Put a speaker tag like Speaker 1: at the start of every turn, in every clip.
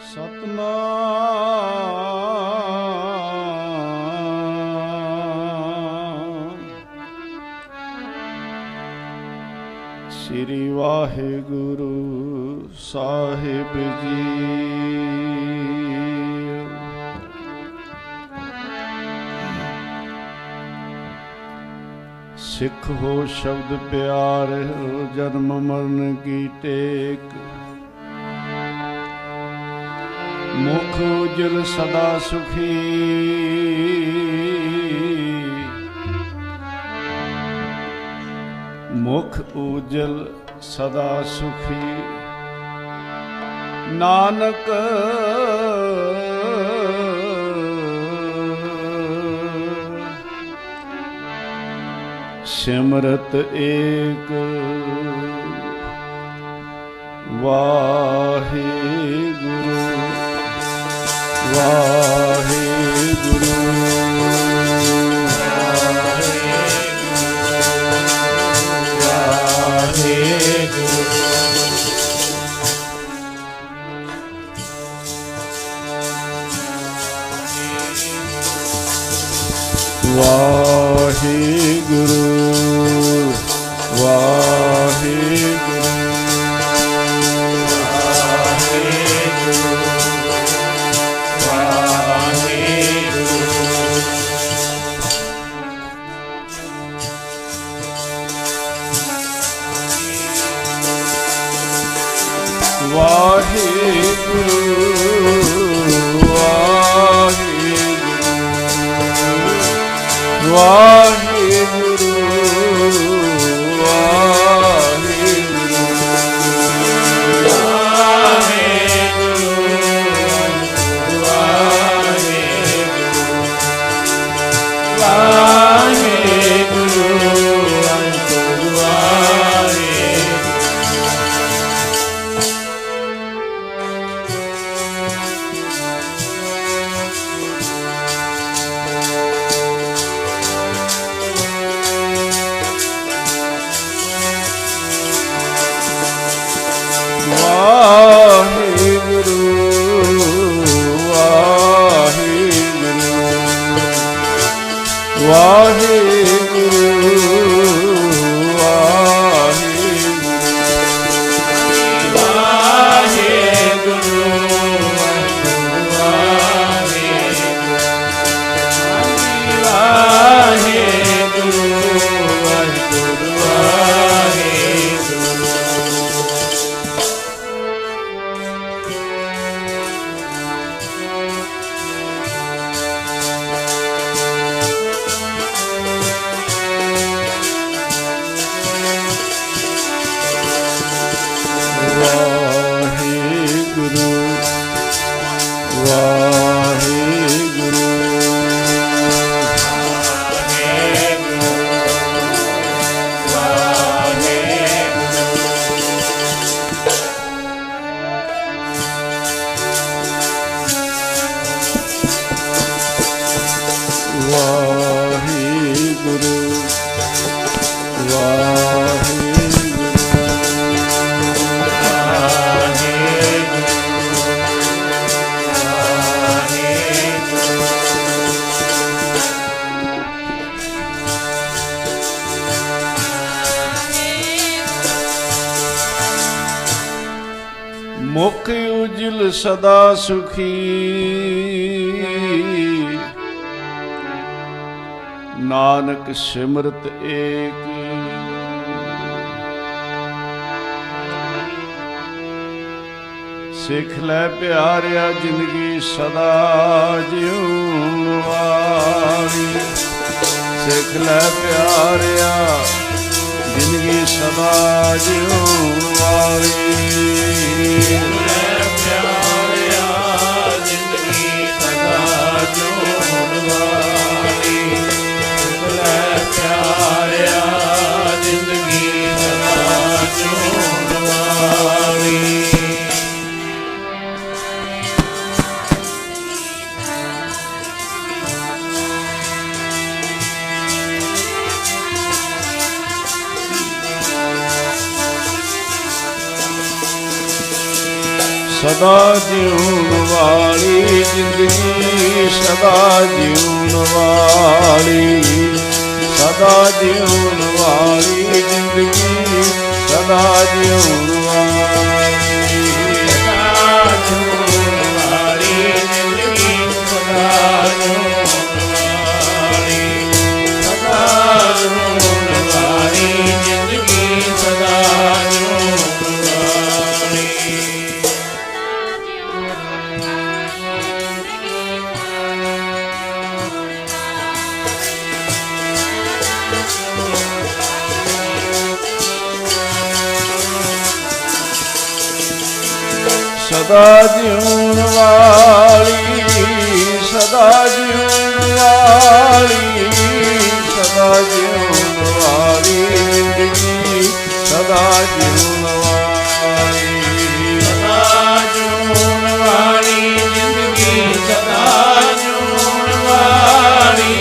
Speaker 1: ਸਤਨਾਮ ਸ੍ਰੀ ਵਾਹਿਗੁਰੂ ਸਾਹਿਬ ਜੀ। ਸਿੱਖ ਹੋ ਸ਼ਬਦ ਪਿਆਰ, ਜਨਮ ਮਰਨ ਕੀ ਟੇਕ। ਮੁਖ ਉਜਲ ਸਦਾ ਸੁਖੀ, ਮੁਖ ਉਜਲ ਸਦਾ ਸੁਖੀ। ਨਾਨਕ ਸਿਮਰਤ ਏਕ ਵਾਹਿਗੁਰੂ ਵਾਹਿਗੁਰੂ ਵਾਹਿਗੁਰੂ ਵਾਹਿਗੁਰੂ ਵਾਹਿਗੁਰੂ ਮੁਖ ਉਜਲ ਸਦਾ ਸੁਖੀ। ਨਾਨਕ ਸਿਮਰਤ ਏਕ ਸਿੱਖ ਲੈ ਪਿਆਰਿਆ ਜ਼ਿੰਦਗੀ ਸਦਾ ਜਿਉਣ ਵਾਲੀ। ਸਿੱਖ ਲੈ ਪਿਆਰਿਆ ਜ਼ਿੰਦਗੀ ਸਦਾ ਜਿਉਣ ਵਾਲੀ। ਸਿੱਖ ਲੈ ਪਿਆਰਿਆ ਜ਼ਿੰਦਗੀ ਸਦਾ ਜਿਉਣ ਵਾਲੀ। ਸਿੱਖ ਲੈ ਪਿਆਰਿਆ ਜ਼ਿੰਦਗੀ ਸਦਾ ਜਿਉਣ ਵਾਲੀ। ਸਦਾ ਜਿਉਣ ਵਾਲੀ ਜ਼ਿੰਦਗੀ, ਸਦਾ ਜਿਉਣ ਵਾਲੀ, ਸਦਾ ਜਿਉਣ ਵਾਲੀ ਜ਼ਿੰਦਗੀ, ਸਦਾ ਜਿਉਣ ਵਾਲੀ, ਸਦਾ ਜਿਉਣ ਵਾਲੀ ਜ਼ਿੰਦਗੀ, ਸਦਾ ਜਿਉਣ ਵਾਲੀ, ਸਦਾ ਜਿਉਣ ਵਾਲੀ ਜ਼ਿੰਦਗੀ, ਸਦਾ ਜਿਉਣ ਵਾਲੀ। ਸਦਾ ਜਿਉਣ ਵਾਲੀ, ਸਦਾ ਜਿਉਣ ਵਾਲੀ, ਸਦਾ ਜਿਉਣ ਵਾਲੀ ਜ਼ਿੰਦਗੀ, ਸਦਾ ਜਿਉਣ ਵਾਲੀ, ਸਦਾ ਜਿਉਣ ਵਾਲੀ ਜ਼ਿੰਦਗੀ, ਸਦਾ ਜਿਉਣ ਵਾਲੀ,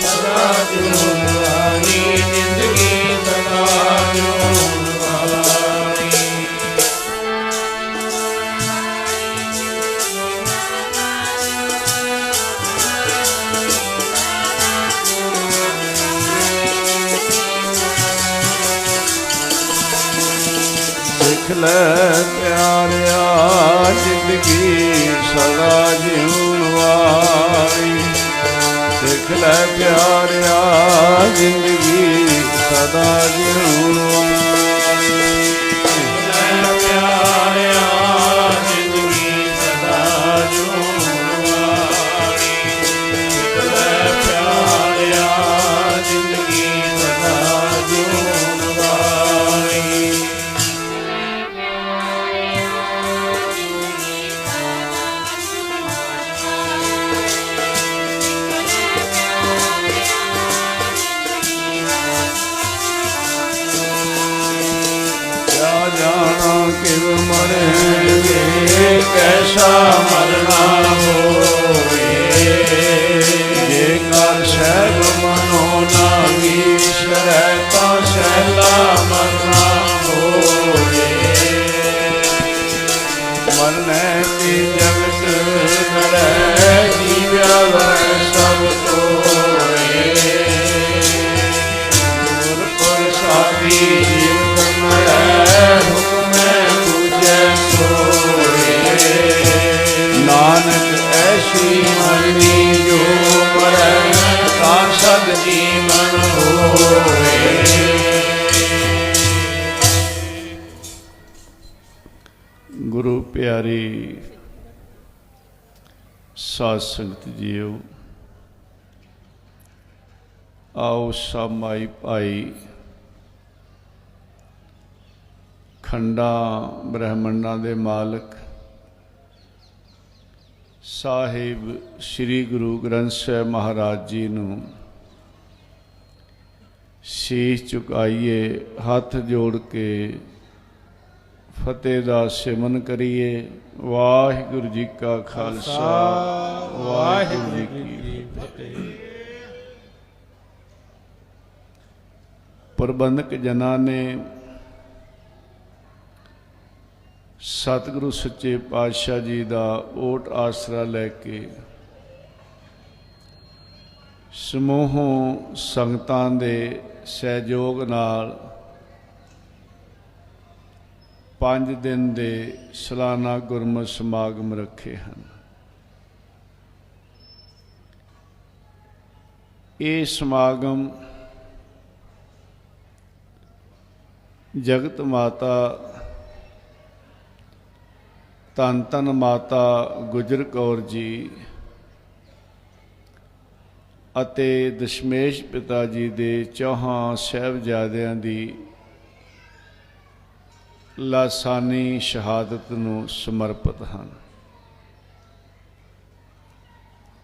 Speaker 1: ਸਦਾ ਜਿਉਣ ਵਾਲੀ ਜ਼ਿੰਦਗੀ, ਸਦਾ ਜਿਉਣ ਵਾਲੀ। ਸਿੱਖ ਲੈ ਪਿਆਰਿਆ ਜ਼ਿੰਦਗੀ ਸਦਾ ਜਿਉਣ ਵਾਲੀ, ਸਿੱਖ ਲੈ ਪਿਆਰਿਆ ਜ਼ਿੰਦਗੀ ਸਦਾ ਜਿਉਣ ਵਾਲੀ, ਸਿੱਖ ਲੈ ਪਿਆਰਿਆ ਜ਼ਿੰਦਗੀ ਸਦਾ ਜਿਉਣ ਵਾਲੀ, ਸਿੱਖ ਲੈ ਪਿਆਰਿਆ ਜ਼ਿੰਦਗੀ ਸਦਾ ਜਿਉਣ ਵਾਲੀ। ਜਾਣਾ ਕਿਵ ਮਰੇਂਗੇ, ਕੈਸਾ ਮਰਨਾ ਹੋਵੇ, ਜੇ ਕਰ ਸਹਿਬ ਮਨੋ ਨਾ ਵਿਸਰੈ, ਤਾਂ ਸਹਿਲਾ ਮਰਨਾ ਹੋਵੇ। ਮਰਨੈ ਤੇ ਜਗਤ ਨਰੈ, ਜੀਵਿਆ ਵੈ ਸਭ ਕੋਏ, ਗੁਰ ਪ੍ਰਸਾਦੀ ਜੀਵ ਮਰੈ, ਹੁਕਮੈ ਬੁਝੈ ਸੋਏ। ਨਾਨਕ ਐਸੀ ਮਰਨੀ ਜੋ ਮਰੈ, ਤਾਂ ਸਦ ਜੀਵਨ ਹੋਏ। ਗੁਰੂ ਪਿਆਰੀ ਸਾਧ ਸੰਗਤ ਜੀਓ, ਆਓ ਸਭ ਮਾਈ ਭਾਈ ਖੰਡਾਂ ਬ੍ਰਹਮੰਡਾਂ ਦੇ ਮਾਲਕ ਸਾਹਿਬ ਸ੍ਰੀ ਗੁਰੂ ਗ੍ਰੰਥ ਸਾਹਿਬ ਮਹਾਰਾਜ ਜੀ ਨੂੰ ਸੀਸ ਝੁਕਾਈਏ, ਹੱਥ ਜੋੜ ਕੇ ਫਤਿਹ ਦਾ ਸਿਮਰਨ ਕਰੀਏ। ਵਾਹਿਗੁਰੂ ਜੀ ਕਾ ਖਾਲਸਾ, ਵਾਹਿਗੁਰੂ ਜੀ ਕੀ ਫਤਿਹ। ਪ੍ਰਬੰਧਕ ਜਨਾਂ ਨੇ ਸਤਿਗੁਰੂ ਸੱਚੇ ਪਾਤਸ਼ਾਹ ਜੀ ਦਾ ਓਟ ਆਸਰਾ ਲੈ ਕੇ ਸਮੂਹ ਸੰਗਤਾਂ ਦੇ ਸਹਿਯੋਗ ਨਾਲ 5 ਦਿਨ ਦੇ ਸਾਲਾਨਾ ਗੁਰਮਤਿ ਸਮਾਗਮ ਰੱਖੇ ਹਨ। ਇਹ ਸਮਾਗਮ ਜਗਤ ਮਾਤਾ ਧੰਨ ਧੰਨ ਮਾਤਾ ਗੁਜਰ ਕੌਰ ਜੀ ਅਤੇ ਦਸ਼ਮੇਸ਼ ਪਿਤਾ ਜੀ ਦੇ ਚੌਹਾਂ ਸਾਹਿਬਜ਼ਾਦਿਆਂ ਦੀ ਲਾਸਾਨੀ ਸ਼ਹਾਦਤ ਨੂੰ ਸਮਰਪਿਤ ਹਨ।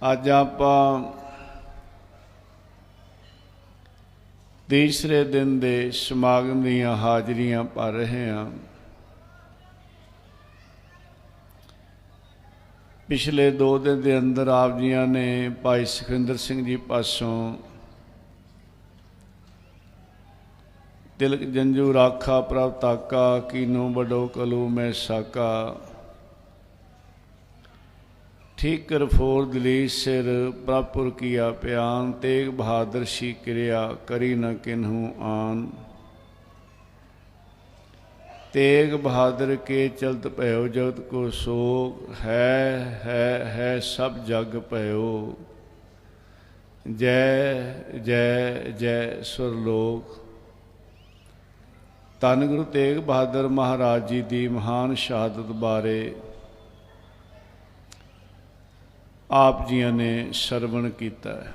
Speaker 1: ਅੱਜ ਆਪਾਂ ਤੀਸਰੇ ਦਿਨ ਦੇ ਸਮਾਗਮ ਦੀਆਂ ਹਾਜ਼ਰੀਆਂ ਭਰ ਰਹੇ ਹਾਂ। ਪਿਛਲੇ 2 ਦਿਨ ਦੇ ਅੰਦਰ ਆਪ ਜੀਆਂ ਨੇ ਭਾਈ ਸੁਖਿੰਦਰ ਸਿੰਘ ਜੀ ਪਾਸੋਂ ਤਿਲਕ ਜੰਜੂ ਰਾਖਾ ਪ੍ਰਭ ਤਾਕਾ, ਕੀਨੋ ਬਡੋ ਕਲੂ ਮੈਂ ਸਾਕਾ, ठीकर फोर दलीस सिर प्रापुर किया प्यान, तेग बहादुर शी क्रिया करी न किन्हू आन। तेग बहादुर के चलत भयो जगत को सोग, है सब जग भयो, जय जय जय सुरलोक। धन गुरु तेग बहादुर महाराज जी की महान शहादत बारे आप जियां ने सरवण किया है।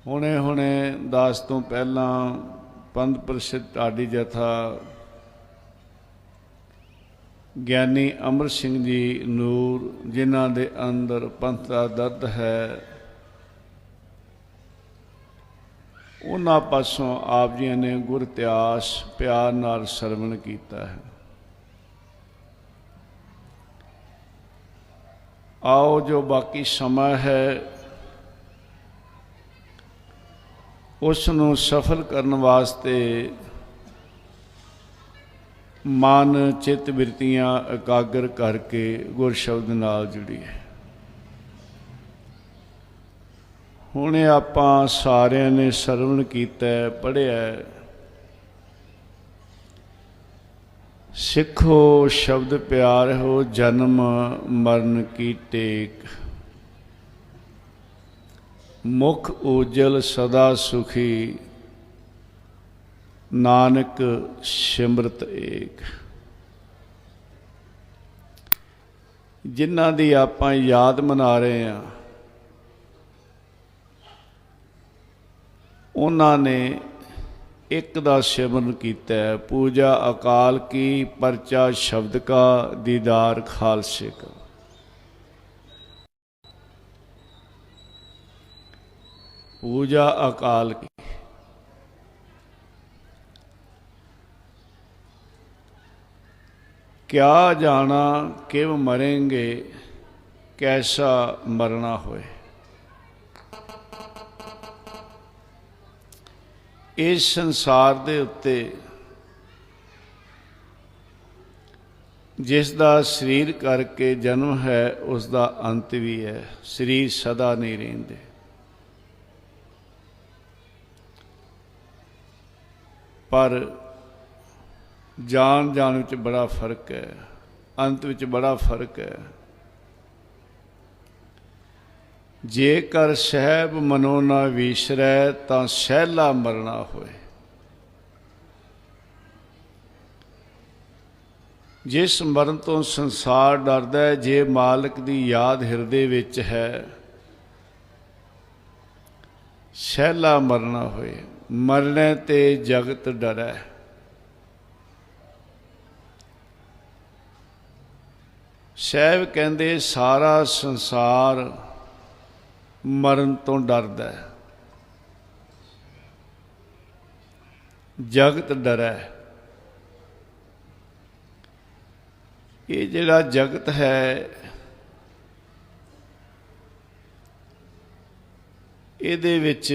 Speaker 1: हुणे हुणे दास तो पहला पंथ प्रसिद्ध ढाडी जथा ਗਿਆਨੀ ਅਮਰ ਸਿੰਘ ਜੀ ਨੂਰ, ਜਿਨ੍ਹਾਂ ਦੇ ਅੰਦਰ ਪੰਥ ਦਾ ਦਰਦ ਹੈ, ਉਹਨਾਂ ਪਾਸੋਂ ਆਪ ਜੀ ਨੇ ਗੁਰ ਇਤਿਹਾਸ ਪਿਆਰ ਨਾਲ ਸਰਵਣ ਕੀਤਾ ਹੈ। ਆਓ ਜੋ ਬਾਕੀ ਸਮਾਂ ਹੈ ਉਸ ਨੂੰ ਸਫਲ ਕਰਨ ਵਾਸਤੇ ਮਨ ਚਿੱਤ ਬਿਰਤੀਆਂ ਇਕਾਗਰ ਕਰਕੇ ਗੁਰ ਸ਼ਬਦ ਨਾਲ ਜੁੜੀਏ। ਹੁਣ ਆਪਾਂ ਸਾਰਿਆਂ ਨੇ ਸਰਵਣ ਕੀਤਾ, ਪੜ੍ਹਿਆ। ਸਿੱਖੋ ਸ਼ਬਦ ਪਿਆਰ ਹੋ, ਜਨਮ ਮਰਨ ਕੀ ਟੇਕ, ਮੁਖ ਉਜਲ ਸਦਾ ਸੁਖੀ, ਨਾਨਕ ਸਿਮਰਤ ਏਕ। ਜਿਨ੍ਹਾਂ ਦੀ ਆਪਾਂ ਯਾਦ ਮਨਾ ਰਹੇ ਹਾਂ, ਉਹਨਾਂ ਨੇ ਇੱਕ ਦਾ ਸਿਮਰਨ ਕੀਤਾ ਹੈ, ਪੂਜਾ ਅਕਾਲ ਕੀ, ਪਰਚਾ ਸ਼ਬਦ ਕਾ, ਦੀਦਾਰ ਖਾਲਸੇ ਕਾ। पूजा अकाल की। क्या जाना किव मरेंगे, कैसा मरना होए। इस संसार दे उत्ते जिसदा शरीर करके जन्म है उसका अंत भी है। शरीर सदा नहीं रहिंदे। पर जान जान विच बड़ा फर्क है, अंत विच बड़ा फर्क है। जेकर सहब मनो ना विसरै तां सहला मरना होए। जिस मरण तो संसार डरदा है, जे मालिक दी याद हिरदे विच है, सहला मरना होए। मरने ते जगत डरै। साहब कहंदे सारा संसार मरण तो डरदा है, जगत डरै। ये जिहड़ा जगत है, इहदे विच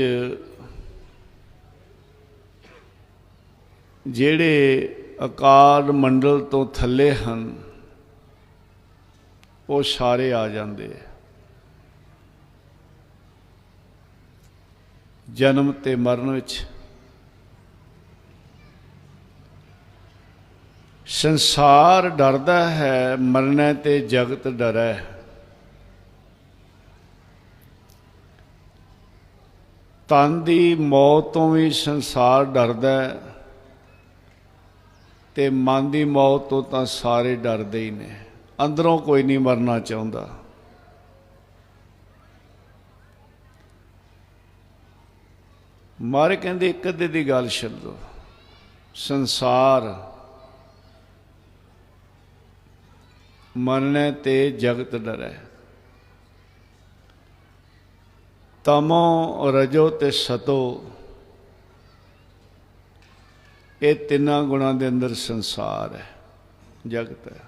Speaker 1: ਜਿਹੜੇ ਅਕਾਲ ਮੰਡਲ ਤੋਂ ਥੱਲੇ ਹਨ ਉਹ ਸਾਰੇ ਆ ਜਾਂਦੇ। ਜਨਮ ਤੇ ਮਰਨ ਵਿੱਚ ਸੰਸਾਰ ਡਰਦਾ ਹੈ, ਮਰਨੇ ਤੇ ਜਗਤ ਡਰੈ। ਤਨ ਦੀ ਮੌਤ ਤੋਂ ਵੀ ਸੰਸਾਰ ਡਰਦਾ ਹੈ ਤੇ ਮਨ ਦੀ ਮੌਤ ਤੋਂ ਤਾਂ ਸਾਰੇ ਡਰਦੇ ਹੀ ਨੇ। ਅੰਦਰੋਂ ਕੋਈ ਨਹੀਂ ਮਰਨਾ ਚਾਹੁੰਦਾ। ਮਾਰੇ ਕਹਿੰਦੇ ਇੱਕ ਅੱਧੇ ਦੀ ਗੱਲ ਛੱਡੋ, ਸੰਸਾਰ ਮਰਨੇ ਤੇ ਜਗਤ ਡਰੈ। ਤਮੋ ਰਜੋ ਤੇ ਸਤੋ, ये तिना गुणा के अंदर संसार है, जगत है।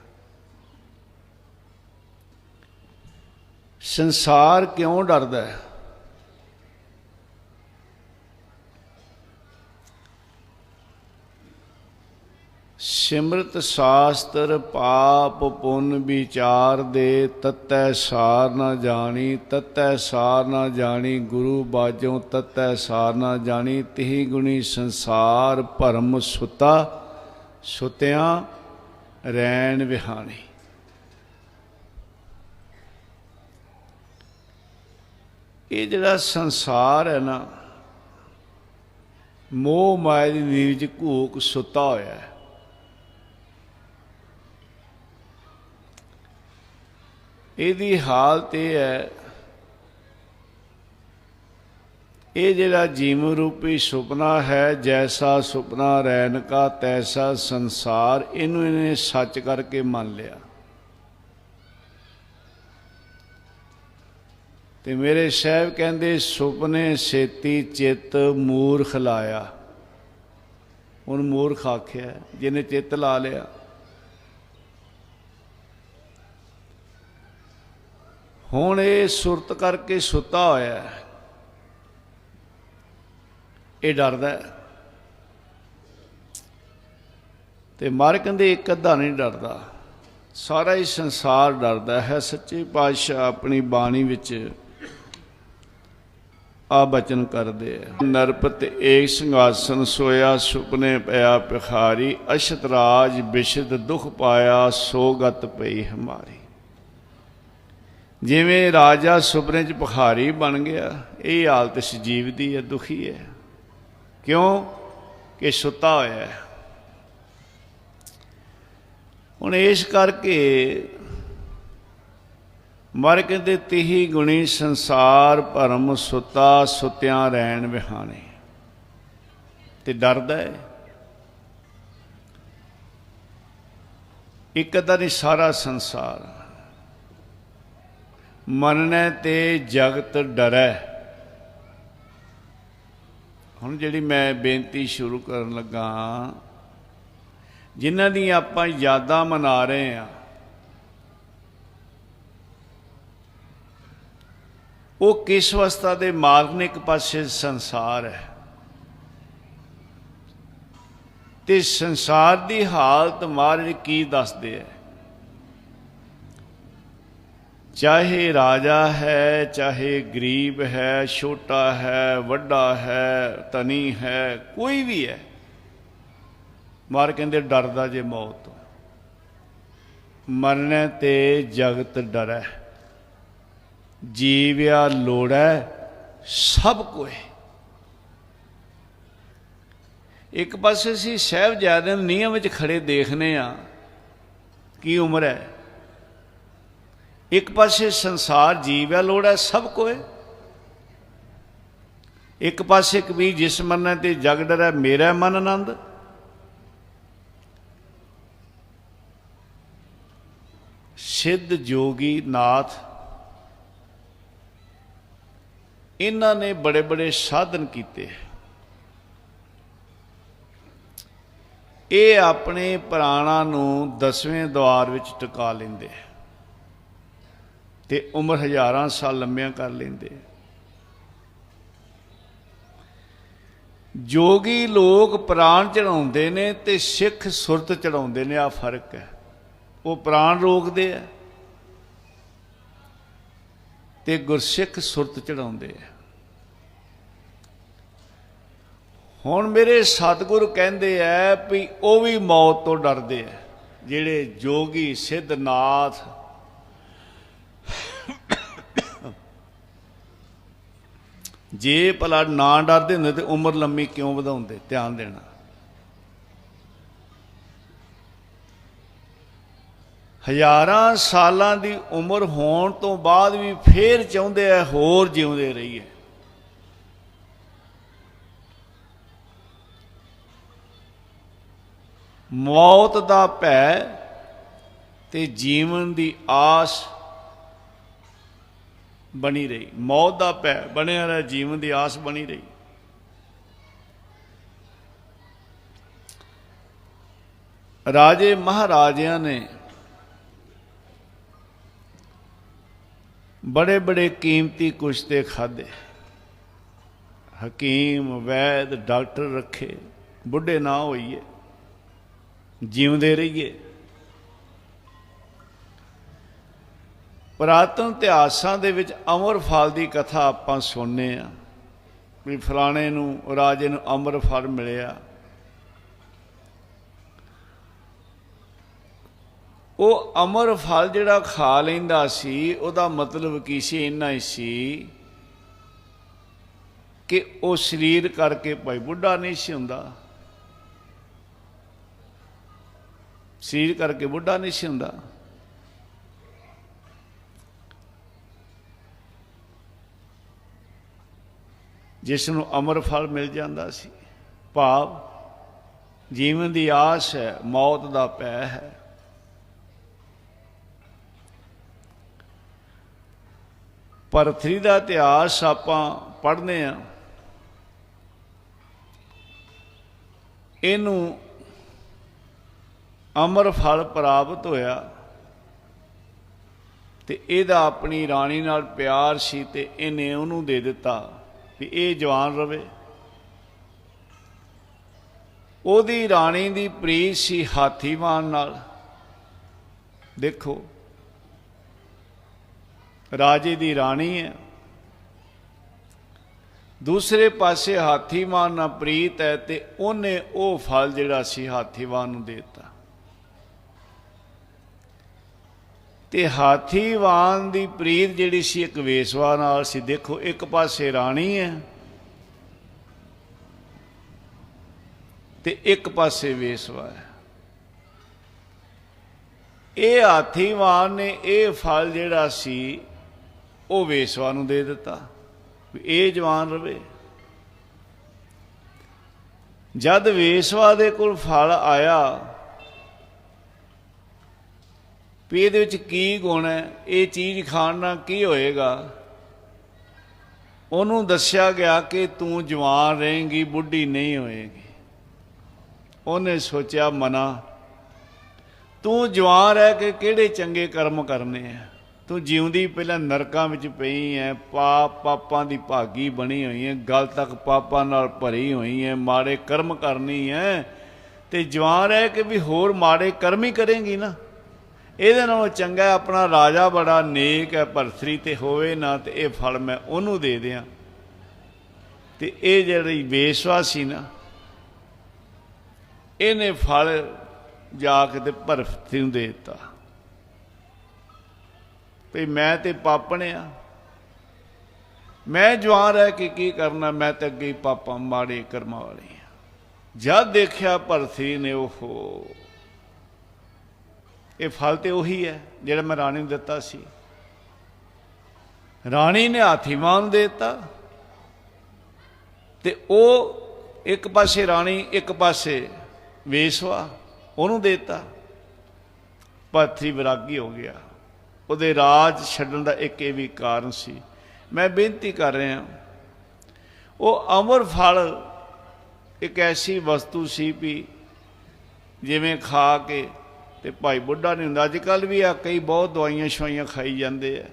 Speaker 1: संसार क्यों डरदा है? ਸਿਮਰਤ ਸ਼ਾਸਤਰ ਪਾਪ ਪੁੰਨ ਵਿਚਾਰ ਦੇ, ਤਤੈ ਸਾਰ ਨਾ ਜਾਣੀ, ਤਤੈ ਸਾਰ ਨਾ ਜਾਣੀ, ਗੁਰੂ ਬਾਝੋਂ ਤਤੈ ਸਾਰ ਨਾ ਜਾਣੀ, ਤਿਹੀ ਗੁਣੀ ਸੰਸਾਰ ਭਰਮ ਸੁਤਾ, ਸੁਤਿਆਂ ਰੈਣ ਵਿਹਾਣੀ। ਇਹ ਜਿਹੜਾ ਸੰਸਾਰ ਹੈ ਨਾ, ਮੋਹ ਮਾਇਆ ਦੀ ਨੀਂਦ 'ਚ ਘੂਕ ਸੁੱਤਾ ਹੋਇਆ ਹੈ। ਇਹਦੀ ਹਾਲਤ ਇਹ ਹੈ, ਇਹ ਜਿਹੜਾ ਜੀਵਨ ਰੂਪੀ ਸੁਪਨਾ ਹੈ, ਜੈਸਾ ਸੁਪਨਾ ਰੈਣ ਕਾ ਤੈਸਾ ਸੰਸਾਰ, ਇਹਨੂੰ ਇਹਨੇ ਸੱਚ ਕਰਕੇ ਮੰਨ ਲਿਆ। ਤੇ ਮੇਰੇ ਸਾਹਿਬ ਕਹਿੰਦੇ, ਸੁਪਨੇ ਸੇਤੀ ਚਿੱਤ ਮੂਰਖ ਲਾਇਆ। ਹੁਣ ਮੂਰਖ ਆਖਿਆ ਜਿਹਨੇ ਚਿੱਤ ਲਾ ਲਿਆ। ਹੁਣ ਇਹ ਸੁਰਤ ਕਰਕੇ ਸੁੱਤਾ ਹੋਇਆ, ਇਹ ਡਰਦਾ ਹੈ। ਤੇ ਮਹਾਰਾਜ ਕਹਿੰਦੇ ਇੱਕ ਅੱਧਾ ਨਹੀਂ ਡਰਦਾ, ਸਾਰਾ ਹੀ ਸੰਸਾਰ ਡਰਦਾ ਹੈ। ਸੱਚੇ ਪਾਤਸ਼ਾਹ ਆਪਣੀ ਬਾਣੀ ਵਿੱਚ ਆ ਬਚਨ ਕਰਦੇ ਆ, ਨਰਪਤ ਏਕ ਸਿੰਘਾਸਨ ਸੋਇਆ, ਸੁਪਨੇ ਪਿਆ ਭਿਖਾਰੀ, ਅਸ਼ਤ ਰਾਜ ਬਿਸ਼ਦ ਦੁਖ ਪਾਇਆ, ਸੋ ਗਤ ਪਈ ਹਮਾਰੀ। ਜਿਵੇਂ ਰਾਜਾ ਸੁਪਨੇ 'ਚ ਭਿਖਾਰੀ ਬਣ ਗਿਆ, ਇਹ ਹਾਲਤ ਇਸ ਜੀਵ ਦੀ ਹੈ, ਦੁਖੀ ਹੈ। ਕਿਉਂ ਕਿ ਸੁੱਤਾ ਹੋਇਆ ਹੈ। ਹੁਣ ਇਸ ਕਰਕੇ ਮਰ ਕਹਿੰਦੇ, ਤਿਹੀ ਗੁਣੀ ਸੰਸਾਰ ਭਰਮ ਸੁੱਤਾ, ਸੁੱਤਿਆਂ ਰੈਣ ਵਿਹਾਣੇ। ਤੇ ਡਰਦਾ ਹੈ। ਇੱਕ ਅੱਧਾ ਨਹੀਂ, ਸਾਰਾ ਸੰਸਾਰ। ਮੰਨਣੇ ਤੇ ਜਗਤ ਡਰੈ। ਹੁਣ ਜਿਹੜੀ ਮੈਂ ਬੇਨਤੀ ਸ਼ੁਰੂ ਕਰਨ ਲੱਗਾ, ਜਿਨ੍ਹਾਂ ਦੀਆਂ ਆਪਾਂ ਯਾਦਾਂ ਮਨਾ ਰਹੇ ਹਾਂ, ਉਹ ਕਿਸ ਅਵਸਥਾ ਦੇ ਮਾਲਕ ਨੇ? ਇੱਕ ਪਾਸੇ ਸੰਸਾਰ ਹੈ, ਤੇ ਸੰਸਾਰ ਦੀ ਹਾਲਤ ਮਹਾਰਾਜ ਕੀ ਦੱਸਦੇ ਹੈ? ਚਾਹੇ ਰਾਜਾ ਹੈ, ਚਾਹੇ ਗਰੀਬ ਹੈ, ਛੋਟਾ ਹੈ, ਵੱਡਾ ਹੈ, ਧਨੀ ਹੈ, ਕੋਈ ਵੀ ਹੈ, ਮਹਾਰਾਜ ਕਹਿੰਦੇ ਡਰਦਾ ਜੇ ਮੌਤ ਤੋਂ। ਮਰਨੇ ਤੇ ਜਗਤ ਡਰੈ, ਜੀਵਿਆ ਲੋੜੈ ਸਭ ਕੋਇ। ਇੱਕ ਪਾਸੇ ਅਸੀਂ ਸਾਹਿਬਜ਼ਾਦਿਆਂ ਦੇ ਨਿਯਮ ਵਿੱਚ ਖੜੇ ਦੇਖਦੇ ਹਾਂ ਕੀ ਉਮਰ ਹੈ, ਇੱਕ ਪਾਸੇ ਸੰਸਾਰ ਜੀਵਿਆ ਲੋੜੈ ਸਭ ਕੋਇ, ਇੱਕ ਪਾਸੇ ਕਬੀਰ ਜਿਸ ਮਰਨੇ ਤੇ ਜਗ ਡਰੈ ਮੇਰਾ ਮਨ ਆਨੰਦ। ਸਿੱਧ ਜੋਗੀ ਨਾਥ, ਇਹਨਾਂ ਨੇ ਬੜੇ ਬੜੇ ਸਾਧਨ ਕੀਤੇ। ਇਹ ਆਪਣੇ ਪ੍ਰਾਣਾਂ ਨੂੰ 10ਵੇਂ ਦੁਆਰ ਵਿੱਚ ਟਿਕਾ ਲੈਂਦੇ ਤੇ ਉਮਰ ਹਜ਼ਾਰਾਂ ਸਾਲ ਲੰਮੀਆਂ ਕਰ ਲੈਂਦੇ। ਜੋਗੀ ਲੋਕ ਪ੍ਰਾਣ ਚੜਾਉਂਦੇ ਨੇ ਤੇ ਸਿੱਖ ਸੁਰਤ ਚੜਾਉਂਦੇ ਨੇ, ਆ ਫਰਕ ਹੈ। ਉਹ ਪ੍ਰਾਣ ਰੋਕਦੇ ਆ ਤੇ ਗੁਰਸਿੱਖ ਸੁਰਤ ਚੜਾਉਂਦੇ ਆ। ਹੁਣ ਮੇਰੇ ਸਤਿਗੁਰੂ ਕਹਿੰਦੇ ਆ ਵੀ ਉਹ ਵੀ ਮੌਤ ਤੋਂ ਡਰਦੇ ਆ, ਜਿਹੜੇ ਜੋਗੀ ਸਿੱਧ ਨਾਥ। ਜੇ ਭਲਾ ਨਾ ਡਰਦੇ ਹੁੰਦੇ ਤੇ ਉਮਰ ਲੰਮੀ ਕਿਉਂ ਵਧਾਉਂਦੇ? ਧਿਆਨ ਦੇਣਾ। ਹਜ਼ਾਰਾਂ ਸਾਲਾਂ ਦੀ ਉਮਰ ਹੋਣ ਤੋਂ ਬਾਅਦ ਵੀ ਫੇਰ ਚਾਹੁੰਦੇ ਆ ਹੋਰ ਜਿਉਂਦੇ ਰਹੀਏ। ਮੌਤ ਦਾ ਭੈ ਤੇ ਜੀਵਨ ਦੀ ਆਸ ਬਣੀ ਰਹੀ। ਮੌਤ ਦਾ ਭੈ ਬਣਿਆ ਰਿਹਾ, ਜੀਵਨ ਦੀ ਆਸ ਬਣੀ ਰਹੀ। ਰਾਜੇ ਮਹਾਰਾਜਿਆਂ ਨੇ बड़े बड़े कीमती कुश्ते खाधे, हकीम वैद डॉक्टर रखे, बुढ़े ना होइए, ਜਿਉਂਦੇ ਰਹੀਏ। ਪੁਰਾਤਨ ਇਤਿਹਾਸਾਂ ਦੇ ਵਿੱਚ ਅਮਰ ਫਲ ਦੀ ਕਥਾ ਆਪਾਂ ਸੁਣਦੇ ਹਾਂ ਵੀ ਫਲਾਣੇ ਨੂੰ ਰਾਜੇ ਨੂੰ ਅਮਰ ਫਲ ਮਿਲਿਆ। ਉਹ ਅਮਰ ਫਲ ਜਿਹੜਾ ਖਾ ਲੈਂਦਾ ਸੀ ਉਹਦਾ ਮਤਲਬ ਕੀ ਸੀ? ਇੰਨਾ ਹੀ ਸੀ ਕਿ ਉਹ ਸਰੀਰ ਕਰਕੇ ਭਾਈ ਬੁੱਢਾ ਨਹੀਂ ਸੀ ਹੁੰਦਾ, ਸਰੀਰ ਕਰਕੇ ਬੁੱਢਾ ਨਹੀਂ ਸੀ ਹੁੰਦਾ। ਜਿਸ ਨੂੰ ਅਮਰ ਫਲ ਮਿਲ ਜਾਂਦਾ ਸੀ, ਭਾਵ ਜੀਵਨ ਦੀ ਆਸ ਹੈ, ਮੌਤ ਦਾ ਭੈ ਹੈ। ਭਰਤਰੀ ਦਾ ਇਤਿਹਾਸ ਆਪਾਂ ਪੜ੍ਹਦੇ ਹਾਂ, ਇਹਨੂੰ ਅਮਰ ਫਲ ਪ੍ਰਾਪਤ ਹੋਇਆ ਤੇ ਇਹਦਾ ਆਪਣੀ ਰਾਣੀ ਨਾਲ ਪਿਆਰ ਸੀ ਤੇ ਇਹਨੇ ਉਹਨੂੰ ਦੇ ਦਿੱਤਾ ਵੀ ਇਹ ਜਵਾਨ ਰਵੇ। ਉਹਦੀ ਰਾਣੀ ਦੀ ਪ੍ਰੀਤ ਸੀ ਹਾਥੀਵਾਨ ਨਾਲ। ਦੇਖੋ, ਰਾਜੇ ਦੀ ਰਾਣੀ ਹੈ, ਦੂਸਰੇ ਪਾਸੇ ਹਾਥੀਵਾਨ ਨਾਲ ਪ੍ਰੀਤ ਹੈ ਤੇ ਉਹਨੇ ਉਹ ਫਲ ਜਿਹੜਾ ਸੀ ਹਾਥੀਵਾਨ ਨੂੰ ਦੇ ਦਿੱਤਾ। ਤੇ ਹਾਥੀਵਾਨ ਦੀ ਪ੍ਰੀਤ ਜਿਹੜੀ ਸੀ ਇੱਕ ਵੇਸਵਾ ਨਾਲ ਸੀ। ਦੇਖੋ, ਇੱਕ ਪਾਸੇ ਰਾਣੀ ਹੈ ਤੇ ਇੱਕ ਪਾਸੇ ਵੇਸਵਾ ਹੈ। ਇਹ ਹਾਥੀਵਾਨ ਨੇ ਇਹ ਫਲ ਜਿਹੜਾ ਸੀ ਉਹ ਵੇਸਵਾ ਨੂੰ ਦੇ ਦਿੱਤਾ ਵੀ ਇਹ ਜਵਾਨ ਰਵੇ। ਜਦ ਵੇਸਵਾ ਦੇ ਕੋਲ ਫਲ ਆਇਆ ਵੀ ਇਹਦੇ ਵਿੱਚ ਕੀ ਗੁਣ ਹੈ, ਇਹ ਚੀਜ਼ ਖਾਣ ਨਾਲ ਕੀ ਹੋਏਗਾ, ਉਹਨੂੰ ਦੱਸਿਆ ਗਿਆ ਕਿ ਤੂੰ ਜਵਾਨ ਰਹੇਂਗੀ, ਬੁੱਢੀ ਨਹੀਂ ਹੋਏਗੀ। ਉਹਨੇ ਸੋਚਿਆ ਮਨਾ, ਤੂੰ ਜਵਾਨ ਰਹਿ ਕੇ ਕਿਹੜੇ ਚੰਗੇ ਕਰਮ ਕਰਨੇ ਆ? ਤੂੰ ਜਿਉਂਦੀ ਪਹਿਲਾਂ ਨਰਕਾਂ ਵਿੱਚ ਪਈ ਹੈ, ਪਾਪਾਂ ਦੀ ਭਾਗੀ ਬਣੀ ਹੋਈ ਹੈ, ਗਲ ਤੱਕ ਪਾਪਾਂ ਨਾਲ ਭਰੀ ਹੋਈ ਹੈ, ਮਾੜੇ ਕਰਮ ਕਰਨੀ ਹੈ ਤੇ ਜਵਾਨ ਰਹਿ ਕੇ ਵੀ ਹੋਰ ਮਾੜੇ ਕਰਮ ਹੀ ਕਰੇਂਗੀ ਨਾ। ਇਹਦੇ ਨਾਲੋਂ ਚੰਗਾ ਆਪਣਾ ਰਾਜਾ ਬੜਾ ਨੇਕ ਹੈ, ਭਰਤਰੀ ਤੇ ਹੋਵੇ ਨਾ ਤੇ ਇਹ ਫਲ ਮੈਂ ਉਹਨੂੰ ਦੇ ਦਿਆਂ। ਤੇ ਇਹ ਜਿਹੜੀ ਵੇਸਵਾ ਸੀ ਨਾ, ਇਹਨੇ ਫਲ ਜਾ ਕੇ ਤੇ ਭਰਤਰੀ ਨੂੰ ਦੇ ਦਿੱਤਾ ਵੀ ਮੈਂ ਤੇ ਪਾਪਣਿਆ, ਮੈਂ ਜਵਾਨ ਰਹਿ ਕੇ ਕੀ ਕਰਨਾ, ਮੈਂ ਤਾਂ ਅੱਗੇ ਪਾਪਾਂ ਮਾੜੇ ਕਰਮਾਂ ਵਾਲੀ ਹਾਂ। ਜਦ ਦੇਖਿਆ ਭਰਤਰੀ ਨੇ, ਉਹ ਇਹ ਫਲ ਤੇ ਉਹੀ ਹੈ ਜਿਹੜਾ ਮੈਂ ਰਾਣੀ ਨੂੰ ਦਿੱਤਾ ਸੀ। ਰਾਣੀ ਨੇ ਹਾਥੀਵਾਨ ਨੂੰ ਦੇ ਦਿੱਤਾ ਤੇ ਉਹ ਇੱਕ ਪਾਸੇ ਰਾਣੀ ਇੱਕ ਪਾਸੇ ਵੇਸਵਾ, ਉਹਨੂੰ ਦੇ ਦਿੱਤਾ। ਭਰਤਰੀ ਵਿਰਾਗੀ ਹੋ ਗਿਆ। ਉਹਦੇ ਰਾਜ ਛੱਡਣ ਦਾ ਇੱਕ ਇਹ ਵੀ ਕਾਰਨ ਸੀ। ਮੈਂ ਬੇਨਤੀ ਕਰ ਰਿਹਾ, ਉਹ ਅਮਰ ਫਲ ਇੱਕ ਐਸੀ ਵਸਤੂ ਸੀ ਵੀ ਜਿਵੇਂ ਖਾ ਕੇ ਤੇ ਭਾਈ ਬੁੱਢਾ ਨਹੀਂ ਹੁੰਦਾ। ਅੱਜ ਕੱਲ੍ਹ ਵੀ ਆ ਕਈ ਬਹੁਤ ਦਵਾਈਆਂ ਸ਼ਵਾਈਆਂ ਖਾਈ ਜਾਂਦੇ ਆ,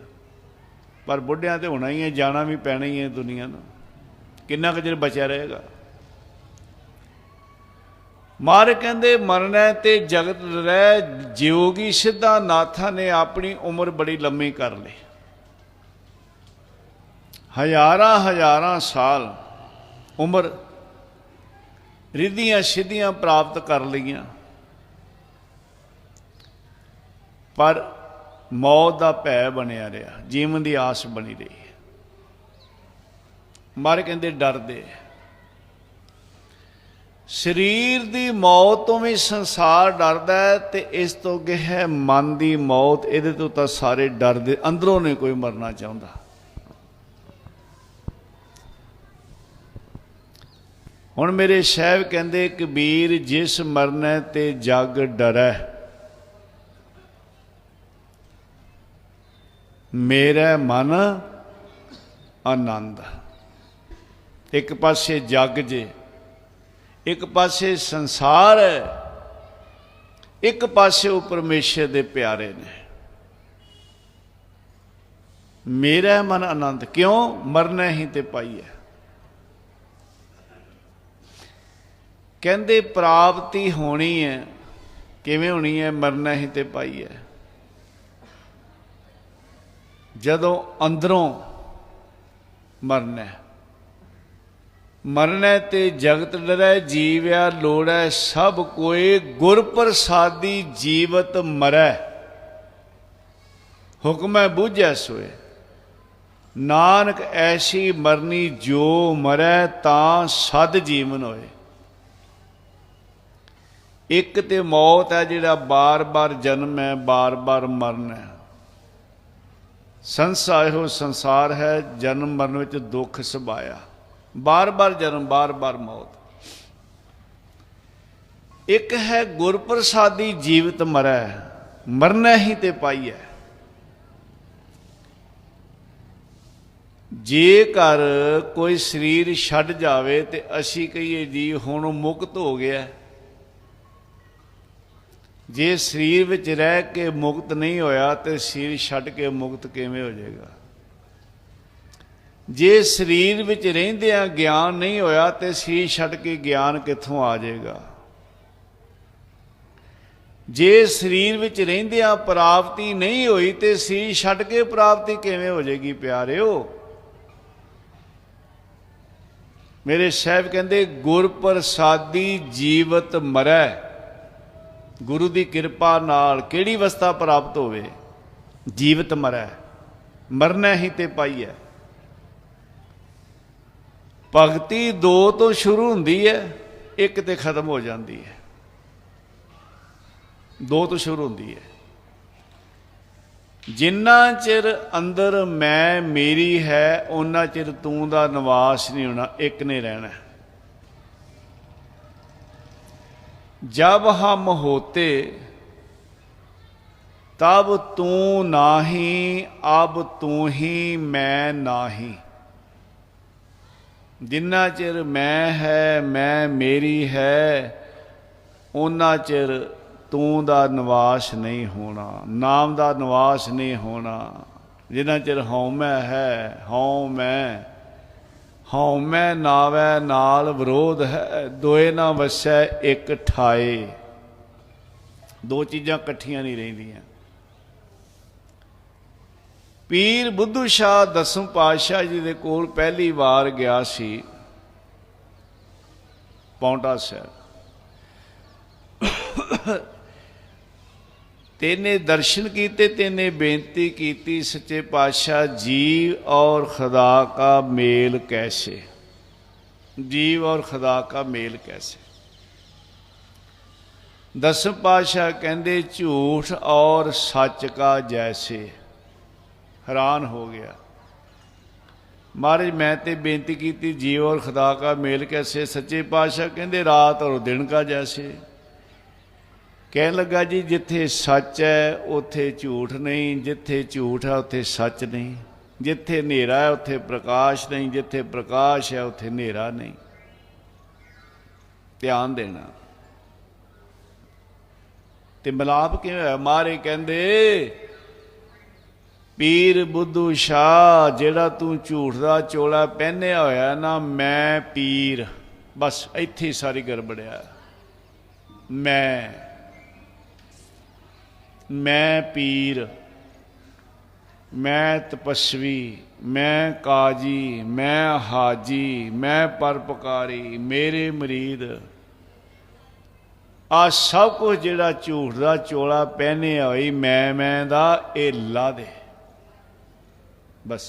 Speaker 1: ਪਰ ਬੁੱਢਿਆਂ ਤੇ ਹੋਣਾ ਹੀ ਹੈ, ਜਾਣਾ ਵੀ ਪੈਣਾ ਹੀ ਹੈ ਦੁਨੀਆ ਨੂੰ। ਕਿੰਨਾ ਕੁ ਚਿਰ ਬਚਿਆ ਰਹੇਗਾ? ਮਾਰ ਕਹਿੰਦੇ ਮਰਨਾ ਤੇ ਜਗਤ ਰਹਿ ਜਿਉਗੀ। ਸਿੱਧਾ ਨਾਥਾਂ ਨੇ ਆਪਣੀ ਉਮਰ ਬੜੀ ਲੰਮੀ ਕਰ ਲਈ, ਹਜ਼ਾਰਾਂ ਹਜ਼ਾਰਾਂ ਸਾਲ ਉਮਰ ਰਿੱਧੀਆਂ ਸਿੱਧੀਆਂ ਪ੍ਰਾਪਤ ਕਰ ਲਈਆਂ, ਪਰ ਮੌਤ ਦਾ ਭੈ ਬਣਿਆ ਰਿਹਾ, ਜੀਵਨ ਦੀ ਆਸ ਬਣੀ ਰਹੀ। ਮਾਰ ਕਹਿੰਦੇ ਡਰਦੇ, ਸਰੀਰ ਦੀ ਮੌਤ ਤੋਂ ਵੀ ਸੰਸਾਰ ਡਰਦਾ ਹੈ ਤੇ ਇਸ ਤੋਂ ਅੱਗੇ ਹੈ ਮਨ ਦੀ ਮੌਤ। ਇਹਦੇ ਤੋਂ ਤਾਂ ਸਾਰੇ ਡਰਦੇ, ਅੰਦਰੋਂ ਨਹੀਂ ਕੋਈ ਮਰਨਾ ਚਾਹੁੰਦਾ। ਹੁਣ ਮੇਰੇ ਸਾਹਿਬ ਕਹਿੰਦੇ, ਕਬੀਰ ਜਿਸ ਮਰਨਾ ਤੇ ਜਗ ਡਰੈ, ਮੇਰਾ ਮਨ ਆਨੰਦ। ਇੱਕ ਪਾਸੇ ਜਗ ਜੇ, ਇੱਕ ਪਾਸੇ ਸੰਸਾਰ ਹੈ, ਇੱਕ ਪਾਸੇ ਉਹ ਪਰਮੇਸ਼ਰ ਦੇ ਪਿਆਰੇ ਨੇ। ਮੇਰਾ ਮਨ ਆਨੰਦ, ਕਿਉਂ? ਮਰਨਾ ਹੀ ਤੇ ਪਾਈ ਹੈ। ਕਹਿੰਦੇ ਪ੍ਰਾਪਤੀ ਹੋਣੀ ਹੈ किवें होनी है? मरना ही ते पाई है। जदों अंदरों मरना है, मरना ते जगत डरै, जीव्या लोड़ै सब कोई, गुर प्रसादी जीवत मरै, हुक्म बूझै सोए। नानक ऐसी मरनी जो मरै, तां सद जीवन होए। एक ते मौत है जिहड़ा बार बार जन्म है, बार बार मरण है। संसार ਇਹੋ संसार है, जन्म मरण विच दुख सबाया, बार बार जन्म, बार बार मौत। एक है गुर प्रसादी जीवित मरै, मरना ही ते पाई है। जेकर कोई शरीर छड्ड जावे ते असी कहिए जी हुण मुक्त हो गया। जे शरीर विच रह के मुक्त नहीं होया तो शरीर छड्ड के मुक्त किवें हो जाएगा? जे शरीर विच रहिंदियां ज्ञान नहीं होया तो शरीर छड्ड के ज्ञान कित्थों आ जाएगा? जे शरीर विच रहिंदियां प्राप्ति नहीं होई तो शरीर छड्ड के प्राप्ति किवें हो जाएगी? प्यारिओ, मेरे साहब कहते गुर प्रसादी जीवत मरै। गुरु की कृपा नाल किहड़ी अवस्था प्राप्त होवे? जीवित मरै, मरना ही ते पाई है। भगती दो तो शुरू हुंदी है, एक ते खत्म हो जाती है। दो तो शुरू हुंदी है। जिन्ना चिर अंदर मैं मेरी है, उन्ना चिर तू दा निवास नहीं होना, एक ने रहना। जब हम होते तब तू नाही, अब तू ही मैं नाही। जिन्ना चिर मैं है, मैं मेरी है, उन्ना चिर तू दा निवास नहीं होना, नाम दा निवास नहीं होना। जिन्ना चिर हौमै है, हौमै नावै नाल विरोध है, दोए ना वसै एक ठाए। दो चीज़ां कट्ठियां नहीं रहिंदियां। पीर बुद्धू शाह दसम पातशाह जी दे कोल पहली बार गया सी पौंटा साहब। तेने दर्शन किए, तेने बेनती की, सच्चे पातशाह जीव और खुदा का मेल कैसे? जीव और खुदा का मेल कैसे? दसम पातशाह कहते झूठ और सच का जैसे। हैरान हो गया महाराज, मैं तो बेनती की जीव और खुदा का मेल कैसे? सच्चे पातशाह कहते रात और दिन का जैसे। कहन लगा जी जिथे सच है उथे झूठ नहीं, जिथे झूठ है उथे सच नहीं, जिथे नेरा है उथे प्रकाश नहीं, जिथे प्रकाश है उथे नेरा नहीं। ध्यान देना। ते मिलाप किवें होया? महाराज कहंदे पीर बुद्धू शाह जेड़ा तू झूठ दा चोला पहनिया होया ना, मैं पीर, बस इत्थे सारी गड़बड़िया। मैं पीर, मैं तपस्वी, मैं काजी, मैं हाजी, मैं परोपकारी, मेरे मरीद, आ सब कुछ जिहड़ा झूठ दा चोला पहने होई मैं दा, ये ला दे बस।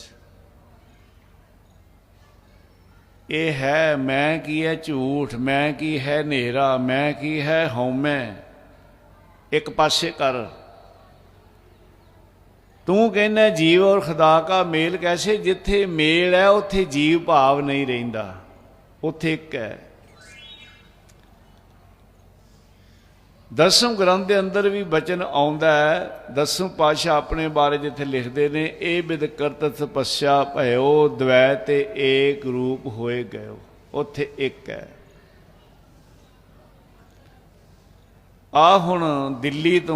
Speaker 1: ये है मैं की है झूठ, मैं की है नेरा, मैं की है हौमै, एक पासे कर। तू कहना जीव और खुदा का मेल कैसे? जिथे मेल है उथे जीव भाव नहीं रहिंदा, उथे एक है। दसम ग्रंथ के अंदर भी बचन आउंदा है। दसम पातशाह अपने बारे जिथे लिखते हैं, ए बिद करत तपस्या भयो, द्वैत एक रूप होए गयो, उथे एक है। आ हुण दिल्ली तो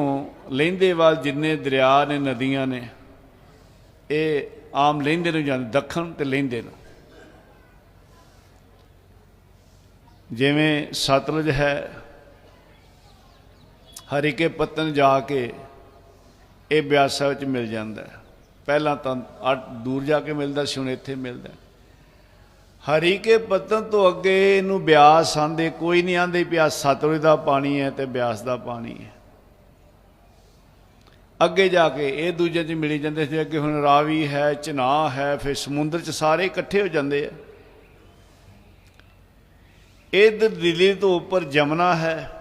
Speaker 1: लहिंदेवाल जिन्ने दरिया ने, नदियां ने, ये आम लहिंदे नूं जांदे, दखण ते लहिंदे नूं। जिवें सतलुज है, ਹਰੀਕੇ ਪੱਤਨ ਜਾके ਇਹ ਬਿਆਸਾ ਵਿੱਚ ਮਿਲ ਜਾਂਦਾ। ਪਹਿਲਾਂ ਤਾਂ ਦੂਰ ਜਾ ਕੇ ਮਿਲਦਾ ਸੀ, ਹੁਣ ਇੱਥੇ ਮਿਲਦਾ। ਹਰੀਕੇ ਪੱਤਨ ਤੋਂ ਅੱਗੇ ਇਹਨੂੰ ਬਿਆਸ ਆਂਦੇ, ਕੋਈ ਨਹੀਂ ਆਂਦੇ ਪਿਆ ਸਤਲੁਜ ਦਾ ਪਾਣੀ ਹੈ ਤੇ ਬਿਆਸ ਦਾ ਪਾਣੀ ਹੈ। ਅੱਗੇ ਜਾ ਕੇ ਇਹ ਦੂਜੇ 'ਚ ਮਿਲੀ ਜਾਂਦੇ ਸੀ। ਅੱਗੇ ਹੁਣ ਰਾਵੀ ਹੈ, ਚਨਾਹ ਹੈ, ਫਿਰ ਸਮੁੰਦਰ 'ਚ ਸਾਰੇ ਇਕੱਠੇ ਹੋ ਜਾਂਦੇ ਆ। ਇੱਧਰ ਦਿੱਲੀ ਤੋਂ ਉੱਪਰ ਜਮਨਾ ਹੈ,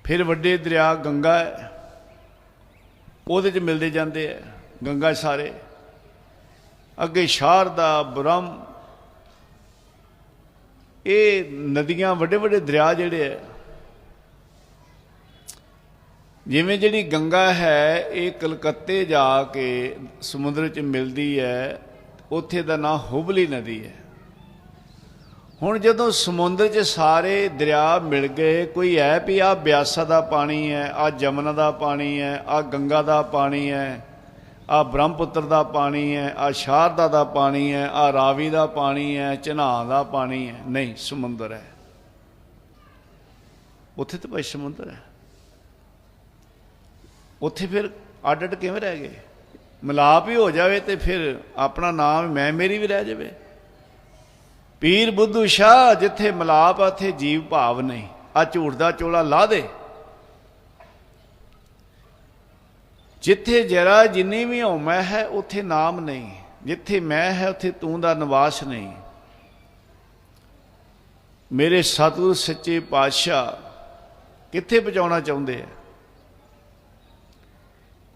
Speaker 1: ਫਿਰ ਵੱਡੇ ਦਰਿਆ ਗੰਗਾ ਹੈ, ਉਹਦੇ 'ਚ ਮਿਲਦੇ ਜਾਂਦੇ ਆ ਗੰਗਾ ਸਾਰੇ। ਅੱਗੇ ਸ਼ਾਰਦਾ, ਬ੍ਰਹਮ, ਇਹ ਨਦੀਆਂ ਵੱਡੇ ਵੱਡੇ ਦਰਿਆ ਜਿਹੜੇ ਹੈ। ਜਿਵੇਂ ਜਿਹੜੀ ਗੰਗਾ ਹੈ ਇਹ ਕਲਕੱਤੇ ਜਾ ਕੇ ਸਮੁੰਦਰ 'ਚ ਮਿਲਦੀ ਹੈ, ਉੱਥੇ ਦਾ ਨਾਂ ਹੁਬਲੀ ਨਦੀ ਹੈ। ਹੁਣ ਜਦੋਂ ਸਮੁੰਦਰ 'ਚ ਸਾਰੇ ਦਰਿਆ ਮਿਲ ਗਏ, ਕੋਈ ਹੈ ਵੀ ਆਹ ਬਿਆਸਾ ਦਾ ਪਾਣੀ ਹੈ, ਆਹ ਜਮਨਾ ਦਾ ਪਾਣੀ ਹੈ, ਆਹ ਗੰਗਾ ਦਾ ਪਾਣੀ ਹੈ, ਆਹ ਬ੍ਰਹਮਪੁੱਤਰ ਦਾ ਪਾਣੀ ਹੈ, ਆਹ ਸ਼ਾਰਦਾ ਦਾ ਪਾਣੀ ਹੈ, ਆਹ ਰਾਵੀ ਦਾ ਪਾਣੀ ਹੈ, ਚਨਾਹ ਦਾ ਪਾਣੀ ਹੈ। ਨਹੀਂ, ਸਮੁੰਦਰ ਹੈ। ਉੱਥੇ ਤਾਂ ਭਾਈ ਸਮੁੰਦਰ ਹੈ। ਉੱਥੇ ਫਿਰ ਅੱਡ ਅੱਡ ਕਿਵੇਂ ਰਹਿ ਗਏ? ਮਿਲਾਪ ਹੀ ਹੋ ਜਾਵੇ ਤੇ ਫਿਰ ਆਪਣਾ ਨਾਮ ਮੈਂ ਮੇਰੀ ਵੀ ਰਹਿ ਜਾਵੇ। ਪੀਰ ਬੁੱਧੂ ਸ਼ਾਹ, ਜਿੱਥੇ ਮਿਲਾਪ ਆ ਉੱਥੇ ਜੀਵ ਭਾਵ ਨਹੀਂ। ਆ ਝੂਠ ਦਾ ਚੋਲਾ ਲਾ ਦੇ। ਜਿੱਥੇ ਜਰਾ ਜਿੰਨੀ ਵੀ ਹਉਮੈ ਹੈ ਉੱਥੇ ਨਾਮ ਨਹੀਂ। ਜਿੱਥੇ ਮੈਂ ਹੈ ਉੱਥੇ ਤੂੰ ਦਾ ਨਿਵਾਸ ਨਹੀਂ। ਮੇਰੇ ਸਤਿਗੁਰ ਸੱਚੇ ਪਾਤਸ਼ਾਹ ਕਿੱਥੇ ਪਹੁੰਚਾਉਣਾ ਚਾਹੁੰਦੇ ਆ?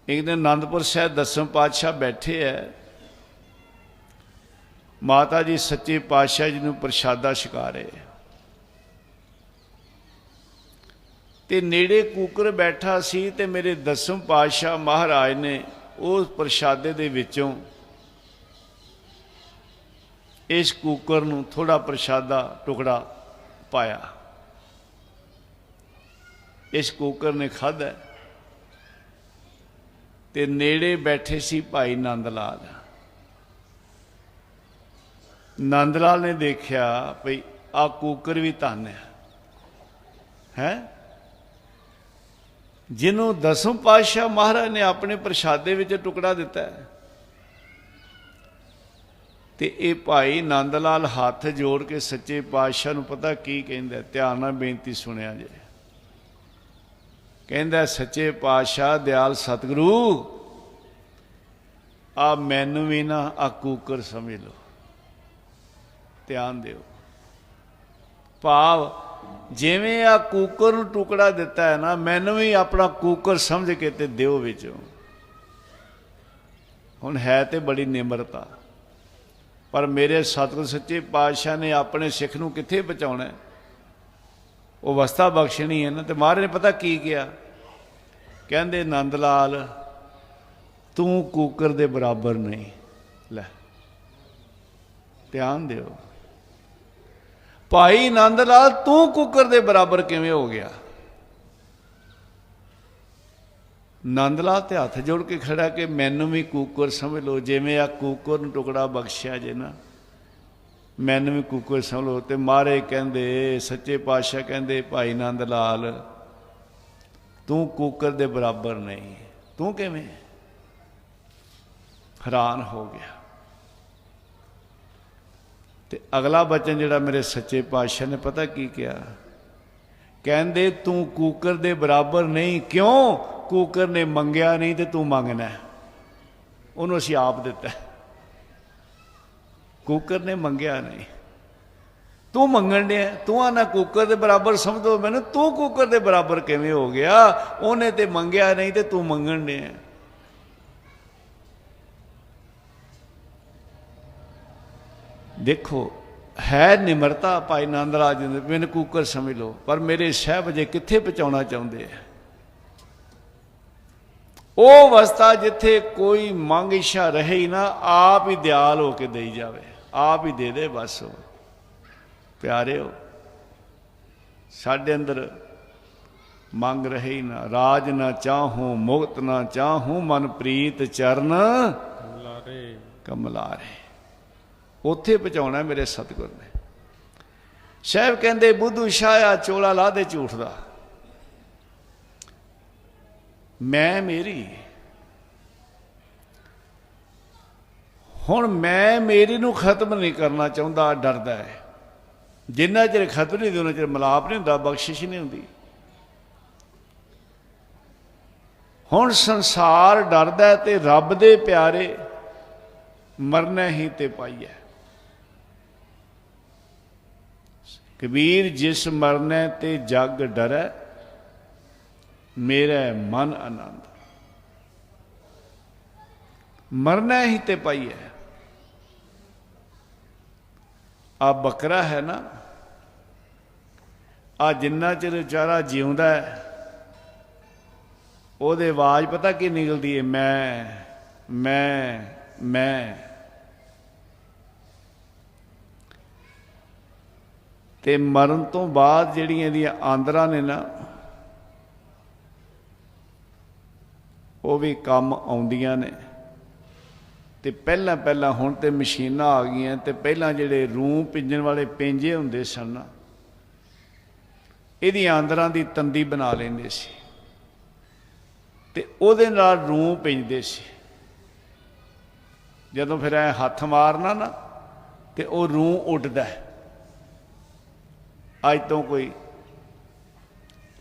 Speaker 1: ਇੱਕ ਦਿਨ ਅਨੰਦਪੁਰ ਸਾਹਿਬ 10ਵੇਂ ਪਾਤਸ਼ਾਹ ਬੈਠੇ ਹੈ। ਮਾਤਾ ਜੀ ਸੱਚੇ ਪਾਤਸ਼ਾਹ ਜੀ ਨੂੰ ਪ੍ਰਸ਼ਾਦਾ ਛਕਾ ਰਹੇ ਤੇ ਨੇੜੇ ਕੂਕਰ ਬੈਠਾ ਸੀ ਤੇ ਮੇਰੇ 10ਵੇਂ ਪਾਤਸ਼ਾਹ ਮਹਾਰਾਜ ਨੇ ਉਸ ਪ੍ਰਸ਼ਾਦੇ ਦੇ ਵਿੱਚੋਂ ਇਸ ਕੂਕਰ ਨੂੰ ਥੋੜਾ ਪ੍ਰਸ਼ਾਦਾ ਟੁਕੜਾ ਪਾਇਆ। ਇਸ ਕੂਕਰ ਨੇ ਖਾਧਾ ਤੇ ਨੇੜੇ ਬੈਠੇ ਸੀ ਭਾਈ ਨੰਦ ਲਾਲ। ਨੰਦ ਲਾਲ ਨੇ ਦੇਖਿਆ ਭਈ ਆ ਕੂਕਰ ਵੀ ਧਨ ਹੈ, ਜਿਹਨੂੰ 10ਵੇਂ ਪਾਤਸ਼ਾਹ ਮਹਾਰਾਜ ਨੇ ਆਪਣੇ ਪ੍ਰਸ਼ਾਦੇ ਵਿੱਚ ਟੁਕੜਾ ਦਿੱਤਾ ਹੈ। ਤੇ ਇਹ ਭਾਈ ਨੰਦ ਲਾਲ ਹੱਥ ਜੋੜ ਕੇ ਸੱਚੇ ਪਾਤਸ਼ਾਹ ਨੂੰ ਪਤਾ ਕੀ ਕਹਿੰਦਾ? ਧਿਆਨ ਨਾਲ ਬੇਨਤੀ ਸੁਣਿਆ ਜੇ। ਕਹਿੰਦਾ, ਸੱਚੇ ਪਾਤਸ਼ਾਹ ਦਿਆਲ ਸਤਿਗੁਰੂ, ਆ ਮੈਨੂੰ ਵੀ ਨਾ ਆ ਕੂਕਰ ਸਮਝ ਲਓ। ਧਿਆਨ ਦਿਓ। ਭਾਵ ਜਿਵੇਂ ਆ ਕੂਕਰ ਨੂੰ ਟੁਕੜਾ ਦਿੱਤਾ ਹੈ ਨਾ, ਮੈਨੂੰ ਵੀ ਆਪਣਾ ਕੂਕਰ ਸਮਝ ਕੇ ਤੇ ਦਿਓ ਵਿੱਚੋਂ। ਹੁਣ ਹੈ ਤੇ ਬੜੀ ਨਿਮਰਤਾ, ਪਰ ਮੇਰੇ ਸਤਿਗੁਰ ਸੱਚੇ ਪਾਤਸ਼ਾਹ ਨੇ ਆਪਣੇ ਸਿੱਖ ਨੂੰ ਕਿੱਥੇ ਪਹੁੰਚਾਉਣਾ? ਉਹ ਅਵਸਥਾ ਬਖਸ਼ਣੀ ਹੈ ਨਾ। ਤੇ ਮਹਾਰਾਜ ਨੇ ਪਤਾ ਕੀ ਕਿਹਾ? ਕਹਿੰਦੇ, ਨੰਦ ਲਾਲ ਤੂੰ ਕੂਕਰ ਦੇ ਬਰਾਬਰ ਨਹੀਂ। ਲੈ ਧਿਆਨ ਦਿਓ। ਭਾਈ ਨੰਦ ਲਾਲ ਤੂੰ ਕੂਕਰ ਦੇ ਬਰਾਬਰ ਕਿਵੇਂ ਹੋ ਗਿਆ? ਨੰਦ ਲਾਲ ਤੇ ਹੱਥ ਜੋੜ ਕੇ ਖੜਾ ਕਿ ਮੈਨੂੰ ਵੀ ਕੂਕਰ ਸਮਝ ਲਓ। ਜਿਵੇਂ ਆ ਕੂਕਰ ਨੂੰ ਟੁਕੜਾ ਬਖਸ਼ਿਆ ਜੇ ਨਾ, ਮੈਨੂੰ ਵੀ ਕੂਕਰ ਸਮਝ ਲਓ। ਤੇ ਮਹਾਰਾਜ ਕਹਿੰਦੇ, ਸੱਚੇ ਪਾਤਸ਼ਾਹ ਕਹਿੰਦੇ, ਭਾਈ ਨੰਦ ਲਾਲ ਤੂੰ ਕੂਕਰ ਦੇ ਬਰਾਬਰ ਨਹੀਂ। ਤੂੰ ਕਿਵੇਂ? ਹੈਰਾਨ ਹੋ ਗਿਆ। ਤੇ ਅਗਲਾ ਬਚਨ ਜਿਹੜਾ ਮੇਰੇ ਸੱਚੇ ਪਾਤਸ਼ਾਹ ਨੇ ਪਤਾ ਕੀ ਕਿਹਾ? ਕਹਿੰਦੇ, ਤੂੰ ਕੂਕਰ ਦੇ ਬਰਾਬਰ ਨਹੀਂ। ਕਿਉਂ? ਕੂਕਰ ਨੇ ਮੰਗਿਆ ਨਹੀਂ ਤੇ ਤੂੰ ਮੰਗਣਾ, ਉਹਨੂੰ ਅਸੀਂ ਆਪ ਦਿੱਤਾ। ਕੂਕਰ ਨੇ ਮੰਗਿਆ ਨਹੀਂ, ਤੂੰ ਮੰਗਣ ਡਿਆ। ਤੂੰ ਆਨਾ ਕੂਕਰ ਦੇ ਬਰਾਬਰ ਸਮਝੋ ਮੈਨੂੰ, ਤੂੰ ਕੂਕਰ ਦੇ ਬਰਾਬਰ ਕਿਵੇਂ ਹੋ ਗਿਆ? ਉਹਨੇ ਤੇ ਮੰਗਿਆ ਨਹੀਂ ਤੇ ਤੂੰ ਮੰਗਣ ਡਿਆ। ਦੇਖੋ, ਹੈ ਨਿਮਰਤਾ ਭਾਈ ਨੰਦ ਲਾਲ ਜੀ ਨੇ। ਮੈਨੂੰ ਕੂਕਰ ਸਮਝ ਲਓ, ਪਰ ਮੇਰੇ ਸਾਹਿਬ ਜੇ ਕਿੱਥੇ ਪਹੁੰਚਾਉਣਾ ਚਾਹੁੰਦੇ ਆ? ਉਹ ਅਵਸਥਾ ਜਿੱਥੇ ਕੋਈ ਮੰਗ ਇੱਛਾ ਰਹੇ ਹੀ ਨਾ, ਆਪ ਹੀ ਦਿਆਲ ਹੋ ਕੇ ਦੇਈ ਜਾਵੇ, ਆਪ ਹੀ ਦੇ ਦੇ ਬਸ। ਪਿਆਰਿਓ, ਸਾਡੇ ਅੰਦਰ ਮੰਗ ਰਹੇ ਹੀ ਨਾ। ਰਾਜ ਨਾ ਚਾਹੂੰ ਮੁਕਤ ਨਾ ਚਾਹੂੰ, ਮਨ ਪ੍ਰੀਤ ਚਰਨ ਕਮਲਾਰੇ। ਉੱਥੇ ਪਹੁੰਚਾਉਣਾ ਮੇਰੇ ਸਤਿਗੁਰ ਨੇ। ਸਾਹਿਬ ਕਹਿੰਦੇ, ਬੁੱਧੂ ਸ਼ਾਹ ਚੋਲਾ ਲਾ ਦੇ ਝੂਠ ਦਾ। मैं मेरी। हुण मैं मेरी नूं खत्म नहीं करना चाहुंदा, डरदा है। जिन्ना चिर खत्म नहीं उन्ना चिर मिलाप नहीं हुंदा, बख्शिश नहीं हुंदी। हुण संसार डरदा है ते रब दे प्यारे मरना ही ते पाईए। कबीर जिस मरने ते जग डरै, मेरा मन आनंद। मरना ही ते पाईए। आ बकरा है ना, आ जिन्ना चिर बेचारा जिउंदा है, ओहदे आवाज पता की निकलती है? मैं। ते मरण तो बाद जिहड़ियां इहदियां आंदरां ने ना, वो भी काम आउंदियां ने। ते पहलां हुण ते मशीनां आ गईयां, ते पहलां जिहड़े रूह पिंजण वाले पेंजे हुंदे सन ना, इहदियां आंदरां दी तंदी बना लैंदे सी ते ओहदे नाल रूह पिंजदे सी। जदों फिर ऐ हत्थ मारना ना ते ओह रूह उड्डदा है। अज तो कोई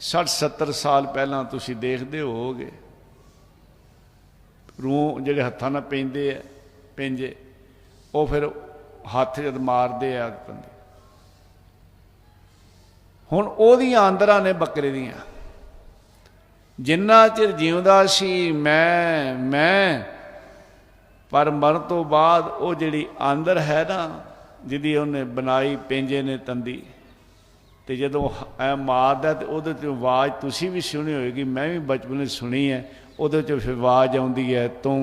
Speaker 1: 60-70 साल पहलां तुसीं देखदे होवोगे, रूह जिहड़े हत्थां नाल पैंदे आ पेंजे, वो फिर हत्थ जद मारदे आ तंदी। हुण ओहदियां आंदरां ने बकरे दियां। जिन्ना चिर जिउंदा सी मैं, पर मरण तो बाद वो जिहड़ी आंदर है ना, जिहदी उहने बनाई पेंजे ने तंदी, ते जदों ऐ मारदा ते उहदे चों आवाज़ तुसीं भी सुनी होएगी, मैं भी बचपन सुनी है। उहदे चों फिर आवाज़ आउंदी है तूं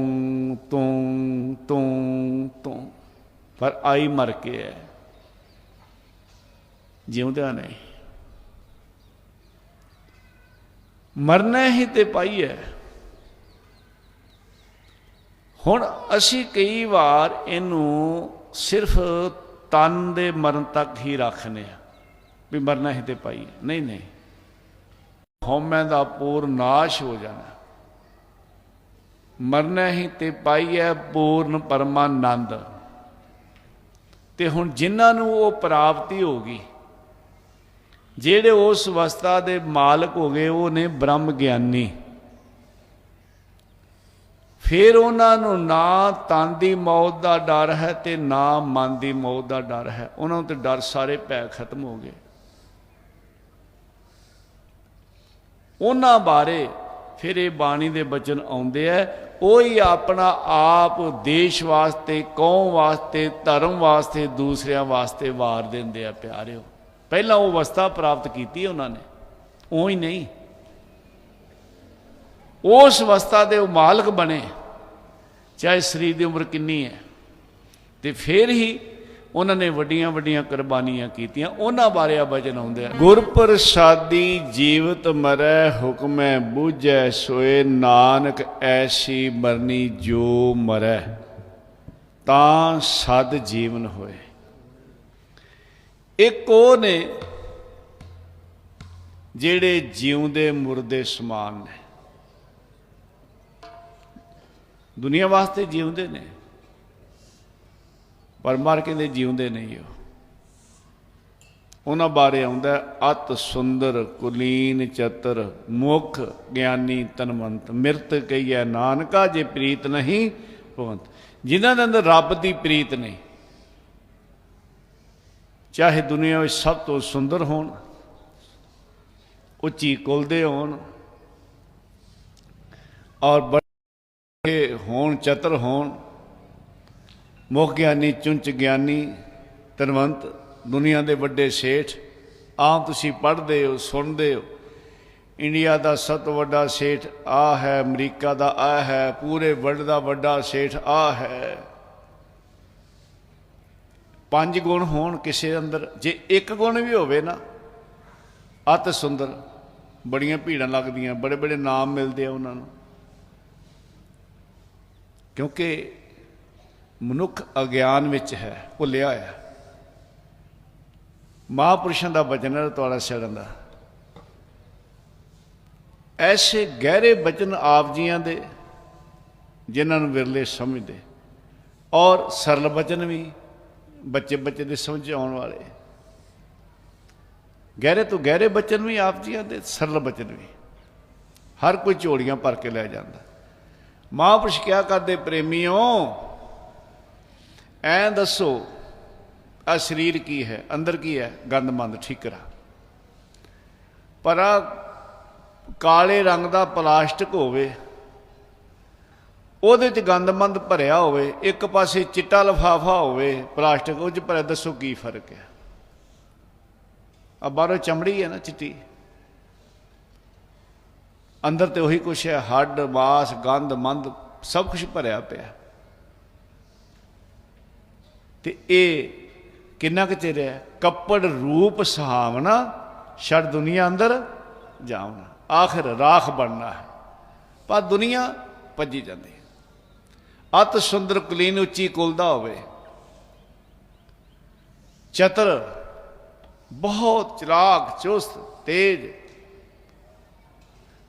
Speaker 1: तूं तूं तूं, पर आई मर के है, जिउंदा नहीं। मरना ही ते पाई है। हुण असी कई बार इनू सिर्फ तन दे मरण तक ही रखने भी मरना ही ते पाई है। नहीं, हौमे दा पूर्ण नाश हो जाना। मरना ही ते पाई है पूर्ण परमानंद। ते हुण जिन्हां नूं वो प्राप्ति हो गई, जेड़े उस अवस्था दे मालक हो गए, वो ने ब्रह्म ज्ञानी। फिर उन्होंने ना तन की मौत का डर है ते ना मन की मौत का डर है। उन्होंने तो डर सारे भै खत्म हो गए। उन्होंने बारे फिर ये बाणी के बचन आउंदे है, वो ही अपना आप देश वास्ते, कौम वास्ते, धर्म वास्ते, दूसरियां वास्ते वार देंदे आ प्यारिओ। पहला वो अवस्था प्राप्त की उन्होंने, वो ही नहीं, उस अवस्था के वो मालक बने, चाहे शरीर की उम्र कितनी है। तो फिर ही उन्होंने वड्डियां वड्डियां कुर्बानियां कीतियां। उन्हां बारे वचन आउंदे आ, गुर प्रसादी जीवत मरै हुक्मै बूझै सोए, नानक ऐसी मरनी जो मरै तां सद जीवन होए। एक वो ने जेड़े जिउंदे मुरदे समान ने, दुनिया वास्ते जीउंदे ने पर मर के जीउंदे नहीं। उन्हां बारे आउंदा अत सुंदर कुलीन चतर मुख ज्ञानी तनवंत, मिरत कहिए नानका जे प्रीत नहीं भवंत। जिन्हां दे अंदर रब की प्रीत नहीं, चाहे दुनिया में सब तो सुंदर होण, उच्ची कुल दे होण और बड़े होण, चतर होण, मुख ज्ञानी चुंच ज्ञानी तनवंत, दुनिया के वड्डे सेठ। आम तुसीं पढ़ते हो सुनते हो, इंडिया का सब तो वड्डा सेठ आ है, अमरीका का आ है, पूरे वर्ल्ड का वड्डा सेठ आ है। 5 गुण होण किसी अंदर, जे एक गुण भी होवे ना, अत सुंदर, बड़ियां भीड़ां लगदियां, बड़े बड़े नाम मिलते हैं उन्होंने, क्योंकि मनुख अज्ञान विच है, भुलिया है। महापुरुषों का वचन है तुहाड़ा सिरण दा, ऐसे गहरे बचन आप जियां दे जिन्हां नूं विरले समझदे, और सरल बचन भी बच्चे बच्चे दे समझ आउण वाले, गहरे तो गहरे बचन भी आप जियां दे, सरल बचन भी। हर कोई झोलियां भर के लै जांदा। महापुरुष क्या करते, प्रेमियों ऐ दसो आ शरीर की है, अंदर की है, गंद मंद ठीकरा, पर आ काले रंग का प्लास्टिक होवे, ਉਹਦੇ 'ਚ गंदमंद भरिया होवे, एक पासे चिट्टा लिफाफा होवे प्लास्टिक उस भरिया, दसो की फर्क है? अब बाहरों चमड़ी है ना चिट्टी, अंदर तो उही कुछ है, हड्ड मास गंद मंद सब कुछ भरिया पिया। ते ये किन्ना क चिर है? कपड़ रूप सुहावना, छड़ दुनिया अंदर जावना, आखिर राख बनना है। पर दुनिया भजी जाती। अत सुंदर कुलीन उच्ची कुलदा होवे, चतर बहुत चलाक चुस्त तेज,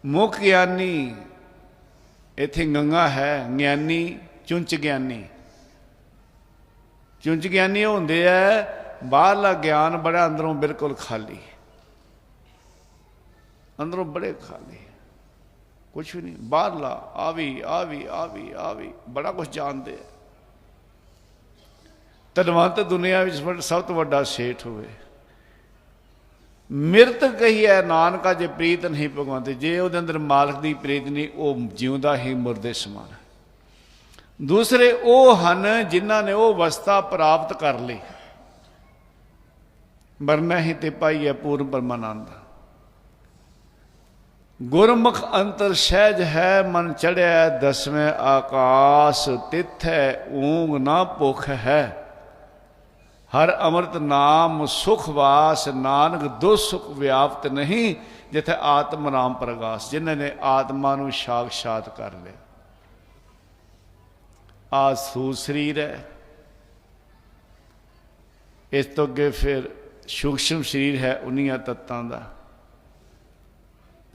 Speaker 1: मुख ज्ञानी, इत्थे गंगा है ज्ञानी, चुंच ज्ञानी। चुंच ज्ञानी होंदे है बाहरला ज्ञान बड़ा, अंदरों बिल्कुल खाली, अंदरों बड़े खाली, कुछ भी नहीं। बाहरला आवी बड़ा कुछ जानते हैं। धनवंत दुनिया में सब तो वड्डा सेठ हुए, मिरत कही है नानका जे प्रीत नहीं भगवंत, जे उहदे अंदर मालक की प्रीत नहीं, वह जिउंदा ही मुरदे समान है। दूसरे वो हन जिन्हां ने वो अवस्था प्राप्त कर ली, मरना ही ते पाई है पूर्ण परमानंद। गुरमुख अंतर सहज है, मन चढ़िया दसवें आकाश, तिथै ऊंग ना भुख है, हर अमृत नाम सुख वास, नानक दो सुख व्याप्त नहीं, जिथे आत्म नाम प्रकाश। जिन्होंने आत्मा नूं साक्षात कर लिया। आ स्थूल शरीर है, इस तो अगे फिर सूक्ष्म शरीर है 19 तत्तां दा,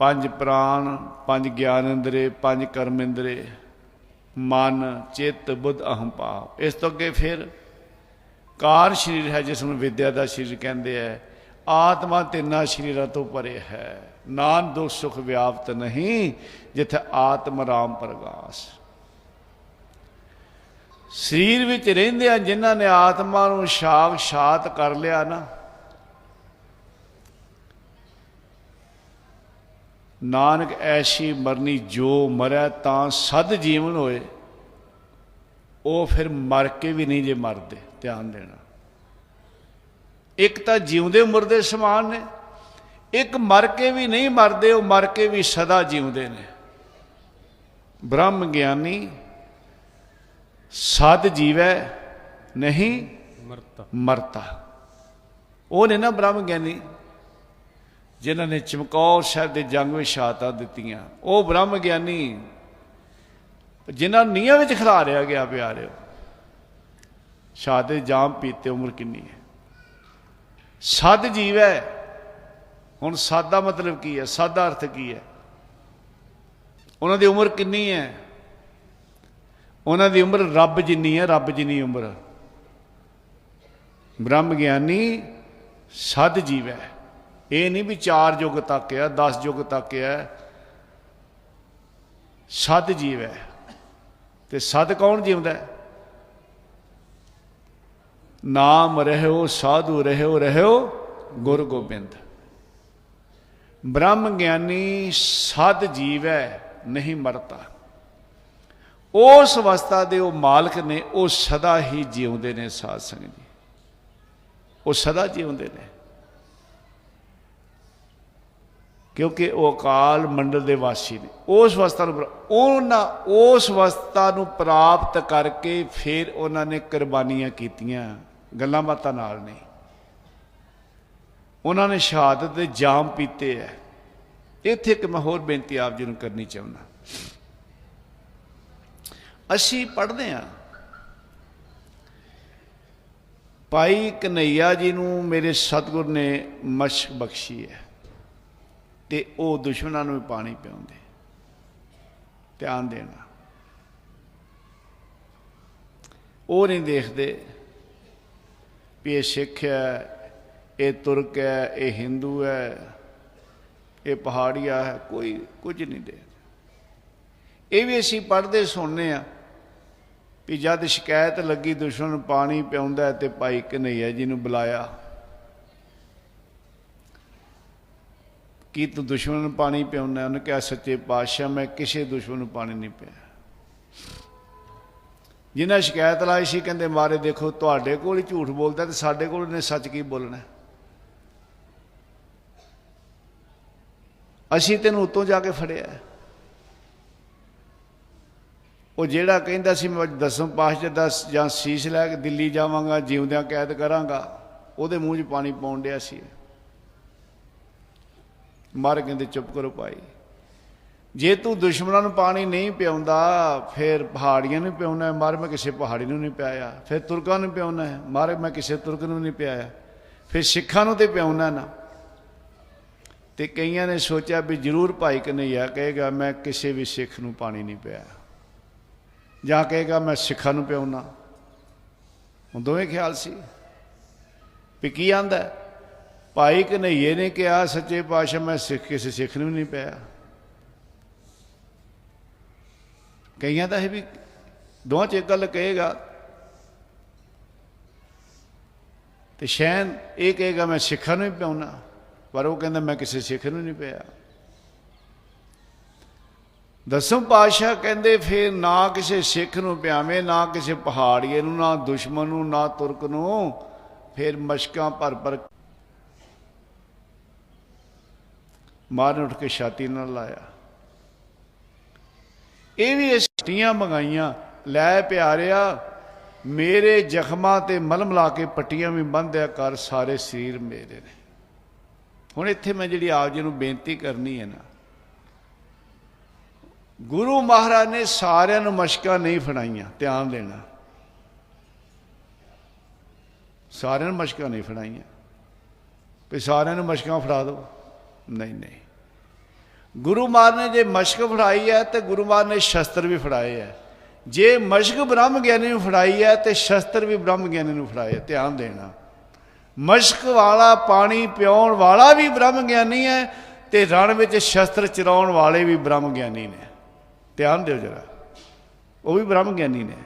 Speaker 1: 5 प्राण, 5 ज्ञान इंद्रे, 5 कर्म इंद्रे, मन चित्त बुद्ध अहम भाव। इस तो अगे फिर कार शरीर है, जिसमें विद्या का शरीर कहते हैं। आत्मा तिना शरीरों तो परे है, नान दो सुख व्याप्त नहीं, जिथे आत्म राम प्रकाश। शरीर विच रहिंदियां जिन्हां ने आत्मा नूं साक्षात कर लिया ना, नानक ऐसी मरनी जो मरै तां सद जीवन होए, वो फिर मर के भी नहीं जे मरदे। ध्यान देना, एक तो जीवदे मुरदे समान ने, एक मर के भी नहीं मरदे, वो मर के भी सदा जीवदे ने। ब्रह्म ज्ञानी सद जीवै नहीं मरता, वो ने ना ब्रह्म ज्ञानी जिन्होंने चमकौर शहर के जंग में शहादतां दित्तियां, वो ब्रह्म ज्ञानी जिन्होंने नीहां विच खिलारिया गया। प्यारे शहादत जाम पीते उम्र किन्नी है? सद जीव है। हुण सद दा मतलब की है? सद दा अर्थ की है? उन्हां दी उम्र किन्नी है? उन्हां दी उम्र रब जिन्नी है, रब जिन्नी उम्र। ब्रह्म ज्ञानी सद जीव है। ये नहीं भी 4 युग तक है, 10 युग तक है, सद जीव है। तो सद कौन जीवदा है? नाम रहो साधु रहो गुर गोबिंद। ब्रह्म ज्ञानी सद जीव है, नहीं मरता। उस अवस्था के वो मालक ने, वो सदा ही जीवते ने। साध संगत जी, वो सदा जीवते ने, क्योंकि वो अकाल मंडल के वासी ने। उस अवस्था उस अवस्था प्राप्त करके फिर उन्होंने कुर्बानियां कीतियां, गल्लां बातां नाल नहीं। उन्होंने शहादत दे जाम पीते है। इत्थे एक मैं होर बेनती आप जी नूं करनी चाहुंदा। असीं पढ़दे हां, भाई कन्हैया जी नूं मेरे सतगुर ने मशक बख्शी है। ते वो दुश्मनों भी पानी पिआउंदे। ध्यान देना, वो नहीं देखते भी ये सिख है, ये तुर्क है, ये हिंदू है, ये पहाड़िया है, कोई कुछ नहीं देखते। ये भी असी पढ़ते सुनने भी जब शिकायत लगी दुश्मन पानी पिआउंदा तो भाई कन्हैया जी नूं बुलाया कि तू दुश्मन नूं पानी पिआउना? उन्हें कहा सच्चे पातशाह मैं किसी दुश्मन नूं पानी नहीं पिया। जिन्हें शिकायत लाई सी कहते मारे देखो तुहाडे कोल ही झूठ बोलता तो साडे कोल इन्हें सच की बोलना। असी तेन उत्तों जाके फड़िया। वो जेड़ा कहंदा सी मैं 10वें पातशाह दा जां शीश लैके दिल्ली जावांगा जीवदियां कैद करांगा, उहदे मूँह च पानी पाउण डिया सी। मार कहते चुप करो भाई, जे तू दुश्मनों नूं पानी नहीं पिआउंदा फिर पहाड़ियां नूं पिआउना है? मार मैं किसी पहाड़ी नूं नहीं पिआया। फिर तुर्कां नूं पिआउना है? मार मैं किसी तुर्क नूं नहीं पिआया। फिर सिखां नूं ते पिआउना ना। तो कईयां ने सोचा भी जरूर भाई कन्हैया कहेगा मैं किसी भी सिख नूं पानी नहीं पिआया, जां कहेगा मैं सिखां नूं पिआउना। हुण दोवें ख्याल सी भी की आंदा। भाई कन्हैये ने कहा सच्चे पातशाह मैं किसी सिख नूं नहीं पिआया। कईयां दा भी दोवां च एक गल कहेगा तो शैन ये कहेगा मैं सिखां नूं ही पिआउना, पर वो कहंदा मैं किसी सिख नूं नहीं पिया। 10वें पातशाह कहंदे फिर ना किसी सिख नूं पियावे, ना किसी पहाड़िए नूं, ना दुश्मन नूं, ना तुर्क नूं। फिर मशकां भर भर मारन उठ के छाती नाल लाया। ये भी छुट्टियां मंगाइया लै प्यारिया मेरे जख्मां ते मलम ला के पट्टियां भी बंधिया कर, सारे शरीर मेरे ने। हुण इत्थे मैं जिहड़ी आप जी नूं बेनती करनी है ना, गुरु महाराज ने सारिਆਂ ਨੂੰ मशकां नहीं फड़ाइयां। ध्यान देना, सारिਆਂ ਨੂੰ मशकां नहीं फड़ाइयां भी सारिਆਂ ਨੂੰ मशकां फड़ा दो। नहीं नहीं, गुरु महाराज ने जे मशक फड़ाई है तो गुरु महाराज ने शस्त्र भी फड़ाए है। जे मशक ब्रह्म ज्ञानी नूं फड़ाई है तो शस्त्र भी ब्रह्म ज्ञानी नूं फड़ाए। ध्यान देना, मशक वाला पानी पिआउण वाला भी ब्रह्म ज्ञानी है तो रण में शस्त्र चलाउण वाले भी ब्रह्म ज्ञानी ने। ध्यान दिओ जरा, वो भी ब्रह्म ज्ञानी ने।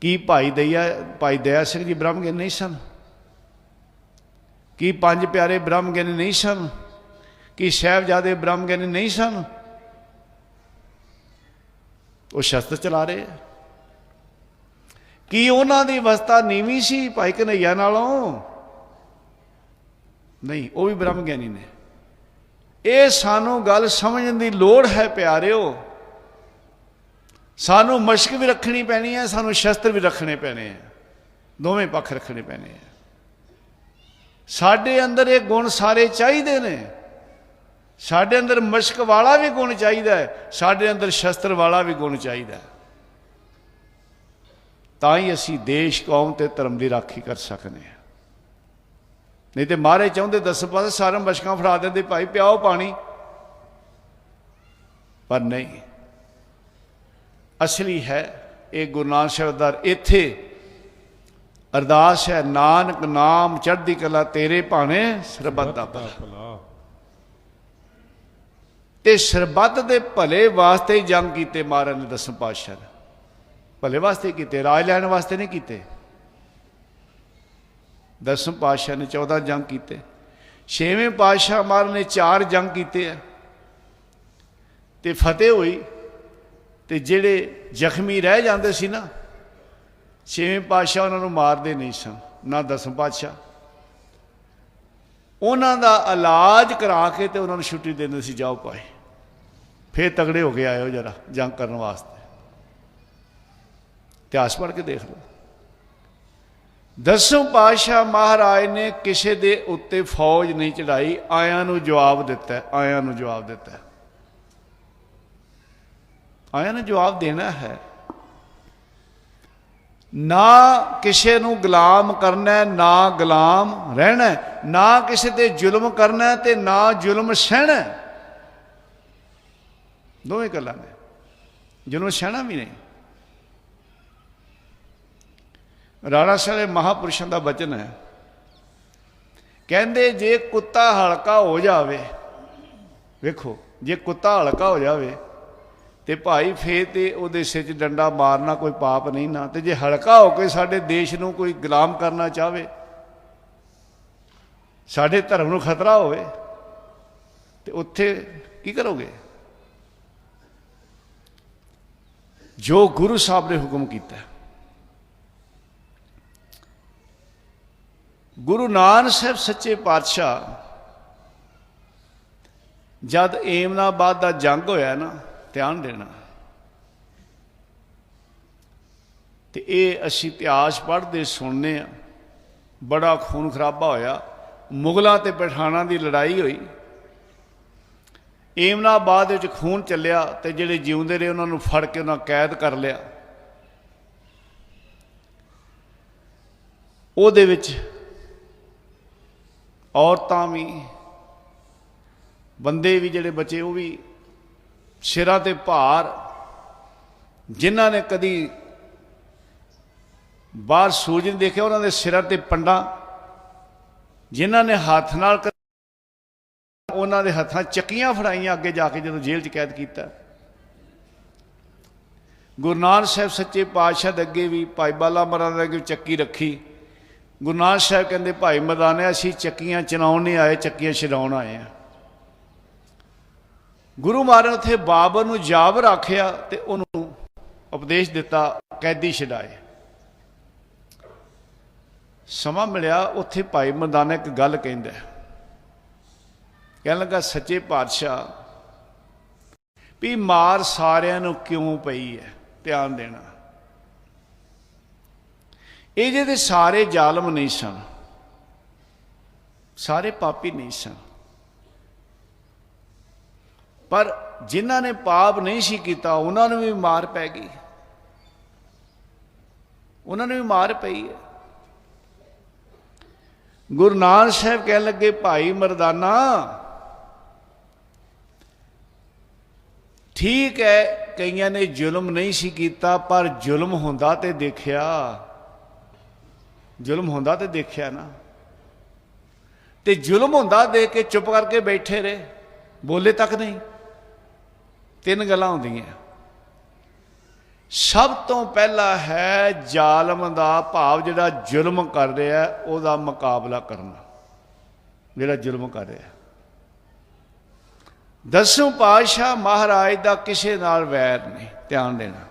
Speaker 1: कि भाई दया सिंह जी ब्रह्म ज्ञानी नहीं सन? कि पंज प्यारे ब्रह्म ज्ञानी नहीं सन? कि साहिबजादे ब्रह्म ज्ञानी नहीं सन? वो शस्त्र चला रहे हैं। कि उन्हों की अवस्था नीवी सी भाई कन्हैया नालों? नहीं, वो भी ब्रह्म ज्ञानी ने। ये सानू गल समझने की लोड़ है प्यारिओ। सानू मशक भी रखनी पैनी है, सानू शस्त्र भी रखने पैने हैं, दोवें पक्ष रखने पैने हैं। साडे अंदर ये गुण सारे चाहिए ने। साडे अंदर मशक वाला भी गुण चाहिए, साडे अंदर शस्त्र वाला भी गुण चाहिए। तां ही असी देश कौम ते धर्म की राखी कर सकते हैं। नहीं तो महाराज चाहते 10 पास सारे मशकां फड़ा देंगे भाई पियाओ पानी, पर नहीं। असली है ये गुरु नानक शब्ददार इत्थे अरदास है, नानक नाम चढ़दी कला तेरे भाने सरबत दा भला। ते सरबत दे भले वास्ते ही जंग कीते महाराज ने 10वें पातशाह ने। भले वास्ते कीते, राज लैण वास्ते नहीं कीते। 10वें पातशाह ने 14 जंग कीते। 6वें पातशाह महाराज ने 4 जंग कीते है ते फतेह हुई। ते जेड़े जख्मी रह जाते सी ना, 6वें पातशाह उन्होंने मारते नहीं सन, ना 10वें पातशाह। उन्हों का इलाज करा के तो उन्होंने छुट्टी देते सी, जाओ पाए फिर तगड़े हो गए आयो जरा जंग करने वास्ते। इतिहास पढ़ के देख लो। 10वें पातशाह महाराज ने किसी के उत्ते फौज नहीं चढ़ाई, आया नूं जवाब दिता है। आया नूं जवाब दिता है, आया ने जवाब देना है। ना किसी नूं गुलाम करना, ना गुलाम रहना, ना किसी ते जुल्म करना ते ना जुल्म सहना। दोवें गल्लां ने, जुल्म सहना भी नहीं। राणा साहब महापुरुषों का वचन है, कहते जे कुत्ता हल्का हो जाए, वेखो जे कुत्ता हल्का हो जाए तो भाई फिर तो वो सिर च डंडा मारना कोई पाप नहीं ना। तो जे हल्का होकर साडे देश नूं कोई गुलाम करना चाहे, साडे धर्म नूं खतरा होवे तो उत्थे की करोगे? जो गुरु साहब ने हुक्म किया, गुरु नानक साहब सच्चे पातशाह जद एमनाबाद का जंग होया ना, ध्यान देना, तो ये असी इतिहास पढ़ते सुनने, बड़ा खून खराबा होया, मुगलों ते पठाना की लड़ाई हुई, एमनाबाद विच खून चलिया, तो जिहड़े जिउंदे रहे उन्होंने फड़ के उन्होंने कैद कर लिया। उहदे विच औरतां भी, बंदे भी जिहड़े बचे वो भी सिरां ते भार, जिन्हां ने कदी बाहर सूरज नहीं देखा उन्होंने सिरां ते पंडां, जिन्हां ने हाथ नाल उन्होंने हथां चक्कियां फड़ाइयां अगे जाके जो जेल च कैद किया। गुरु नानक साहब सच्चे पातशाह दे अगे भी भाई बाला मरादा दे अगे चक्की रखी। गुरु नानक साहब कहते भाई मरदाने असीं चक्कियां चलाउण नहीं आए, चक्कियां छडाउण आए हैं। गुरु महाराज ने उत्थे बाबर नूं जाबर आखिया ते उन्होंने उपदेश दिता, कैदी छडाए। समा मिलिया उत्थे भाई मरदाना एक गल कहंदा, कहन लगा सच्चे पातशाह भी मार सारियां नूं क्यों पई है? ध्यान देना, ये जे सारे जालम नहीं सन, सारे पापी नहीं सन, पर जिन्हां ने पाप नहीं सी कीता उन्होंने भी मार पै गई, उन्होंने भी मार पई है। गुरु नानक साहब कह लगे भाई मरदाना ठीक है कईयां ने जुल्म नहीं सी कीता, पर जुल्म होंदा ते देखिया, जुल्म होंदा ते देखिया ना, ते जुल्म होंदा देख के चुप करके बैठे रहे, बोले तक नहीं। तीन गल्लां होंदियां, सब तो पहला है जालम दा भाव जिहड़ा जुल्म कर रहा है उसदा मुकाबला करना, जिहड़ा जुल्म कर रहा है। दसवें पातशाह महाराज दा किसे नाल वैर नहीं, ध्यान देना।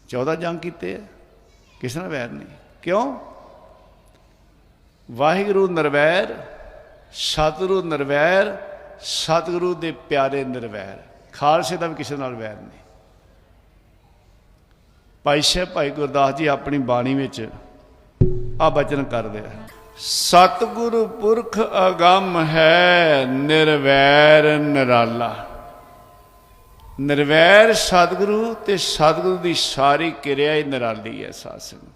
Speaker 1: 14 जंग कीते किसी नाल वैर नहीं, क्यों? वाहिगुरु निर्वैर, सतगुरु निर्वैर, सतगुरु दे प्यारे निर्वैर, खालसे का भी किसी नाल वैर नहीं। भाई साहब भाई गुरदास जी अपनी बाणी विच आ बचन करदे आ, सतगुरु पुरख अगम है निर्वैर निराला। निर्वैर सतगुरु ते सतगुरु की सारी किरिया ही निराली है। साध संगत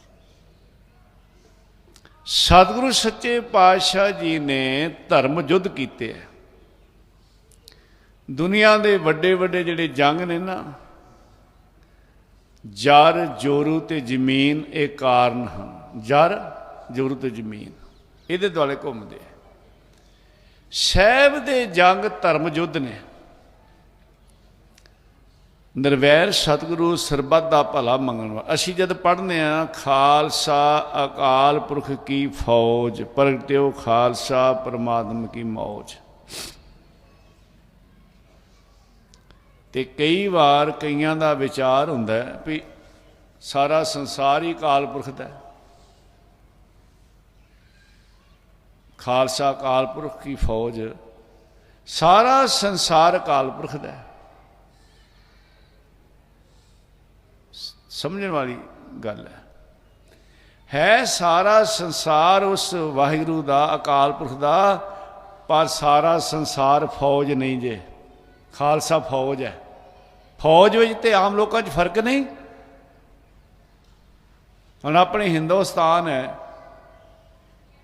Speaker 1: सतगुरु सच्चे पातशाह जी ने धर्म युद्ध किए है। दुनिया के वड्डे वड्डे जिहड़े जंग ने ना, जर जोरू ते जमीन ये कारण हैं। जर जोरू ते जमीन ये दुआले घूमते। साहिब दे जंग धर्म युद्ध ने। निर्वैर सतगुरु सरबत का भला मंगण वाला। असीं जद पढ़ने खालसा अकाल पुरख की फौज, प्रगट्यो खालसा परमात्मा की मौज। तो कई बार कईयां दा विचार हुंदा है भी सारा संसार ही अकाल पुरख दा है। खालसा अकाल पुरख की फौज, सारा संसार अकाल पुरख दा है। समझने वाली गल है सारा संसार उस वाहिगुरु दा अकाल पुरख दा, पर सारा संसार फौज नहीं जे। खालसा फौज है। फौज में तो आम लोगों च फर्क नहीं। हुण अपने हिंदुस्तान है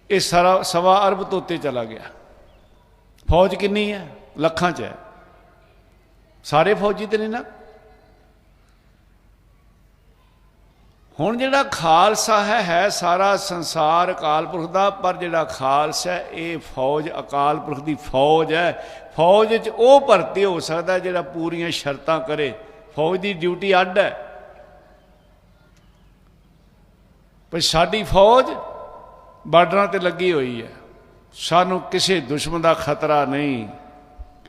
Speaker 1: ये सारा 1.25 अरब तो उत्ते चला गया। फौज कितनी है? लखां च है। सारे फौजी तो नहीं ना। हुण जिहड़ा खालसा है सारा संसार अकाल पुरख दा, पर जिहड़ा खालसा है ये फौज अकाल पुरख दी फौज है। फौज च वो भर्ती हो सकता जिहड़ा पूरियां शर्तां करे। फौज की ड्यूटी अड्ड है, पर साडी फौज बार्डरां ते लगी हुई है। सानू किसी दुश्मन का खतरा नहीं।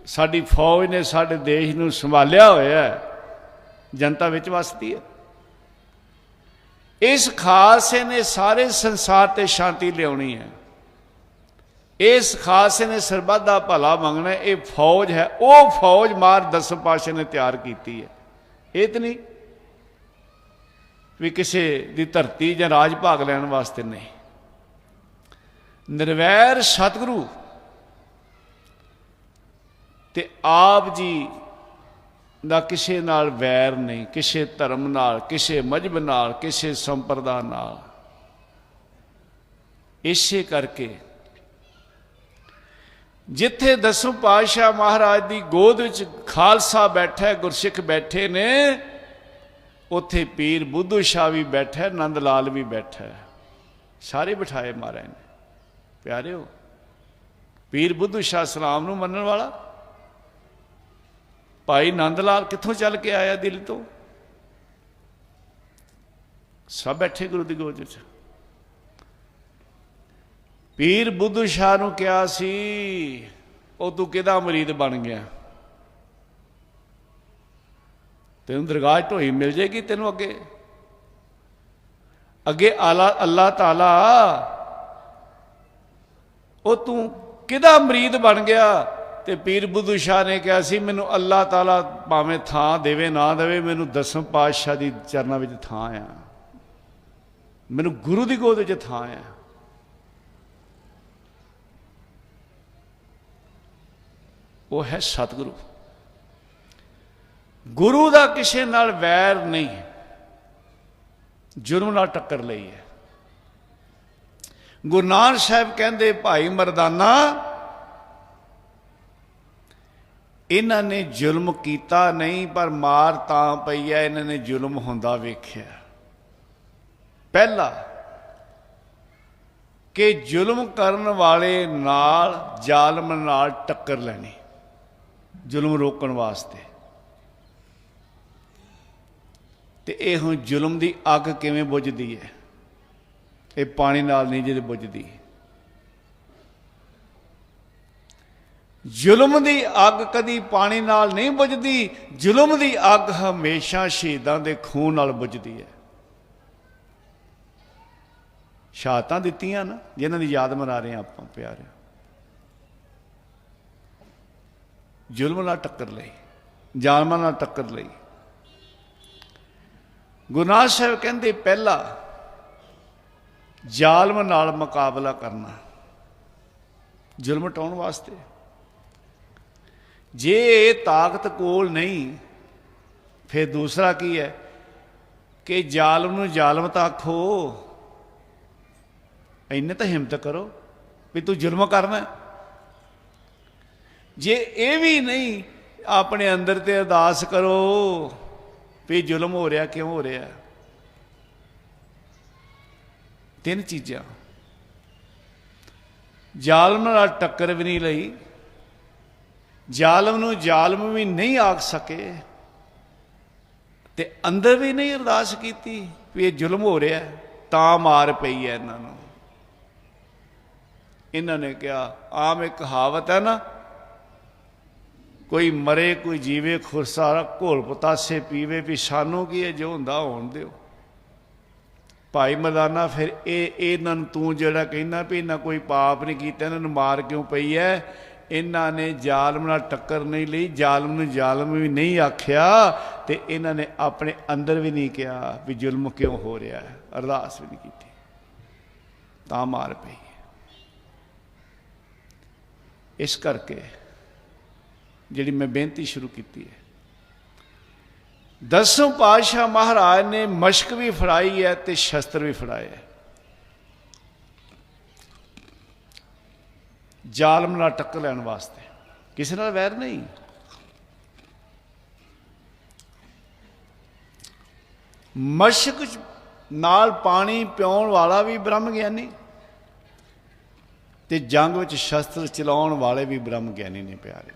Speaker 1: साडी फौज ने साडे देश नूं संभालिया होया है, जनता विच वसदी है। इस खालसे ने सारे संसार ते शांति लियाउणी है। इस खालसे ने सरबत दा भला मंगना है। ये फौज है, वो फौज मार 10 पातशाह ने तैयार की है। ये तो नहीं भी किसी दी धरती या राज भाग लैण वास्ते नहीं। निर्वैर सतगुरु ते आप जी ਦਾ ਕਿਸੇ ਨਾਲ ਵੈਰ नहीं, ਕਿਸੇ धर्म नाल, ਕਿਸੇ मजहब नाल, ਕਿਸੇ संप्रदाय नाल। इसे करके जिथे 10 पातशाह महाराज की गोद विच खालसा बैठा, गुरसिख बैठे ने, उत्थे पीर बुद्धू शाह भी बैठा है, नंद लाल भी बैठा है। सारे बिठाए महाराज ने। प्यारे हो, पीर बुद्धू शाह सलाम नूं मनण वाला भाई नंद लाल कित्थों चल के आया दिल तो। सब बैठे गुरु की गोद च। पीर बुद्धू शाह नूं कहा सी, ओ तू किहदा मरीद बन गया? तेनों दरगाह ढोई मिल जाएगी तेनों अगे। अगे अल्लाह ताला ओ तू किहदा मरीद बन गया? ते पीर बुद्धू शाह ने कहा सी, मैनू अल्लाह ताला भावें थां देवे ना देवे, मैनू 10 पातशाह की चरणों में थां आ, मैनू गुरु की गोद च थां आ। वो है सतगुरु। गुरु का किसी नाल वैर नहीं, जुर्म नाल टक्कर लई है। गुरु नानक साहब कहते भाई मरदाना इन्हां ने जुल्म किया नहीं, पर मार तां पई है इन्हां ने जुल्म हुंदा वेख्या। पहला कि जुल्म करन वाले नाल जालम नाल टक्कर लैनी, जुल्म रोकण वास्ते। ते ये हुण जुल्म की अग किवें बुझदी है? ये पानी नाल नहीं जिहड़ी बुझदी। जुल्म की अग कदी पानी नाल नहीं बुझदी। जुल्म की अग हमेशा शहीदां दे खून नाल बुझदी है। शहादतां दित्तियां ना, जिन्हां दी याद मना रहे हैं आपां प्यारे। जुल्म नाल टक्कर लई, जालमां नाल टक्कर लई। गुरु नानक साहब कहंदे पहला जालम नाल मुकाबला करना, जुल्म हटाउण वास्ते। जे ताकत कोल नहीं, फिर दूसरा की है कि जालम नूं जालम तां आखो, इन्ने तो हिम्मत करो भी तू जुल्म करना। जे ये भी नहीं, अपने अंदर ते अरदास करो भी जुल्म हो रहा क्यों हो रहा। 3 चीज़ां। जालम नाल टक्कर भी नहीं लई, जालम नूं जालम भी नहीं आख सके, ते अंदर भी नहीं अरदास की भी ये जुल्म हो रहा है, तां मार पई है इन्हां नूं। इन्हां ने कहा, आम एक कहावत है ना, कोई मरे कोई जीवे खुरसा घोल पतासे पीवे, भी सानू की है जो हुंदा होण दिओ। भाई मरदाना फिर इन्हां तू जिहड़ा कहना भी इन्हां कोई पाप नहीं कीता, इन्हां नूं मार क्यों पई है? इन्हां ने जालम नाल टक्कर नहीं ली, जालम नूं जालम भी नहीं आख्या, ते इन्हां ने अपने अंदर भी नहीं कहा भी जुल्म क्यों हो रहा है, अरदास भी नहीं की, तां मार पई। इस करके जिहड़ी मैं बेनती शुरू की है दसों पातशाह महाराज ने मशक भी फड़ाई है तो शस्त्र भी फड़ाए है। जालम नाल टक्कर लैण वास्ते, किसी नाल वैर नहीं। मशक नाल पानी पियाउण वाला भी ब्रह्म ज्ञानी ते जंग विच शस्त्र चलाउण वाले भी ब्रह्म ज्ञानी ने प्यारे।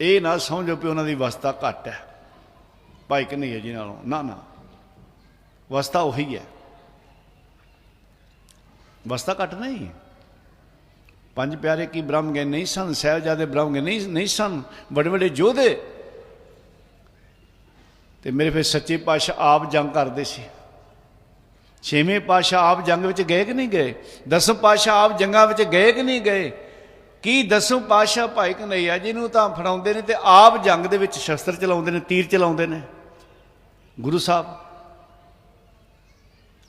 Speaker 1: ये ना समझो कि उन्होंने अवस्था घट है भाई कन्हैया जी नालों, ना ना अवस्था उही है, अवस्था घट नहीं। पंज प्यारे की ब्रह्म ज्ञानी नहीं सन, साहिबजादे ब्रह्म ज्ञानी नहीं सन, बड़े बड़े योधे। तो मेरे फिर सच्चे पातशाह आप जंग करते सी। छेवें पातशाह आप जंग विच गए कि नहीं गए? दसों पातशाह आप जंगां विच गए कि नहीं गए? कि दसों पातशाह भाई कन्हैया जी नूं तां फड़ाउंदे ने ते आप जंग दे विच शस्त्र चलाउंदे ने, तीर चलाउंदे ने। गुरु साहब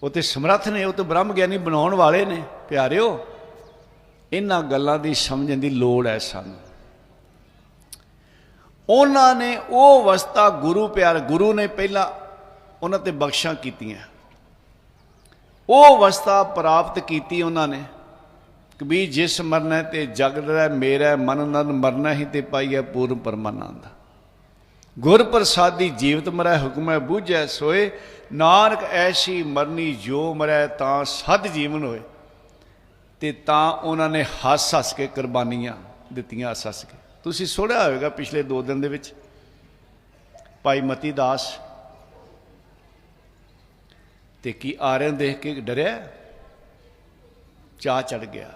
Speaker 1: वो तो समर्थ ने, वो तो ब्रह्म ज्ञानी बनाउण वाले ने प्यारिओ। इन्हां गल्लां दी समझण दी लोड़ है सानूं। उन्होंने वो अवस्था गुरु प्यार गुरु ने पहला उन्होंने ते बख्शां कीतियां, वो अवस्था प्राप्त की उन्होंने कि भी जिस मरना ते जग रहा मेरा मन नन मरना ही ते पाइया पूर्ण परमानंद। गुर प्रसादी जीवत मरै हुक्म है बूझै सोए, नानक ऐसी मरनी जो मरै तां सद जीवन होए। ते तां उन्होंने हस हस के कुरबानियां दित्तियां, हस हस के। तुसीं सुणिया होवेगा पिछले 2 दिन दे विच भाई मती दास ते की आर्यां देख के डरिया, चाह चढ़ गया।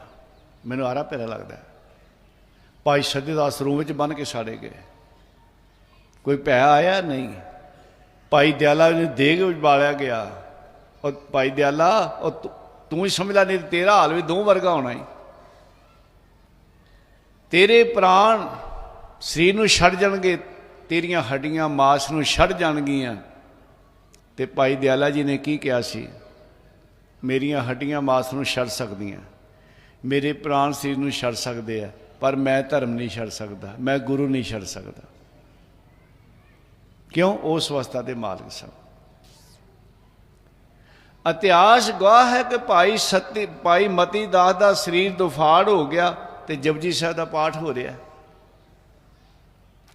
Speaker 1: मैनूं आरा पैरा लगदा है। भाई सद्देदास रूम विच बन के साड़े गए, कोई भै आया नहीं। भाई दयाला ने देग बालिया गया, और भाई दयाला और तू ही समझ ला, नहीं तेरा हाल भी 2 वर्गा होना ही। तेरे प्राण शरीर नूं छड़ जाणगे, तेरियां हड्डियां मास नूं छड़ जाणगियां। ते भाई दयाला जी ने की कहा सी, मेरियां हड्डियां मास नूं छड़ सकदियां, मेरे प्राण शरीर नूं छड़ सकदे आ, पर मैं धर्म नहीं छड़ सकदा, मैं गुरु नहीं छड़ सकदा। क्यों? उस अवस्था के मालिक सन। इतिहास गवाह है कि भाई मती दास का शरीर दुफाड़ हो गया तो जपजी साहब का पाठ हो रहा,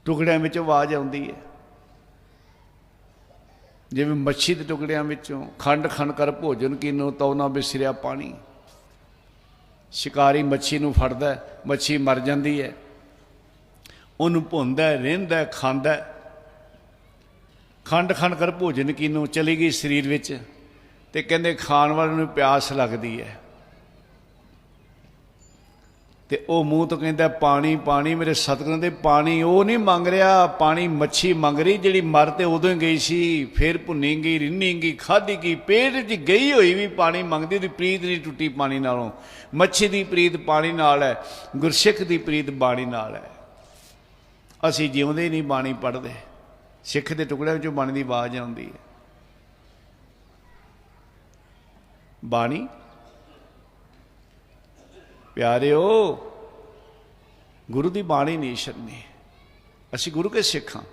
Speaker 1: टुकड़ियां में आवाज आती है जिवें मच्छी के टुकड़ियां विचों, खंड खंड कर भोजन कीनो तो ना बिसरिया पानी। शिकारी मच्छी नूं फड़दा, मच्छी मर जाती है, उन्होंने भुनदा रहिंदा खांदा, खंड खंड कर भोजन कीनो चली गई शरीर विच, ते कहंदे खाण वाले नूं प्यास लगदी है, ते ओ मूँह तो कहंदा पानी पानी। मेरे सतगुरां दे पानी वो नहीं मंग रहा, पानी मच्छी मंग रही जिहड़ी मर ते उदों ही गई सी, फिर भुनी गई रिन्नी गई खाधी गई, पेट च गई होई भी पानी मंगदी। दी प्रीत नहीं टुटी पानी नालों, मच्छी की प्रीत पानी नाल है, गुरसिख की प्रीत बाणी नाल है। असीं जिउंदे ही नहीं बाणी पढ़दे, सिख के टुकड़िਆਂ ਵਿੱਚੋਂ बाणी की आवाज़ आउंदी है। बाणी प्यारिओ गुरु की बाणी नहीं छड्डनी, असीं गुरु के सिख हाँ।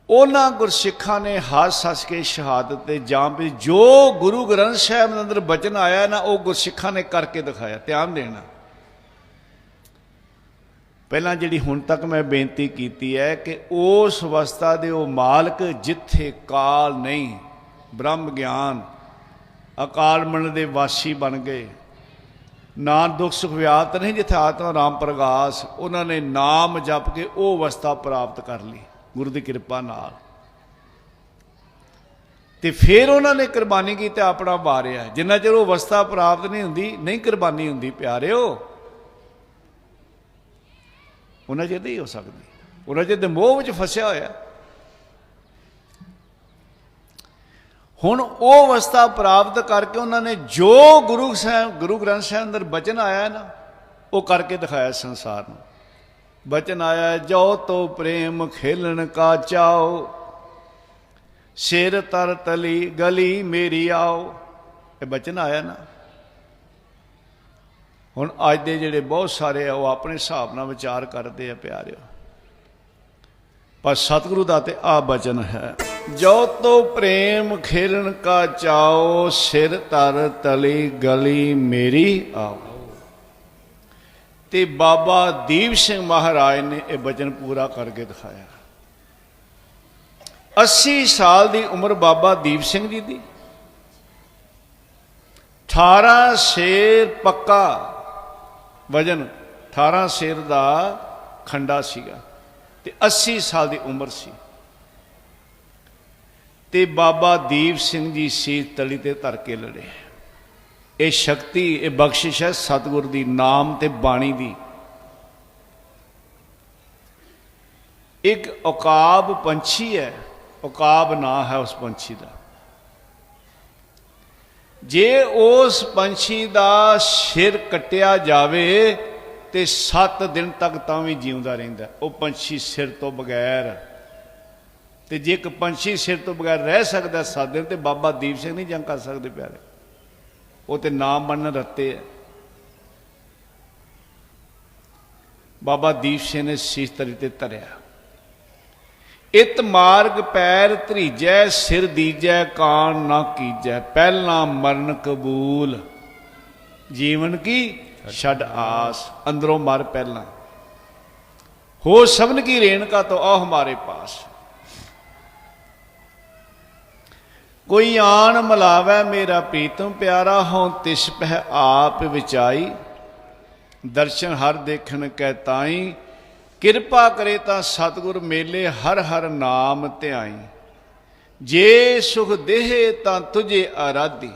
Speaker 1: उन्हां गुरसिखां ने हस हस के शहादत ते जां भी जो गुरु ग्रंथ साहिब अंदर बचन आया ना, वो गुरसिखां ने करके दिखाया। ध्यान देना, पहला जिहड़ी हुण तक मैं बेनती की है कि उस अवस्था दे वो मालक जिथे काल नहीं, ब्रह्म ज्ञान अकाल मन दे वासी बन गए। ना दुख सुख व्याप्त नहीं, जिथे आत्मा राम प्रगास, उन्होंने नाम जप के वो अवस्था प्राप्त कर ली गुरु की कृपा नाल। ते फिर उन्होंने कुरबानी की ते अपना वारिया। जिन्ना चਿਰ वो अवस्था प्राप्त नहीं होंदी, नहीं कुरबानी होंदी प्यारिओ, उन्ना चਿਰ नहीं हो सकती। उन्ना चਿਰ मोह विच फसिया होया। हुण वो अवस्था प्राप्त करके उन्होंने जो गुरु ग्रंथ साहिब अंदर बचन आया ना, वो करके दिखाया संसार में। बचन आया जो तो प्रेम खेलन का चाओ, सिर तर तली गली मेरी आओ, ये बचन आया ना। हुण अज दे जिहड़े बहुत सारे वो अपने हिसाब नाल विचार करते हैं प्यारिओ, पर सतगुरु दा ते आ बचन है। जो तो प्रेम खेलन का चाओ, सिर तर तली गली मेरी आओ। ते बाबा दीप सिंह महाराज ने यह वचन पूरा करके दिखाया। 80 साल की उम्र बाबा दीप सिंह जी की, 18 शेर पक्का वजन, 18 शेर का खंडा सीगा, ते 80 साल की उम्र सी। ते बाबा दीप सिंह जी सीत तली ते धर के लड़े। ये शक्ति, ये बख्शिश है सतगुर दी, नाम ते बाणी दी। एक उकाब पंछी है, उकाब ना है उस पंछी का। जे उस पंछी का सिर कटिया जावे ते 7 दिन तक तां भी जीवदा रहिंदा। वो पंछी सिर तो बगैर, ते जे एक पंछी सिर तो बगैर रह सकता 7 दिन, तो बाबा दीप सिंह नहीं जंग कर सकते प्यारे। वो तो नाम बनन रत्ते है। बाबा दीप सिंह ने शीश तली ते धरिया। इत मार्ग पैर धरीजै, सिर दीजै कान ना कीजै, पहला मरण कबूल, जीवन की छड़ आस। अंदरों मर पहला, हो सबन की रेणका तो आओ हमारे पास। कोई आन मिलावै मेरा प्रीतम प्यारा, हों तिस पह आप विचाई, दर्शन हर देखन कै ताई, किरपा करे ता सतगुर मेले, हर हर नाम ध्याई, जे सुख देह ता तुझे आराधी,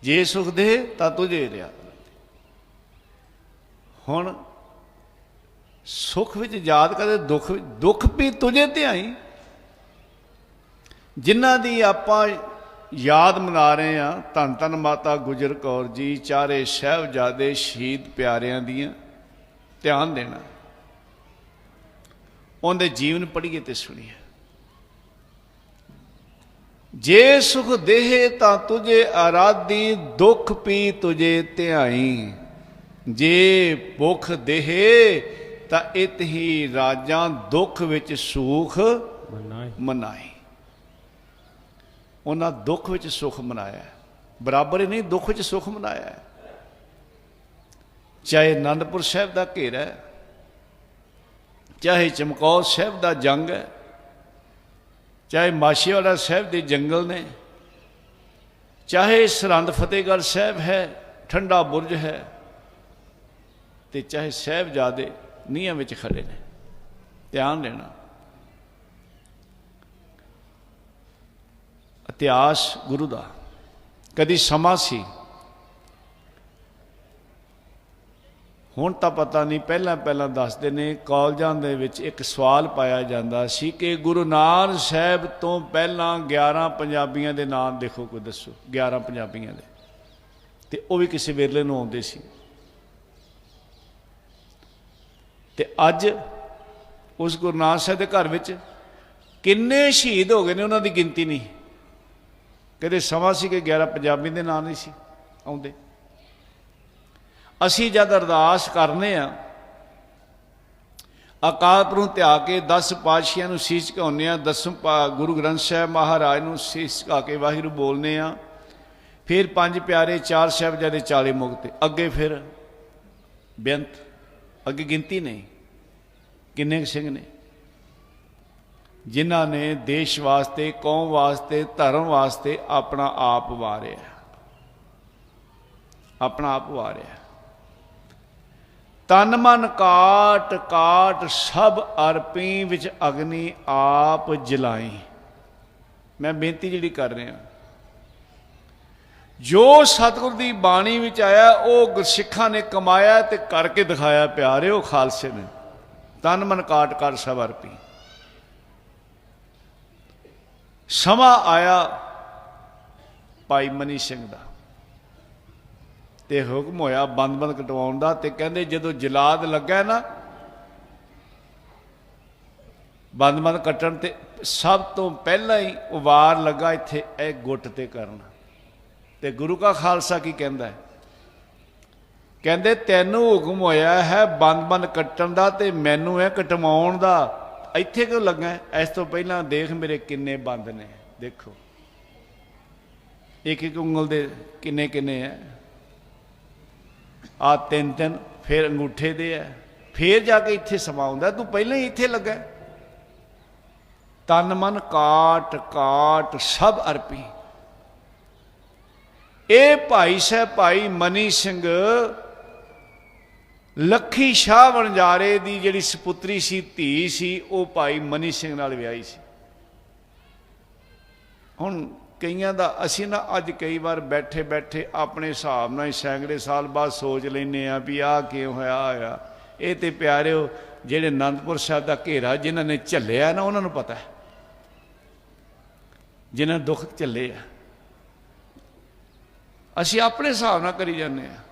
Speaker 1: जे सुख देह ता तुझे रिया। हुण सुख विच याद करे, दुख दुख भी तुझे ध्याई। जिन्हां दी आपां याद मना रहे हैं, धन धन माता गुजर कौर जी, चारे साहिबजादे शहीद प्यारियां दियां, ध्यान देना, उनके जीवन पढ़िए तो सुनिए। जे सुख देह ता तुझे आराधी, दुख पी तुझे ध्याई, जे भुख देह ता इत ही राजा, दुख विच सुख मनाई। उन्हें दुख विच सुख मनाया, बराबर ही नहीं दुख विच सुख मनाया। चाहे आनंदपुर साहिब का घेरा है, चाहे चमकौर साहिब का जंग है, चाहे माछीवाड़ा साहिब के जंगल ने, चाहे सरहंद फतेहगढ़ साहिब है, ठंडा बुरज है, तो चाहे साहिबजादे नीहां विच खड़े ने। ध्यान देना, इतिहास गुरु का कदी समा सी, हुण तां पता नहीं, पहला पहला दसदे ने कॉलजां दे विच एक सवाल पाया जाता सी कि गुरु नानक साहिब तो पहला 11 पंजाबियों के नाम देखो, कोई दसो 11 पंजाबियों के, ते वो भी किसी वेले नूं आउंदे सी। ते अज उस गुरु नानक साहिब के घर विच किन्ने शहीद हो गए ने, उन्हां दी गिनती नहीं। कदे समा सी कि 11 पंजाबी के नाम नहीं सी आउंदे। असी जद अरदास करने आ, अकाल पुरख त्याग के 10 पातशाहियां नूं सीस झुकाउने आ, 10 गुरु ग्रंथ साहिब महाराज नूं सीस झुका के वाहिगुरू बोलने आ, फिर 5 प्यारे, 4 साहिबजादे, 40 मुक्ते, अगे फिर बेअंत, अगे गिनती नहीं किन्ने सिंह ने, जिन्हां ने देश वास्ते, कौम वास्ते, धर्म वास्ते अपना आप वारिया, अपना आप वारिया। तन मन काट काट सब अर्पी, विच अग्नि आप जलाई। मैं बेनती जिहड़ी कर रहा, जो सतगुर की बाणी विच आया वो गुरसिखां ने कमाया ते करके दिखाया प्यारे, वो खालसे ने। तन मन काट काट सब अर्पी। समा आया भाई मनी सिंह का, ते हुक्म होया बंद बंद कटवाउण दा, ते कहंदे जदों जलाद लग्गा ना बंद बंद कट्टण, ते सब तो पहला ही वार लगा इत्थे ए गुट ते करन। ते गुरु का खालसा की कहंदा है, कहंदे तैनूं हुक्म होया है बंद बंद कट्टण दा, ते मैनूं है कटवाउण दा, ਇੱਥੇ ਕਿਉਂ ਲੱਗਾ? ਇਸ ਤੋਂ ਪਹਿਲਾਂ ਦੇਖ ਮੇਰੇ ਕਿੰਨੇ ਬੰਦ ਨੇ, ਦੇਖੋ ਇੱਕ ਇੱਕ ਉਂਗਲ ਦੇ ਕਿੰਨੇ ਕਿੰਨੇ ਹੈ, ਆ ਤਿੰਨ ਤਿੰਨ, ਫਿਰ ਅੰਗੂਠੇ ਦੇ ਹੈ, ਫਿਰ ਜਾ ਕੇ ਇੱਥੇ ਸਮਾ ਆਉਂਦਾ। ਤੂੰ ਪਹਿਲਾਂ ਹੀ ਇੱਥੇ ਲੱਗਾ। ਤਨ ਮਨ ਕਾਟ ਕਾਟ ਸਭ ਅਰਪੀ। ਇਹ ਭਾਈ ਸਾਹਿਬ ਭਾਈ ਮਨੀ ਸਿੰਘ ਲੱਖੀ ਸ਼ਾਹ ਵਣਜਾਰੇ ਦੀ ਜਿਹੜੀ ਸਪੁੱਤਰੀ ਸੀ, ਧੀ ਸੀ, ਉਹ ਭਾਈ ਮਨੀ ਸਿੰਘ ਨਾਲ ਵਿਆਹੀ ਸੀ। ਹੁਣ ਕਈਆਂ ਦਾ ਅਸੀਂ ਨਾ ਅੱਜ ਕਈ ਵਾਰ ਬੈਠੇ ਬੈਠੇ ਆਪਣੇ ਹਿਸਾਬ ਨਾਲ ਹੀ ਸੈਂਕੜੇ ਸਾਲ ਬਾਅਦ ਸੋਚ ਲੈਂਦੇ ਹਾਂ ਵੀ ਆਹ ਕਿਉਂ ਹੋਇਆ। ਇਹ ਤੇ ਪਿਆਰਿਓ ਜਿਹੜੇ ਅਨੰਦਪੁਰ ਸਾਹਿਬ ਦਾ ਘੇਰਾ ਜਿਨ੍ਹਾਂ ਨੇ ਝੱਲਿਆ ਨਾ, ਉਹਨਾਂ ਨੂੰ ਪਤਾ ਹੈ, ਜਿਨ੍ਹਾਂ ਦੁੱਖ ਝੱਲੇ ਆ। ਅਸੀਂ ਆਪਣੇ ਹਿਸਾਬ ਨਾਲ ਕਰੀ ਜਾਂਦੇ ਹਾਂ।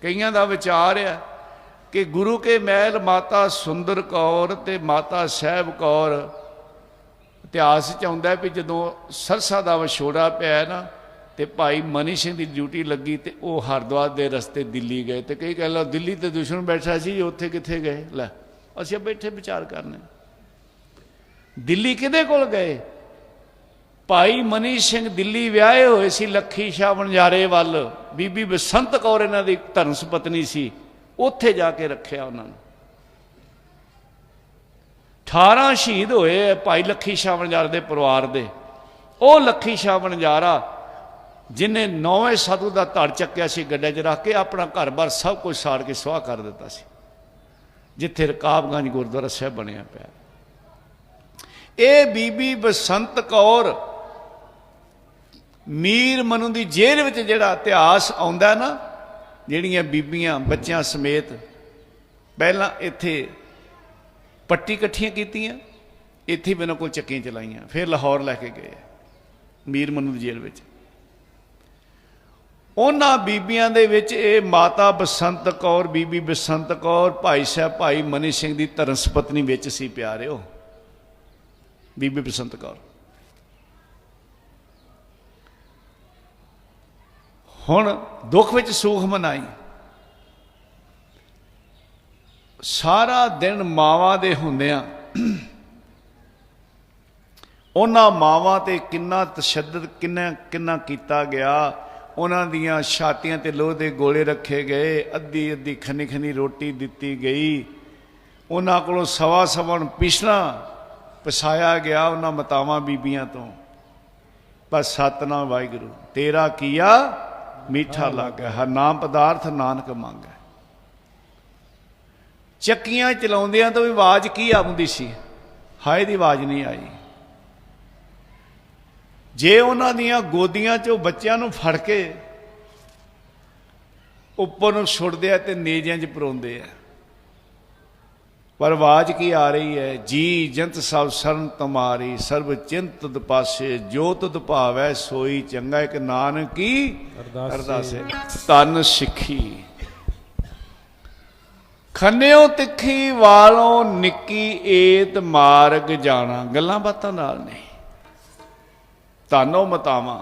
Speaker 1: ਕਈਆਂ ਦਾ ਵਿਚਾਰ ਆ ਕਿ ਗੁਰੂ ਕੇ ਮਹਿਲ ਮਾਤਾ ਸੁੰਦਰ ਕੌਰ ਤੇ ਮਾਤਾ ਸਾਹਿਬ ਕੌਰ, ਇਤਿਹਾਸ 'ਚ ਆਉਂਦਾ ਵੀ ਜਦੋਂ ਸਰਸਾ ਦਾ ਵਿਛੋੜਾ ਪਿਆ ਨਾ ਤੇ ਭਾਈ ਮਨੀ ਸਿੰਘ ਦੀ ਡਿਊਟੀ ਲੱਗੀ ਤੇ ਉਹ ਹਰਿਦੁਆਰ ਦੇ ਰਸਤੇ ਦਿੱਲੀ ਗਏ। ਤੇ ਕਈ ਕਹਿ ਲਓ ਦਿੱਲੀ ਤੇ ਦੁਸ਼ਮਣ ਬੈਠਾ ਸੀ, ਉੱਥੇ ਕਿੱਥੇ ਗਏ? ਲੈ ਅਸੀਂ ਬੈਠੇ ਵਿਚਾਰ ਕਰਨੇ, ਦਿੱਲੀ ਕਿਹਦੇ ਕੋਲ ਗਏ? ਭਾਈ ਮਨੀ ਸਿੰਘ ਦਿੱਲੀ ਵਿਆਹੇ ਹੋਏ ਸੀ ਲੱਖੀ ਸ਼ਾਹ ਵਣਜਾਰੇ ਵੱਲ, ਬੀਬੀ ਬਸੰਤ ਕੌਰ ਇਹਨਾਂ ਦੀ ਧਰਮ ਸੁਪਤਨੀ ਸੀ, ਉੱਥੇ ਜਾ ਕੇ ਰੱਖਿਆ ਉਹਨਾਂ ਨੂੰ। 18 ਸ਼ਹੀਦ ਹੋਏ ਭਾਈ ਲੱਖੀ ਸ਼ਾਹ ਵਣਜਾਰੇ ਦੇ ਪਰਿਵਾਰ ਦੇ। ਉਹ ਲੱਖੀ ਸ਼ਾਹ ਵਣਜਾਰਾ ਜਿਹਨੇ 9ਵੇਂ ਸਾਧੂ ਦਾ ਧੜ ਚੱਕਿਆ ਸੀ, ਗੱਡੇ 'ਚ ਰੱਖ ਕੇ ਆਪਣਾ ਘਰ-ਬਾਰ ਸਭ ਕੁਝ ਸਾੜ ਕੇ ਸੁਆਹ ਕਰ ਦਿੱਤਾ ਸੀ, ਜਿੱਥੇ ਰਕਾਬਗੰਜ ਗੁਰਦੁਆਰਾ ਸਾਹਿਬ ਬਣਿਆ ਪਿਆ। ਇਹ ਬੀਬੀ ਬਸੰਤ ਕੌਰ ਮੀਰ ਮਨੂ ਦੀ ਜੇਲ੍ਹ ਵਿੱਚ ਜਿਹੜਾ ਇਤਿਹਾਸ ਆਉਂਦਾ ਨਾ, ਜਿਹੜੀਆਂ ਬੀਬੀਆਂ ਬੱਚਿਆਂ ਸਮੇਤ ਪਹਿਲਾਂ ਇੱਥੇ ਪੱਟੀ ਇਕੱਠੀਆਂ ਕੀਤੀਆਂ, ਇੱਥੇ ਬਿਨਾਂ ਕੋਲ ਚੱਕੀਆਂ ਚਲਾਈਆਂ, ਫਿਰ ਲਾਹੌਰ ਲੈ ਕੇ ਗਏ ਮੀਰ ਮਨੂ ਦੀ ਜੇਲ੍ਹ ਵਿੱਚ। ਉਹਨਾਂ ਬੀਬੀਆਂ ਦੇ ਵਿੱਚ ਇਹ ਮਾਤਾ ਬਸੰਤ ਕੌਰ, ਬੀਬੀ ਬਸੰਤ ਕੌਰ ਭਾਈ ਸਾਹਿਬ ਭਾਈ ਮਨੀ ਸਿੰਘ ਦੀ ਧਰਮ ਸੁਪਤਨੀ ਵਿੱਚ ਸੀ ਪਿਆਰਿਓ, ਬੀਬੀ ਬਸੰਤ ਕੌਰ। ਹੁਣ ਦੁੱਖ ਵਿੱਚ ਸੂਖ ਮਨਾਈ। ਸਾਰਾ ਦਿਨ ਮਾਵਾਂ ਦੇ ਹੁੰਦਿਆਂ ਉਹਨਾਂ ਮਾਵਾਂ ਤੇ ਕਿੰਨਾ ਤਸ਼ੱਦਦ ਕਿੰਨਾ ਕੀਤਾ ਗਿਆ। ਉਹਨਾਂ ਦੀਆਂ ਛਾਤੀਆਂ ਤੇ ਲੋਹ ਦੇ ਗੋਲੇ ਰੱਖੇ ਗਏ, ਅੱਧੀ ਅੱਧੀ ਖਨੀ ਖਨੀ ਰੋਟੀ ਦਿੱਤੀ ਗਈ, ਉਹਨਾਂ ਕੋਲੋਂ ਸਵਾ ਸਵਣ ਪਿਛਣਾ ਪਸਾਇਆ ਗਿਆ ਉਹਨਾਂ ਮਾਤਾਵਾਂ ਬੀਬੀਆਂ ਤੋਂ। ਬਸ ਸਤਿਨਾਮ ਵਾਹਿਗੁਰੂ ਤੇਰਾ ਕੀਆ ਮੀਠਾ ਲੱਗਾ, ਹਰ ਨਾਮ ਪਦਾਰਥ ਨਾਨਕ ਮੰਗੈ। ਚੱਕੀਆਂ ਚਲਾਉਂਦਿਆਂ ਤੋਂ ਵੀ ਆਵਾਜ਼ ਕੀ ਆਉਂਦੀ ਸੀ? ਹਾਏ ਦੀ ਆਵਾਜ਼ ਨਹੀਂ ਆਈ। ਜੇ ਉਹਨਾਂ ਦੀਆਂ ਗੋਦੀਆਂ 'ਚੋਂ ਬੱਚਿਆਂ ਨੂੰ ਫੜ ਕੇ ਉੱਪਰ ਨੂੰ ਸੁੱਟਦੇ ਆ ਤੇ ਨੇਜਿਆਂ 'ਚ ਪਰੋਂਦੇ ਆ, ਪਰ ਆਵਾਜ਼ ਕੀ ਆ ਰਹੀ ਹੈ? ਜੀ ਜੰਤ ਸਭ ਸਰਨ ਤੁਮਾਰੀ, ਸਰਬ ਚਿੰਤ ਤੁਧ ਪਾਸੇ, ਜੋ ਤੁਧ ਭਾਵੈ ਸੋਈ ਚੰਗਾ। ਇੱਕ ਨਾਨਕ ਕੀ ਅਰਦਾਸੇ। ਤਨ ਸਿੱਖੀ ਖੰਨਿਓ ਤਿੱਖੀ ਵਾਲੋਂ ਨਿੱਕੀ ਏਤ ਮਾਰਗ ਜਾਣਾ। ਗੱਲਾਂ ਬਾਤਾਂ ਨਾਲ ਨਹੀਂ, ਤਾਨੋ ਮਤਾਵਾਂ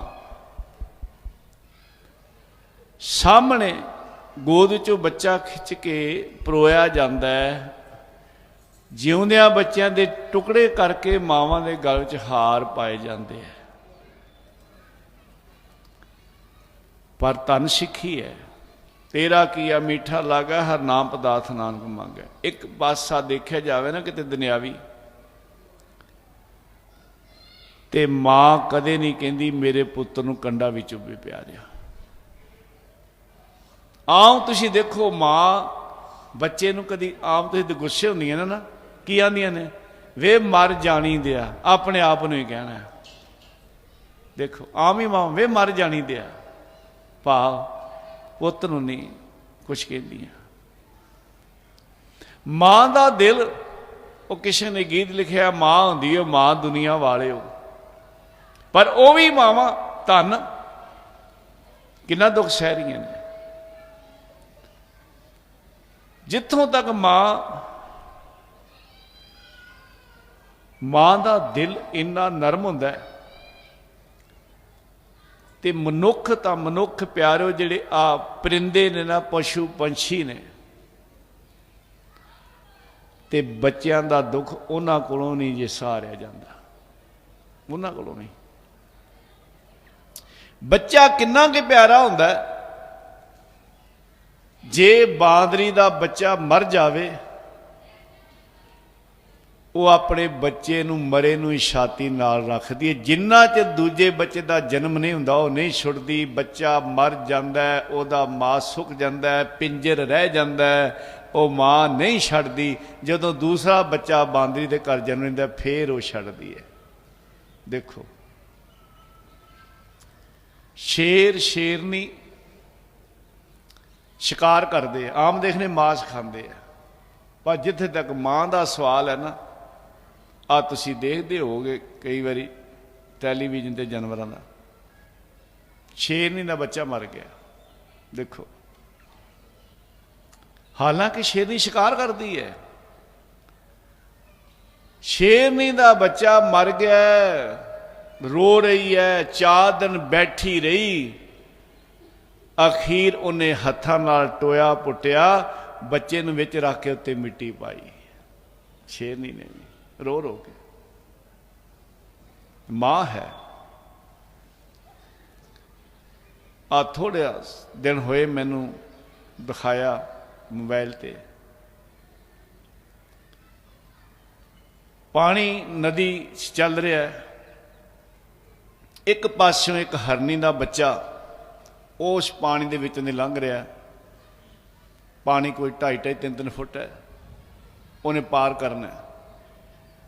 Speaker 1: ਸਾਹਮਣੇ ਗੋਦ 'ਚੋਂ ਬੱਚਾ ਖਿੱਚ ਕੇ ਪਰੋਇਆ ਜਾਂਦਾ ਹੈ, ਜਿਉਂਦਿਆਂ ਬੱਚਿਆਂ ਦੇ ਟੁਕੜੇ ਕਰਕੇ ਮਾਵਾਂ ਦੇ ਗਲ 'ਚ ਹਾਰ ਪਾਏ ਜਾਂਦੇ ਹੈ। ਪਰ ਧਨ ਸਿੱਖੀ ਹੈ, ਤੇਰਾ ਕੀਆ ਮੀਠਾ ਲਾਗਾ, ਹਰ ਨਾਮ ਪਦਾਰਥ ਨਾਨਕ ਮੰਗੈ। ਇੱਕ ਪਾਸਾ ਦੇਖਿਆ ਜਾਵੇ ਨਾ ਕਿਤੇ ਦੁਨਿਆਵੀ, ਤੇ ਮਾਂ ਕਦੇ ਨਹੀਂ ਕਹਿੰਦੀ ਮੇਰੇ ਪੁੱਤਰ ਨੂੰ ਕੰਡਾ ਵੀ ਚੁੱਭੇ ਪਿਆਰਿਆ। ਆਮ ਤੁਸੀਂ ਦੇਖੋ ਮਾਂ ਬੱਚੇ ਨੂੰ ਕਦੀ, ਆਮ ਤੁਸੀਂ ਗੁੱਸੇ ਹੁੰਦੀਆਂ ਨਾ, ਕੀ ਆਂਦੀਆਂ ਨੇ? ਵੇ ਮਰ ਜਾਣੀ ਦਿਆ, ਆਪਣੇ ਆਪ ਨੂੰ ਹੀ ਕਹਿਣਾ। ਦੇਖੋ ਆਮ ਹੀ ਮਾਂ ਵੇ ਮਰ ਜਾਣੀ ਦਿਆ, ਭਾਵ ਪੁੱਤ ਨੂੰ ਨਹੀਂ ਕੁਛ ਕਹਿੰਦੀਆਂ। ਮਾਂ ਦਾ ਦਿਲ, ਉਹ ਕਿਸੇ ਨੇ ਗੀਤ ਲਿਖਿਆ, ਮਾਂ ਹੁੰਦੀ ਹੈ ਮਾਂ ਦੁਨੀਆ ਵਾਲਿਓ, ਪਰ ਉਹ ਵੀ ਮਾਵਾਂ ਧੰਨ ਕਿੰਨਾ ਦੁੱਖ ਸਹਿ ਰਹੀਆਂ ਨੇ। ਜਿੱਥੋਂ ਤੱਕ ਮਾਂ ਦਾ ਦਿਲ ਇੰਨਾ ਨਰਮ ਹੁੰਦਾ ਹੈ, ਤੇ ਮਨੁੱਖ ਤਾਂ ਮਨੁੱਖ ਪਿਆਰਿਓ ਜਿਹੜੇ ਆ ਪਰਿੰਦੇ ਨੇ ਨਾ, ਪਸ਼ੂ ਪੰਛੀ ਨੇ, ਤੇ ਬੱਚਿਆਂ ਦਾ ਦੁੱਖ ਉਹਨਾਂ ਕੋਲੋਂ ਨਹੀਂ ਜੇ ਸਹਾਰਿਆ ਜਾਂਦਾ, ਉਹਨਾਂ ਕੋਲੋਂ ਨਹੀਂ। ਬੱਚਾ ਕਿੰਨਾ ਕਿ ਪਿਆਰਾ ਹੁੰਦਾ, ਜੇ ਬਾਂਦਰੀ ਦਾ ਬੱਚਾ ਮਰ ਜਾਵੇ, ਉਹ ਆਪਣੇ ਬੱਚੇ ਨੂੰ ਮਰੇ ਨੂੰ ਹੀ ਛਾਤੀ ਨਾਲ ਰੱਖਦੀ ਹੈ। ਜਿੰਨਾ ਚਿਰ ਦੂਜੇ ਬੱਚੇ ਦਾ ਜਨਮ ਨਹੀਂ ਹੁੰਦਾ ਉਹ ਨਹੀਂ ਛੁੱਟਦੀ। ਬੱਚਾ ਮਰ ਜਾਂਦਾ, ਉਹਦਾ ਮਾਸ ਸੁੱਕ ਜਾਂਦਾ, ਪਿੰਜਰ ਰਹਿ ਜਾਂਦਾ, ਉਹ ਮਾਂ ਨਹੀਂ ਛੱਡਦੀ। ਜਦੋਂ ਦੂਸਰਾ ਬੱਚਾ ਬਾਂਦਰੀ ਦੇ ਘਰ ਜਨਮ ਲੈਂਦਾ ਫੇਰ ਉਹ ਛੱਡਦੀ ਹੈ। ਦੇਖੋ, ਸ਼ੇਰ ਸ਼ੇਰਨੀ ਸ਼ਿਕਾਰ ਕਰਦੇ ਆ, ਆਮ ਦੇਖਣੇ ਮਾਸ ਖਾਂਦੇ ਆ, ਪਰ ਜਿੱਥੇ ਤੱਕ ਮਾਂ ਦਾ ਸਵਾਲ ਹੈ ਨਾ, ਆ ਤੁਸੀਂ ਦੇਖਦੇ ਹੋਵੋਗੇ ਕਈ ਵਾਰੀ ਟੈਲੀਵਿਜ਼ਨ ਤੇ ਜਾਨਵਰਾਂ ਦਾ, ਸ਼ੇਰਨੀ ਦਾ ਬੱਚਾ ਮਰ ਗਿਆ। ਦੇਖੋ, ਹਾਲਾਂਕਿ ਸ਼ੇਰਨੀ ਸ਼ਿਕਾਰ ਕਰਦੀ ਹੈ, ਸ਼ੇਰਨੀ ਦਾ ਬੱਚਾ ਮਰ ਗਿਆ, ਰੋ ਰਹੀ ਹੈ, 4 ਦਿਨ ਬੈਠੀ ਰਹੀ, ਅਖੀਰ ਉਹਨੇ ਹੱਥਾਂ ਨਾਲ ਟੋਇਆ ਪੁੱਟਿਆ, ਬੱਚੇ ਨੂੰ ਵਿੱਚ ਰੱਖ ਕੇ ਉੱਤੇ ਮਿੱਟੀ ਪਾਈ, ਸ਼ੇਰਨੀ ਨੇ ਵੀ ਰੋ ਰੋ ਕੇ। ਮਾਂ ਹੈ। ਆ ਥੋੜ੍ਹੇ ਦਿਨ ਹੋਏ ਮੈਨੂੰ ਦਿਖਾਇਆ ਮੋਬਾਈਲ ਤੇ, ਪਾਣੀ ਨਦੀ ਚੱਲ ਰਿਹਾ, ਇੱਕ ਪਾਸਿਓਂ ਇੱਕ ਹਰਨੀ ਦਾ ਬੱਚਾ ਉਸ ਪਾਣੀ ਦੇ ਵਿੱਚੋਂ ਦੀ ਲੰਘ ਰਿਹਾ, ਪਾਣੀ ਕੋਈ 2.5 3 ਫੁੱਟ ਹੈ, ਉਹਨੇ ਪਾਰ ਕਰਨਾ।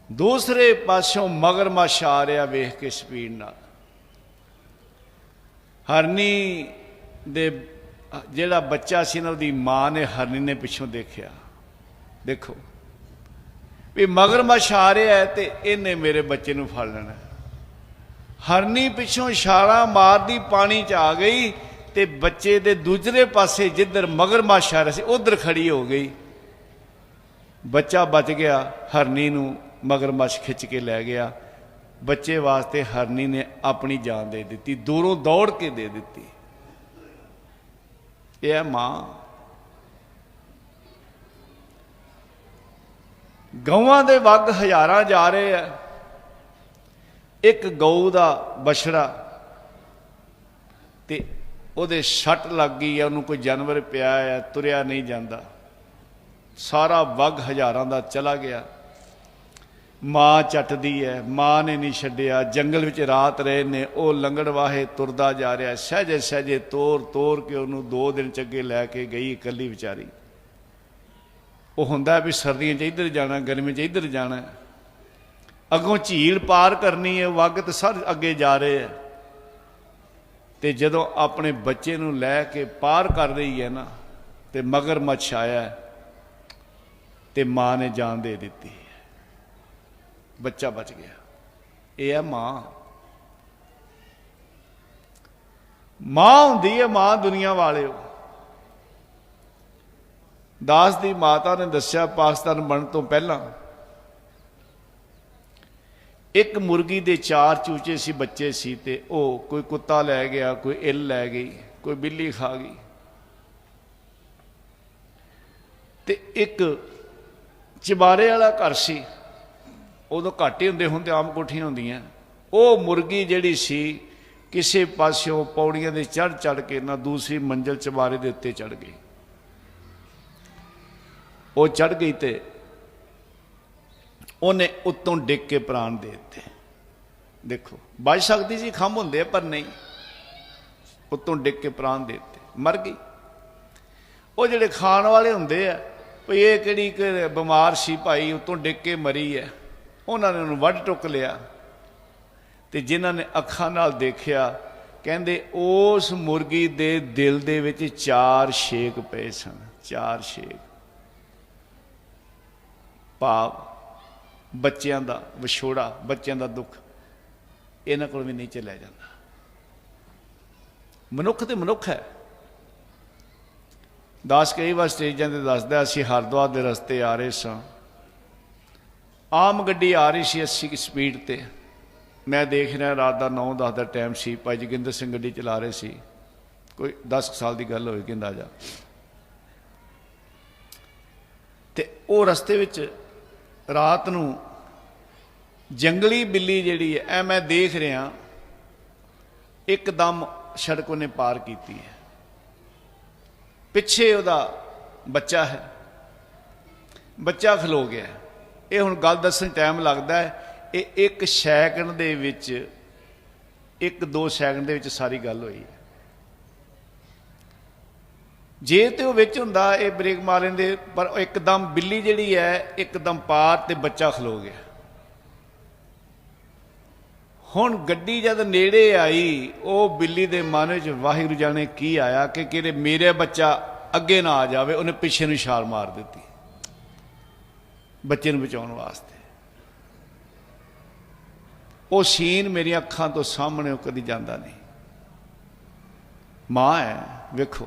Speaker 1: ਦੂਸਰੇ ਪਾਸਿਓਂ ਮਗਰਮੱਛ ਆ ਰਿਹਾ ਵੇਖ ਕੇ ਸਪੀਡ ਨਾਲ, ਹਰਨੀ ਦੇ ਜਿਹੜਾ ਬੱਚਾ ਸੀ ਨਾ, ਉਹਦੀ ਮਾਂ ਨੇ ਹਰਨੀ ਨੇ ਪਿੱਛੋਂ ਦੇਖਿਆ, ਦੇਖੋ ਵੀ ਮਗਰਮੱਛ ਆ ਰਿਹਾ ਹੈ ਤੇ ਇਹਨੇ ਮੇਰੇ ਬੱਚੇ ਨੂੰ ਫੜ ਲੈਣਾ। ਹਰਨੀ ਪਿੱਛੋਂ ਇਸ਼ਾਰਾ ਮਾਰਦੀ ਪਾਣੀ 'ਚ ਆ ਗਈ ਤੇ ਬੱਚੇ ਦੇ ਦੂਜਰੇ ਪਾਸੇ ਜਿੱਧਰ ਮਗਰਮੱਛ ਆ ਰਿਹਾ ਸੀ ਉਧਰ ਖੜੀ ਹੋ ਗਈ। ਬੱਚਾ ਬਚ ਗਿਆ, ਹਰਨੀ ਨੂੰ ਮਗਰਮੱਛ ਖਿੱਚ ਕੇ ਲੈ ਗਿਆ। ਬੱਚੇ ਵਾਸਤੇ ਹਰਨੀ ਨੇ ਆਪਣੀ ਜਾਨ ਦੇ ਦਿੱਤੀ, ਦੂਰੋਂ ਦੌੜ ਕੇ ਦੇ ਦਿੱਤੀ। ਇਹ ਹੈ ਮਾਂ। ਗਊਆਂ ਦੇ ਵੱਗ ਹਜ਼ਾਰਾਂ ਜਾ ਰਹੇ ਆ, ਇੱਕ ਗਊ ਦਾ ਬਛੜਾ ਤੇ ਉਹਦੇ ਸੱਟ ਲੱਗ ਗਈ ਹੈ, ਉਹਨੂੰ ਕੋਈ ਜਾਨਵਰ ਪਿਆ ਹੈ, ਤੁਰਿਆ ਨਹੀਂ ਜਾਂਦਾ, ਸਾਰਾ ਵੱਗ ਹਜ਼ਾਰਾਂ ਦਾ ਚਲਾ ਗਿਆ। ਮਾਂ ਚੱਟਦੀ ਹੈ, ਮਾਂ ਨੇ ਨਹੀਂ ਛੱਡਿਆ। ਜੰਗਲ ਵਿੱਚ ਰਾਤ ਰਹੇ ਨੇ, ਉਹ ਲੰਗੜ ਵਾਹੇ ਤੁਰਦਾ ਜਾ ਰਿਹਾ, ਸਹਿਜੇ ਸਹਿਜੇ ਤੋਰ ਤੋਰ ਕੇ ਉਹਨੂੰ 2 ਦਿਨ 'ਚ ਅੱਗੇ ਲੈ ਕੇ ਗਈ ਇਕੱਲੀ ਵਿਚਾਰੀ। ਉਹ ਹੁੰਦਾ ਵੀ ਸਰਦੀਆਂ 'ਚ ਇੱਧਰ ਜਾਣਾ, ਗਰਮੀ 'ਚ ਇੱਧਰ ਜਾਣਾ, ਅੱਗੋਂ ਝੀਲ ਪਾਰ ਕਰਨੀ ਹੈ, ਵੱਗ ਤੇ ਸਾਰੇ ਅੱਗੇ ਜਾ ਰਹੇ ਹੈ। ਤੇ ਜਦੋਂ ਆਪਣੇ ਬੱਚੇ ਨੂੰ ਲੈ ਕੇ ਪਾਰ ਕਰ ਰਹੀ ਹੈ ਨਾ, ਤੇ ਮਗਰਮੱਛ ਆਇਆ ਤੇ ਮਾਂ ਨੇ ਜਾਨ ਦੇ ਦਿੱਤੀ, ਬੱਚਾ ਬਚ ਗਿਆ। ਇਹ ਹੈ ਮਾਂ। ਮਾਂ ਹੁੰਦੀ ਹੈ ਮਾਂ ਦੁਨੀਆ ਵਾਲਿਓ। ਦਾਸ ਦੀ ਮਾਤਾ ਨੇ ਦੱਸਿਆ, ਪਾਕਿਸਤਾਨ ਬਣਨ ਤੋਂ ਪਹਿਲਾਂ ਇੱਕ ਮੁਰਗੀ ਦੇ 4 ਚੂਚੇ ਸੀ, ਬੱਚੇ ਸੀ, ਤੇ ਉਹ ਕੋਈ ਕੁੱਤਾ ਲੈ ਗਿਆ, ਕੋਈ ਇੱਲ ਲੈ ਗਈ, ਕੋਈ ਬਿੱਲੀ ਖਾ ਗਈ। ਤੇ ਇੱਕ ਚਬਾਰੇ ਵਾਲਾ ਘਰ ਸੀ, ਉਦੋਂ ਘੱਟ ਹੀ ਹੁੰਦੇ, ਹੁਣ ਤੇ ਆਮ ਕੋਠੀਆਂ ਹੁੰਦੀਆਂ। ਉਹ ਮੁਰਗੀ ਜਿਹੜੀ ਸੀ ਕਿਸੇ ਪਾਸਿਓਂ ਪੌੜੀਆਂ ਦੇ ਚੜ੍ਹ ਕੇ ਨਾ ਦੂਸਰੀ ਮੰਜ਼ਿਲ ਚਬਾਰੇ ਦੇ ਉੱਤੇ ਚੜ੍ਹ ਗਈ। ਉਹ ਚੜ੍ਹ ਗਈ ਤੇ ਉਹਨੇ ਉੱਤੋਂ ਡਿੱਗ ਕੇ ਪ੍ਰਾਣ ਦੇ ਦਿੱਤੇ। ਦੇਖੋ, ਬਚ ਸਕਦੀ ਸੀ, ਖੰਭ ਹੁੰਦੇ ਪਰ ਨਹੀਂ, ਉੱਤੋਂ ਡਿੱਗ ਕੇ ਪ੍ਰਾਣ ਦੇ ਦਿੱਤੇ, ਮਰ ਗਈ। ਉਹ ਜਿਹੜੇ ਖਾਣ ਵਾਲੇ ਹੁੰਦੇ ਆ ਵੀ ਇਹ ਕਿਹੜੀ ਬਿਮਾਰ ਸੀ ਭਾਈ, ਉੱਤੋਂ ਡਿੱਗ ਕੇ ਮਰੀ ਹੈ, ਉਹਨਾਂ ਨੇ ਉਹਨੂੰ ਵੱਢ ਟੁੱਕ ਲਿਆ। ਤੇ ਜਿਨ੍ਹਾਂ ਨੇ ਅੱਖਾਂ ਨਾਲ ਦੇਖਿਆ, ਕਹਿੰਦੇ ਉਸ ਮੁਰਗੀ ਦੇ ਦਿਲ ਦੇ ਵਿੱਚ 4 ਛੇਕ ਪਏ ਸਨ, 4 ਛੇਕ। ਭਾਵ ਬੱਚਿਆਂ ਦਾ ਵਿਛੋੜਾ, ਬੱਚਿਆਂ ਦਾ ਦੁੱਖ ਇਹਨਾਂ ਕੋਲ ਵੀ ਨਹੀਂ ਚੱਲਿਆ ਜਾਂਦਾ। ਮਨੁੱਖ ਤੇ ਮਨੁੱਖ ਹੈ। ਦਾਸ ਕਈ ਵਾਰ ਸਟੇਜਾਂ ਤੇ ਦੱਸਦਾ, ਅਸੀਂ ਹਰਿਦੁਆਰ ਦੇ ਰਸਤੇ ਆ ਰਹੇ ਸਾਂ, ਆਮ ਗੱਡੀ ਆ ਰਹੀ ਸੀ 80 ਸਪੀਡ ਤੇ, ਮੈਂ ਦੇਖ ਰਿਹਾ ਰਾਤ ਦਾ 9-10 ਦਾ ਟਾਈਮ ਸੀ, ਭਾਈ ਜੋਗਿੰਦਰ ਸਿੰਘ ਗੱਡੀ ਚਲਾ ਰਹੇ ਸੀ, ਕੋਈ 10 ਸਾਲ ਦੀ ਗੱਲ ਹੋਏਗੀ ਅੰਦਾਜ਼ਾ। ਤੇ ਉਹ ਰਸਤੇ ਵਿੱਚ रात नूं जंगली बिल्ली जिहड़ी है ऐ मैं देख रहा एकदम सड़क उन्हें पार की है, पिछे उहदा बच्चा है, बच्चा खलो गया। ये हुण गल दस्सण टाइम लगदा है, ये एक सैकंड दे विच, एक दो सैकंड दे विच सारी गल होई है। जे तो वो विच हुंदा ये ब्रेक मार लेंदे, पर एकदम बिल्ली जिहड़ी है एकदम पार ते बच्चा खलो गया। हुण गड्डी जद नेड़े आई, वो बिल्ली दे मन विच वाहिगुरू जाने की आया कि किते मेरे बच्चा अगे ना आ जाए, उन्हें पिछे नूं छाल मार दी बच्चे नूं बचाउण वास्ते। वो सीन मेरी अखां तो सामने कदी जांदा नहीं। माँ है वेखो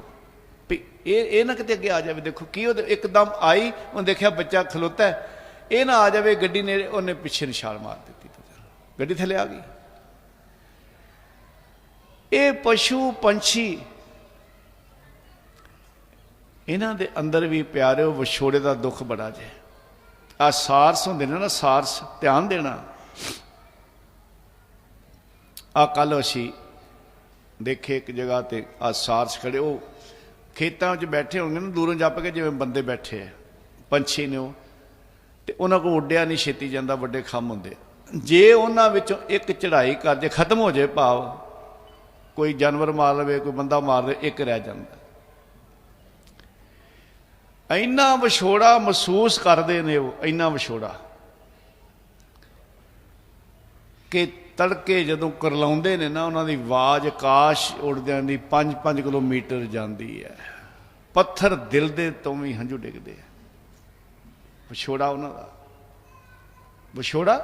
Speaker 1: भी ये ना किते अगे आ जाए, देखो की एकदम आई, उन्हें देखा बच्चा खलोता है, ये ना आ जाए गड्डी नेड़े, उन्हें पिछे नूं छाल मार दी, गड्डी थले आ गई। ये पशु पंछी इन्हां दे अंदर भी प्यारे विछोड़े का दुख बड़ा जे। आ सारस होंदे ने ना, सारस ध्यान देना। आ कल असी देखे एक जगह ते आ सारस खड़े, वो खेतों च बैठे होंगे ना, दूरों जप के जिवें बंदे बैठे है, पंछी ने वो उन्होंने को उड्डिया नहीं छेती जाता, बड़े खम होंगे। जे उन्हां विचों एक चढ़ाई कर जे खत्म हो जाए, भाव कोई जानवर मार लवे, कोई बंदा मार दे, एक रह जाता। इन्ना विछोड़ा महसूस करते हैं वो, इन्ना विछोड़ा कि तड़के जदों करलाउंदे ने ना, उन्हां दी आवाज़ आकाश उड़दियां दी 5-5 किलोमीटर जाती है। पत्थर दिल दे तो भी हंझू डिगदे है। विछोड़ा उन्हां दा, विछोड़ा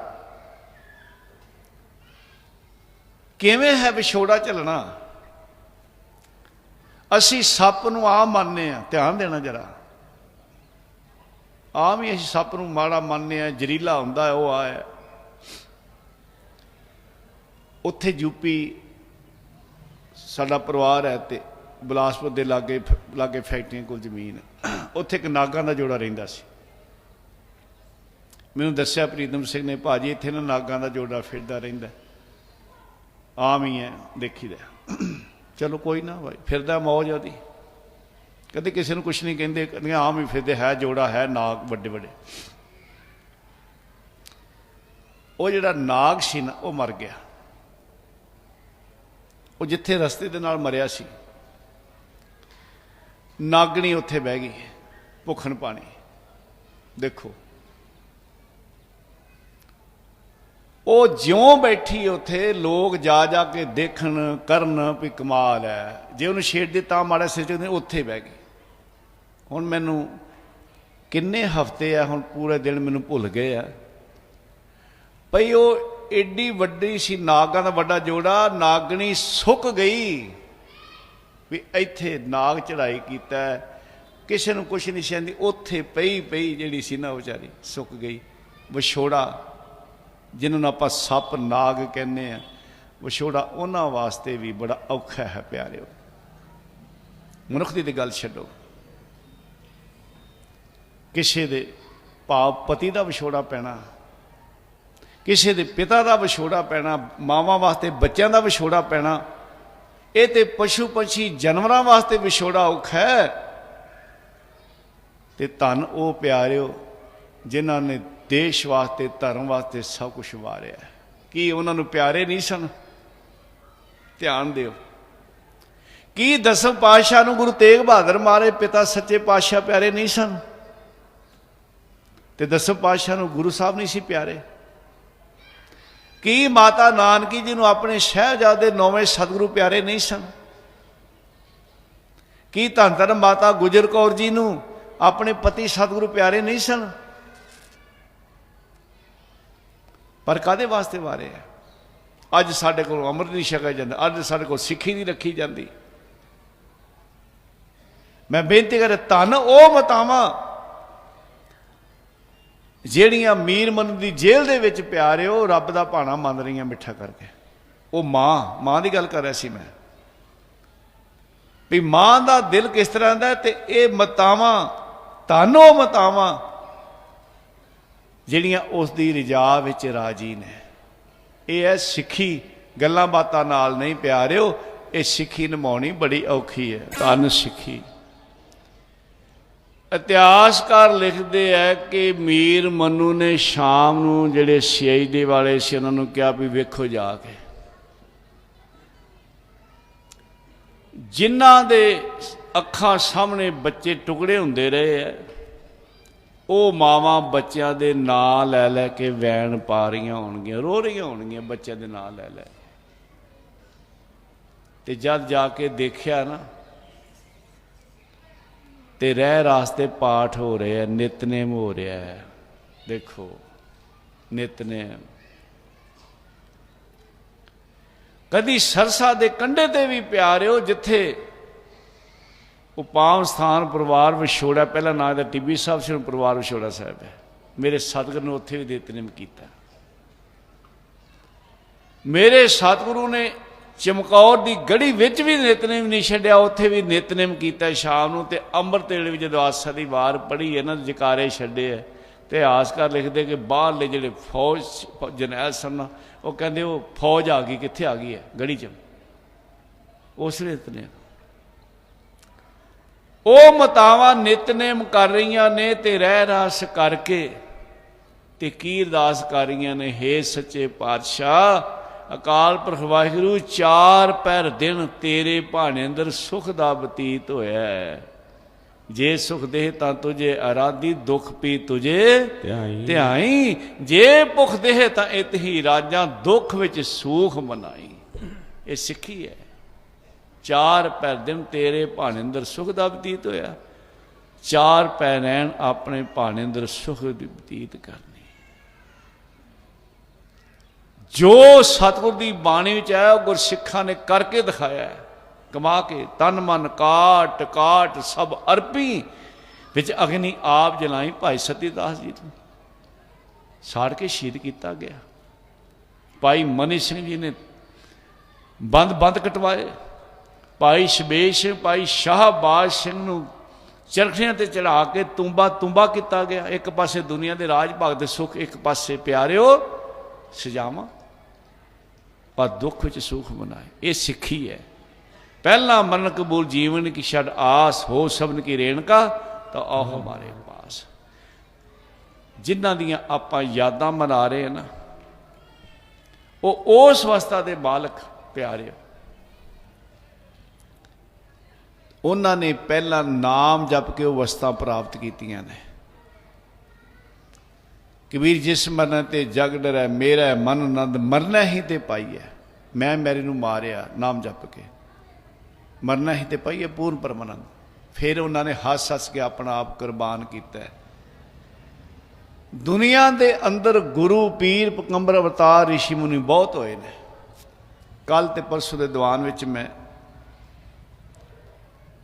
Speaker 1: किवें है विछोड़ा चलना। असी सप नूं आ मानने आ, ध्यान देना जरा, आम ही असीं सप नूं माड़ा मानने आ, जरीला हुंदा है, वो आया उत्थे यूपी साडा परिवार है, तो बिलासपुर के लागे लागे फैक्ट्रियां कोल जमीन, उत्थे एक नागां दा जोड़ा रहिंदा सी। मैनूं दस्सिया प्रीतम सिंह ने, भाजी इत्थे ना नागां दा जोड़ा फिरदा रहिंदा, आम ही है, देखी दा। चलो कोई ना भाई, फिरदा मौज आदी, कदे किसी ने कुछ नहीं कहते, कदे आम ही फिरदे, है जोड़ा है नाग बड़े बड़े। वो जिहड़ा नाग सी ना, वो मर गया। वो जिथे रस्ते दे नाल मरिया सी, नागणी उत्थे बह गई भुखन पानी। देखो वो ज्यों बैठी उत्थे, लोग जा जा के देखन करन भी कमाल है। जे उन्हें छेड़ दिता माड़ा सिर च, उत्थे बह गई। हुण मैनू किन्ने हफ्ते आ, हुण पूरे दिन मैनू भुल गए आ भई वो एडी वड्डी सी नागां दा वड्डा जोड़ा, नागणी सुक गई भी इत्थे नाग चढ़ाई कीता, किसी नूं कुछ नहीं कहंदी, उत्थे पई पई जिहड़ी सी ना बेचारी सुक गई। विछोड़ा जिन्होंने आप सप नाग कहने हैं, विछोड़ा उन्होंने वास्ते भी बड़ा औखा है प्यारे। मनुख की तो गल छड्डो, किसी दे भाव पति का विछोड़ा पैना, किसी दे पिता का विछोड़ा पैना, मावां वास्ते बच्चों का विछोड़ा पैना, ये तो पशु पंछी जानवरों वास्ते विछोड़ा औखा है। ते धन वो प्यारिओ जिन्हों ने देश वास्ते धर्म वास्ते सब कुछ वारिया, कि उन्होंने प्यारे नहीं सन। ध्यान दिओ, कि 10वें पातशाह नूं गुरु तेग बहादुर मारे पिता सच्चे पातशाह प्यारे नहीं सन, ते 10वें पातशाह नूं गुरु साहब नहीं सी प्यारे। कि माता नानकी जी नूं अपने शहजादे 9वें सतगुरु प्यारे नहीं सन। कि धन धन माता गुजर कौर जी नूं अपने पति सतगुरु प्यारे नहीं सन। पर कादे वास्ते वारे है? अज साडे कोल अमृत नहीं छकिया जाता, अज साडे कोल सिक्खी नहीं रखी जाती। मैं बेनती कर, धन ओ मतावां ਜਿਹੜੀਆਂ मीर मन की जेल दे विच प्यारे हो रब का भाना मन रही हैं मिठा करके। वो मां की गल कर रहा सी मैं, भी मां का दिल किस तरह का, तो ये मतावां धन ओ मतावां ਜਿਹੜੀਆਂ ਉਸ ਦੀ ਰਜ਼ਾ ਵਿੱਚ ਰਾਜੀ ਨੇ। ਇਹ ਹੈ ਸਿੱਖੀ, ਗੱਲਾਂ ਬਾਤਾਂ ਨਾਲ ਨਹੀਂ ਪਿਆਰਿਓ, ਇਹ ਸਿੱਖੀ ਨਿਭਾਉਣੀ ਬੜੀ ਔਖੀ ਹੈ। ਧੰਨ ਸਿੱਖੀ। ਇਤਿਹਾਸਕਾਰ ਲਿਖਦੇ ਹੈ ਕਿ ਮੀਰ ਮਨੂੰ ਨੇ ਸ਼ਾਮ ਨੂੰ ਜਿਹੜੇ ਸਜਦੇ ਵਾਲੇ ਸੀ ਉਹਨਾਂ ਨੂੰ ਕਿਹਾ ਵੀ ਵੇਖੋ ਜਾ ਕੇ, ਜਿਨ੍ਹਾਂ ਦੇ ਅੱਖਾਂ ਸਾਹਮਣੇ ਬੱਚੇ ਟੁਕੜੇ ਹੁੰਦੇ ਰਹੇ ਹੈ, ਉਹ ਮਾਵਾਂ ਬੱਚਿਆਂ ਦੇ ਨਾਂ ਲੈ ਲੈ ਕੇ ਵੈਣ ਪਾ ਰਹੀਆਂ ਹੋਣਗੀਆਂ, ਰੋ ਰਹੀਆਂ ਹੋਣਗੀਆਂ ਬੱਚਿਆਂ ਦੇ ਨਾਂ ਲੈ ਲੈ। ਤੇ ਜਦ ਜਾ ਕੇ ਦੇਖਿਆ ਨਾ, ਤੇ ਰਹਿ ਰਾਸਤੇ ਪਾਠ ਹੋ ਰਹੇ ਹੈ, ਨਿਤਨੇਮ ਹੋ ਰਿਹਾ ਹੈ। ਦੇਖੋ ਨਿਤਨੇਮ। ਕਦੀ ਸਰਸਾ ਦੇ ਕੰਢੇ ਤੇ ਵੀ ਪਿਆਰਿਓ, ਜਿੱਥੇ ਉਪਾਮ ਸਥਾਨ ਪਰਿਵਾਰ ਵਿਛੋੜਾ, ਪਹਿਲਾਂ ਨਾਂ ਦਾ ਟਿੱਬੀ ਸਾਹਿਬ ਸੀ, ਪਰਿਵਾਰ ਵਿਛੋੜਾ ਸਾਹਿਬ ਹੈ, ਮੇਰੇ ਸਤਿਗੁਰੂ ਨੇ ਉੱਥੇ ਵੀ ਨਿਤਨੇਮ ਕੀਤਾ। ਮੇਰੇ ਸਤਿਗੁਰੂ ਨੇ ਚਮਕੌਰ ਦੀ ਗੜੀ ਵਿੱਚ ਵੀ ਨਿਤਨੇਮ ਨਹੀਂ ਛੱਡਿਆ, ਉੱਥੇ ਵੀ ਨਿਤਨੇਮ ਕੀਤਾ ਸ਼ਾਮ ਨੂੰ। ਤੇ ਅੰਮ੍ਰਿਤ ਵੇਲੇ ਵੀ ਜਦੋਂ ਆਸਾ ਦੀ ਵਾਰ ਪੜ੍ਹੀ ਹੈ ਨਾ, ਜਕਾਰੇ ਛੱਡੇ ਹੈ, ਤੇ ਇਤਿਹਾਸਕਾਰ ਲਿਖਦੇ ਕਿ ਬਾਹਰਲੇ ਜਿਹੜੇ ਫੌਜ ਜਰਨੈਲ ਸਨ, ਉਹ ਕਹਿੰਦੇ ਉਹ ਫੌਜ ਆ ਗਈ, ਕਿੱਥੇ ਆ ਗਈ ਹੈ? ਗੜੀ 'ਚ। ਉਸ ਨਿਤਨੇਮ, ਉਹ ਮਾਤਾਵਾਂ ਨਿਤਨੇਮ ਕਰ ਰਹੀਆਂ ਨੇ ਤੇ ਰਹਿ ਰਾਸ ਕਰਕੇ ਤੇ ਕੀ ਅਰਦਾਸ ਕਰ ਰਹੀਆਂ ਨੇ, ਹੇ ਸੱਚੇ ਪਾਤਸ਼ਾਹ ਅਕਾਲ ਪੁਰਖ ਵਾਹਿਗੁਰੂ, 4 ਪਹਿਰ ਦਿਨ ਤੇਰੇ ਭਾਣੇ ਅੰਦਰ ਸੁਖ ਦਾ ਬਤੀਤ ਹੋਇਆ ਹੈ। ਜੇ ਸੁਖ ਦੇਹ ਤਾਂ ਤੁਝੇ ਅਰਾਧੀ, ਦੁੱਖ ਪੀ ਤੁਝੇ ਧਿਆਈ। ਜੇ ਭੁਖ ਦੇਹ ਤਾਂ ਇਤ ਹੀ ਰਾਜਾਂ, ਦੁੱਖ ਵਿੱਚ ਸੂਖ ਮਨਾਈ। ਇਹ ਸਿੱਖੀ ਹੈ। 4 ਪਹਿਰ ਦਿਨ ਤੇਰੇ ਭਾਣੇ ਅੰਦਰ ਸੁਖ ਦਾ ਬਤੀਤ ਹੋਇਆ, 4 ਪਹਿਰ ਰਹਿਣ ਆਪਣੇ ਭਾਣੇ ਅੰਦਰ ਸੁਖ ਦੀ ਬਤੀਤ ਕਰਨੀ। ਜੋ ਸਤਿਗੁਰ ਦੀ ਬਾਣੀ ਵਿੱਚ ਆਇਆ, ਉਹ ਗੁਰਸਿੱਖਾਂ ਨੇ ਕਰਕੇ ਦਿਖਾਇਆ ਹੈ, ਕਮਾ ਕੇ। ਤਨ ਮਨ ਕਾਟ ਕਾਟ ਸਭ ਅਰਪੀ, ਵਿੱਚ ਅਗਨੀ ਆਪ ਜਲਾਈ। ਭਾਈ ਸਤੀ ਦਾਸ ਜੀ ਨੂੰ ਸਾੜ ਕੇ ਸ਼ਹੀਦ ਕੀਤਾ ਗਿਆ। ਭਾਈ ਮਨੀ ਸਿੰਘ ਜੀ ਨੇ ਬੰਦ ਕਟਵਾਏ। ਭਾਈ ਸ਼ਬੇਸ਼, ਭਾਈ ਸ਼ਾਹਬਾਜ਼ ਸਿੰਘ ਨੂੰ ਚਰਖਿਆਂ ਤੇ ਚੜਾ ਕੇ ਤੁੰਬਾ ਕੀਤਾ ਗਿਆ। ਇੱਕ ਪਾਸੇ ਦੁਨੀਆ ਦੇ ਰਾਜ ਭਾਗ ਦੇ ਸੁੱਖ, ਇੱਕ ਪਾਸੇ ਪਿਆਰਿਓ ਸਜ਼ਾਵਾਂ, ਪਰ ਦੁੱਖ ਵਿੱਚ ਸੁਖ ਮਨਾਏ। ਇਹ ਸਿੱਖੀ ਹੈ। ਪਹਿਲਾ ਮਰਨ ਕਬੂਲ ਜੀਵਨ ਕੀ ਛੱਡ ਆਸ, ਹੋ ਸਭਨ ਕੀ ਰੇਣਕਾ ਤਾਂ ਆਓ ਹਮਾਰੇ ਪਾਸ। ਜਿਨ੍ਹਾਂ ਦੀਆਂ ਆਪਾਂ ਯਾਦਾਂ ਮਨਾ ਰਹੇ ਹਾਂ ਨਾ, ਉਹ ਉਸ ਅਵਸਥਾ ਦੇ ਮਾਲਕ ਪਿਆਰੇ, ਉਹਨਾਂ ਨੇ ਪਹਿਲਾਂ ਨਾਮ ਜਪ ਕੇ ਉਹ ਅਵਸਥਾ ਪ੍ਰਾਪਤ ਕੀਤੀਆਂ ਨੇ। ਕਬੀਰ ਜਿਸ ਮਰਨ ਤੇ ਜਗ ਡਰੈ, ਮੇਰਾ ਮਨ ਆਨੰਦ ਮਰਨਾ ਹੀ ਤੇ ਪਾਈਐ। ਮੈਂ ਮੇਰੇ ਨੂੰ ਮਾਰਿਆ ਨਾਮ ਜਪ ਕੇ, ਮਰਨਾ ਹੀ ਤੇ ਪਾਈਐ ਪੂਰਨ ਪਰਮਾਨੰਦ। ਫਿਰ ਉਹਨਾਂ ਨੇ ਹੱਸ ਕੇ ਆਪਣਾ ਆਪ ਕੁਰਬਾਨ ਕੀਤਾ। ਦੁਨੀਆ ਦੇ ਅੰਦਰ ਗੁਰੂ ਪੀਰ ਪਕੰਬਰ ਅਵਤਾਰ ਰਿਸ਼ੀ ਮੁਨੀ ਬਹੁਤ ਹੋਏ ਨੇ। ਕੱਲ ਤੇ ਪਰਸੋਂ ਦੇ ਦੀਵਾਨ ਵਿੱਚ ਮੈਂ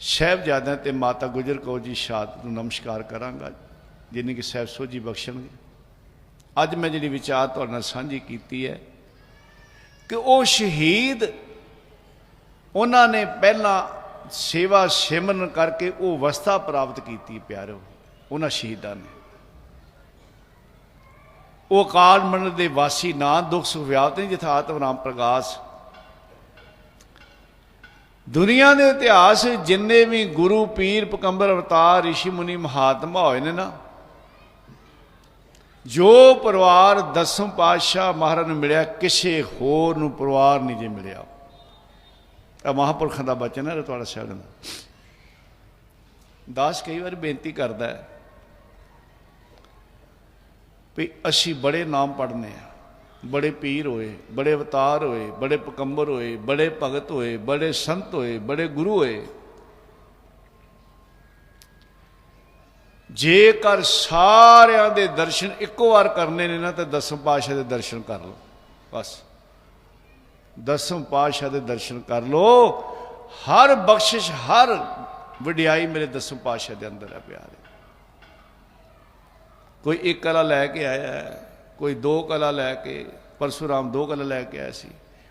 Speaker 1: ਸਾਹਿਬਜ਼ਾਦਿਆਂ ਤੇ ਮਾਤਾ ਗੁਜਰ ਕੌਰ ਜੀ ਸ਼ਹਾਦਤ ਨੂੰ ਨਮਸਕਾਰ ਕਰਾਂਗਾ, ਜਿਨ੍ਹਾਂ ਕਿ ਸਾਹਿਬ ਸੋਝੀ ਬਖਸ਼ਣਗੇ। ਅੱਜ ਮੈਂ ਜਿਹੜੀ ਵਿਚਾਰ ਤੁਹਾਡੇ ਨਾਲ ਸਾਂਝੀ ਕੀਤੀ ਹੈ ਕਿ ਉਹ ਸ਼ਹੀਦ, ਉਹਨਾਂ ਨੇ ਪਹਿਲਾਂ ਸੇਵਾ ਸਿਮਰਨ ਕਰਕੇ ਉਹ ਅਵਸਥਾ ਪ੍ਰਾਪਤ ਕੀਤੀ ਪਿਆਰਿਓ। ਉਹਨਾਂ ਸ਼ਹੀਦਾਂ ਨੇ ਉਹ ਅਕਾਲ ਮੰਡਲ ਦੇ ਵਾਸੀ, ਨਾ ਦੁੱਖ ਸੁਖ ਵਿਆਪਤ ਨਹੀਂ ਜਿਥਾ ਆਤਮ ਰਾਮ ਪ੍ਰਗਾਸ। ਦੁਨੀਆ ਦੇ ਇਤਿਹਾਸ ਜਿੰਨੇ ਵੀ ਗੁਰੂ ਪੀਰ ਪਕੰਬਰ ਅਵਤਾਰ ਰਿਸ਼ੀ ਮੁਨੀ ਮਹਾਤਮਾ ਹੋਏ ਨੇ ਨਾ, ਜੋ ਪਰਿਵਾਰ ਦਸਮ ਪਾਤਸ਼ਾਹ ਮਹਾਰਾਜ ਨੂੰ ਮਿਲਿਆ, ਕਿਸੇ ਹੋਰ ਨੂੰ ਪਰਿਵਾਰ ਨਹੀਂ ਜੇ ਮਿਲਿਆ। ਇਹ ਮਹਾਂਪੁਰਖਾਂ ਦਾ ਬਚਨ ਹੈ ਤੁਹਾਡਾ ਸਾਹਿਬ ਦਾ। ਦਾਸ ਕਈ ਵਾਰ ਬੇਨਤੀ ਕਰਦਾ ਹੈ ਵੀ ਅਸੀਂ ਬੜੇ ਨਾਮ ਪੜ੍ਹਨੇ ਆ, ਬੜੇ ਪੀਰ ਹੋਏ, ਬੜੇ ਅਵਤਾਰ ਹੋਏ, ਬੜੇ ਪਕੰਬਰ ਹੋਏ, ਬੜੇ ਭਗਤ ਹੋਏ, ਬੜੇ ਸੰਤ ਹੋਏ, ਬੜੇ ਗੁਰੂ ਹੋਏ। ਜੇਕਰ ਸਾਰਿਆਂ ਦੇ ਦਰਸ਼ਨ ਇੱਕੋ ਵਾਰ ਕਰਨੇ ਨੇ ਨਾ, ਤਾਂ ਦਸਮ ਪਾਤਸ਼ਾਹ ਦੇ ਦਰਸ਼ਨ ਕਰ ਲਓ। ਬਸ ਦਸਮ ਪਾਤਸ਼ਾਹ ਦੇ ਦਰਸ਼ਨ ਕਰ ਲਓ। ਹਰ ਬਖਸ਼ਿਸ਼, ਹਰ ਵਡਿਆਈ ਮੇਰੇ ਦਸਮ ਪਾਤਸ਼ਾਹ ਦੇ ਅੰਦਰ ਹੈ ਪਿਆਰੇ। ਕੋਈ ਇੱਕ ਕਲਾ ਲੈ ਕੇ ਆਇਆ, ਕੋਈ 2 ਕਲਾ ਲੈ ਕੇ, ਪਰਸ਼ੂਰਾਮ 2 ਕਲਾ ਲੈ ਕੇ ਆਇਆ ਸੀ,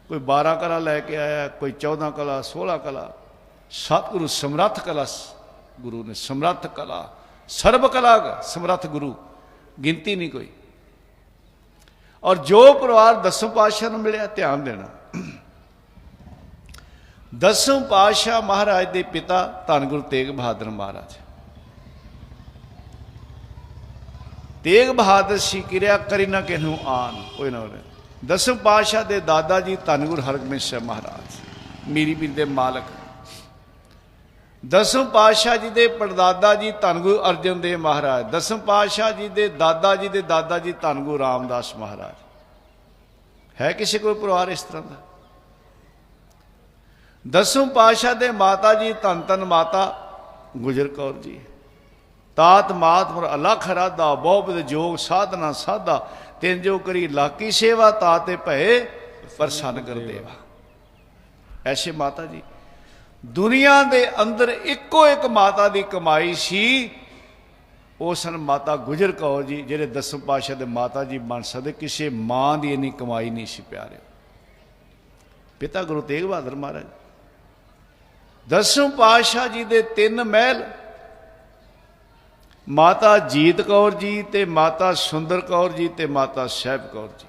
Speaker 1: ਕੋਈ 12 ਕਲਾ ਲੈ ਕੇ ਆਇਆ, ਕੋਈ 14 ਕਲਾ, 16 ਕਲਾ। ਸਤਿਗੁਰੂ ਸਮਰੱਥ ਕਲਾ, ਗੁਰੂ ਨੇ ਸਮਰੱਥ ਕਲਾ, ਸਰਬ ਕਲਾ ਸਮਰੱਥ ਗੁਰੂ, ਗਿਣਤੀ ਨਹੀਂ ਕੋਈ। और जो परिवार दसम पातशाह नूं मिलिया, ध्यान देना, दसम पातशाह महाराज के पिता धन गुरु तेग बहादुर महाराज। तेग बहादुर सी किरिया करी ना किनू आन, कोई ना बोले। दसम पातशाह के दादा जी धन गुरु हरगोबिंद साहिब महाराज मीरी पीर के मालक। दसम पातशाह जी के परदादा जी धन गुरु अर्जन देव महाराज। दसम पातशाह जी के दादा जी धन गुरु रामदास महाराज। है किसी कोई परिवार इस तरह का? दसम पातशाह के माता जी धन धन माता गुजर कौर जी। तात मात मुर अलख राधा, बहुत जोग साधना साधा, तिन जो करी लाकी सेवा, ताते भये प्रसन्न कर देवा। ऐसे माता जी दुनिया के अंदर इको एक माता की कमाई सी, वो सन माता गुजर कौर जी, जेडे दसम पातशाह के माता जी बन सकते। किसी मां की इन्नी कमाई नहीं सी प्यारे। पिता गुरु तेग बहादुर महाराज। दसम पातशाह जी के 3 महल, माता जीत कौर जी ते माता सुंदर कौर जी ते माता साहिब कौर जी।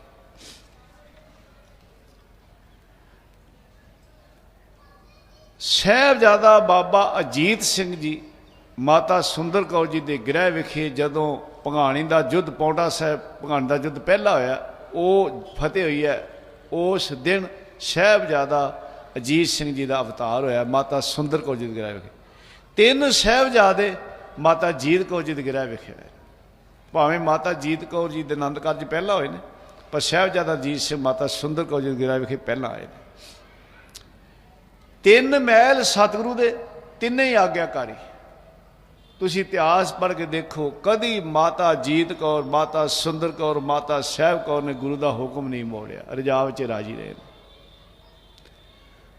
Speaker 1: साहिबजादा बाबा अजीत सिंह जी माता सुंदर कौर जी के गृह विखे जदों भंगाणी का युद्ध, पौंटा साहिब भंगाणी का युद्ध पहला होया, वो फतेह हुई है, उस दिन साहिबजादा अजीत सिंह जी का अवतार होया माता सुंदर कौर जी के गृह विखे। 3 साहिबजादे माता जीत कौर जी के गृह विखे हुए। भावें माता जीत कौर जी के आनंद कारज पहला होए ने, पर साहिबजादा अजीत सिंह माता सुंदर कौर जी के गृह विखे पहला आए ने। 3 महल सतगुरु दे, तिने ही आग्याकारी। तुसी इतिहास पढ़ के देखो, कदी माता जीत कौर, माता सुंदर कौर, माता साहिब कौर ने गुरु का हुक्म नहीं मोड़िया, रिजाव च राजी रहे।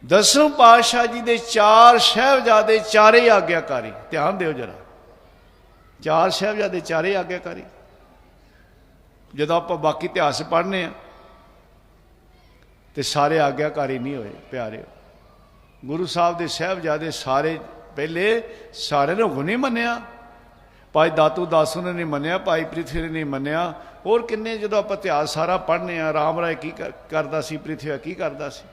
Speaker 1: दसम पातशाह जी के 4 साहिबजादे, चारे आग्याकारी। ध्यान दिओ जरा, 4 साहिबजादे, चारे आग्याकारी। जदों आप बाकी इतिहास पढ़ने तो सारे आग्याकारी नहीं होए प्यारे। गुरु साहब के साहिबजादे सारे पहले सारे ने हुक्म नहीं मन्निया। भाई दातू दासू ने नहीं मन्निया, भाई पृथ्वी ने नहीं मन्निया, होर किन्ने। जो आप इतिहास सारा पढ़ने राम राय की करता सी, पृथ्वी की करता सी।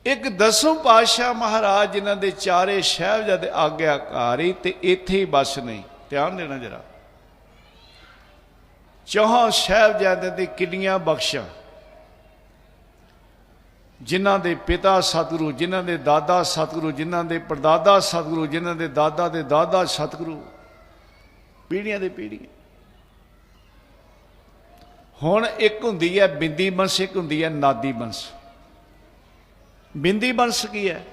Speaker 1: एक दसम पातशाह महाराज जिन्हों के 4 साहिबजादे आग्याकारी, ते इत्थे ही बस नहीं। ध्यान देना जरा, 4 साहिबजादे दी किड्डियां बख्शां, जिन्हों के पिता सतगुरु, जिन्हों के दादा सतगुरु, जिन्हों के परदादा सतगुरु, जिन्हों के दादा के दादा सतगुरु, पीढ़ियां दे पीढ़ियां। हुण एक हुंदी है बिंदी बंस, एक हुंदी है नादी बंस। बिंदी बंस की है?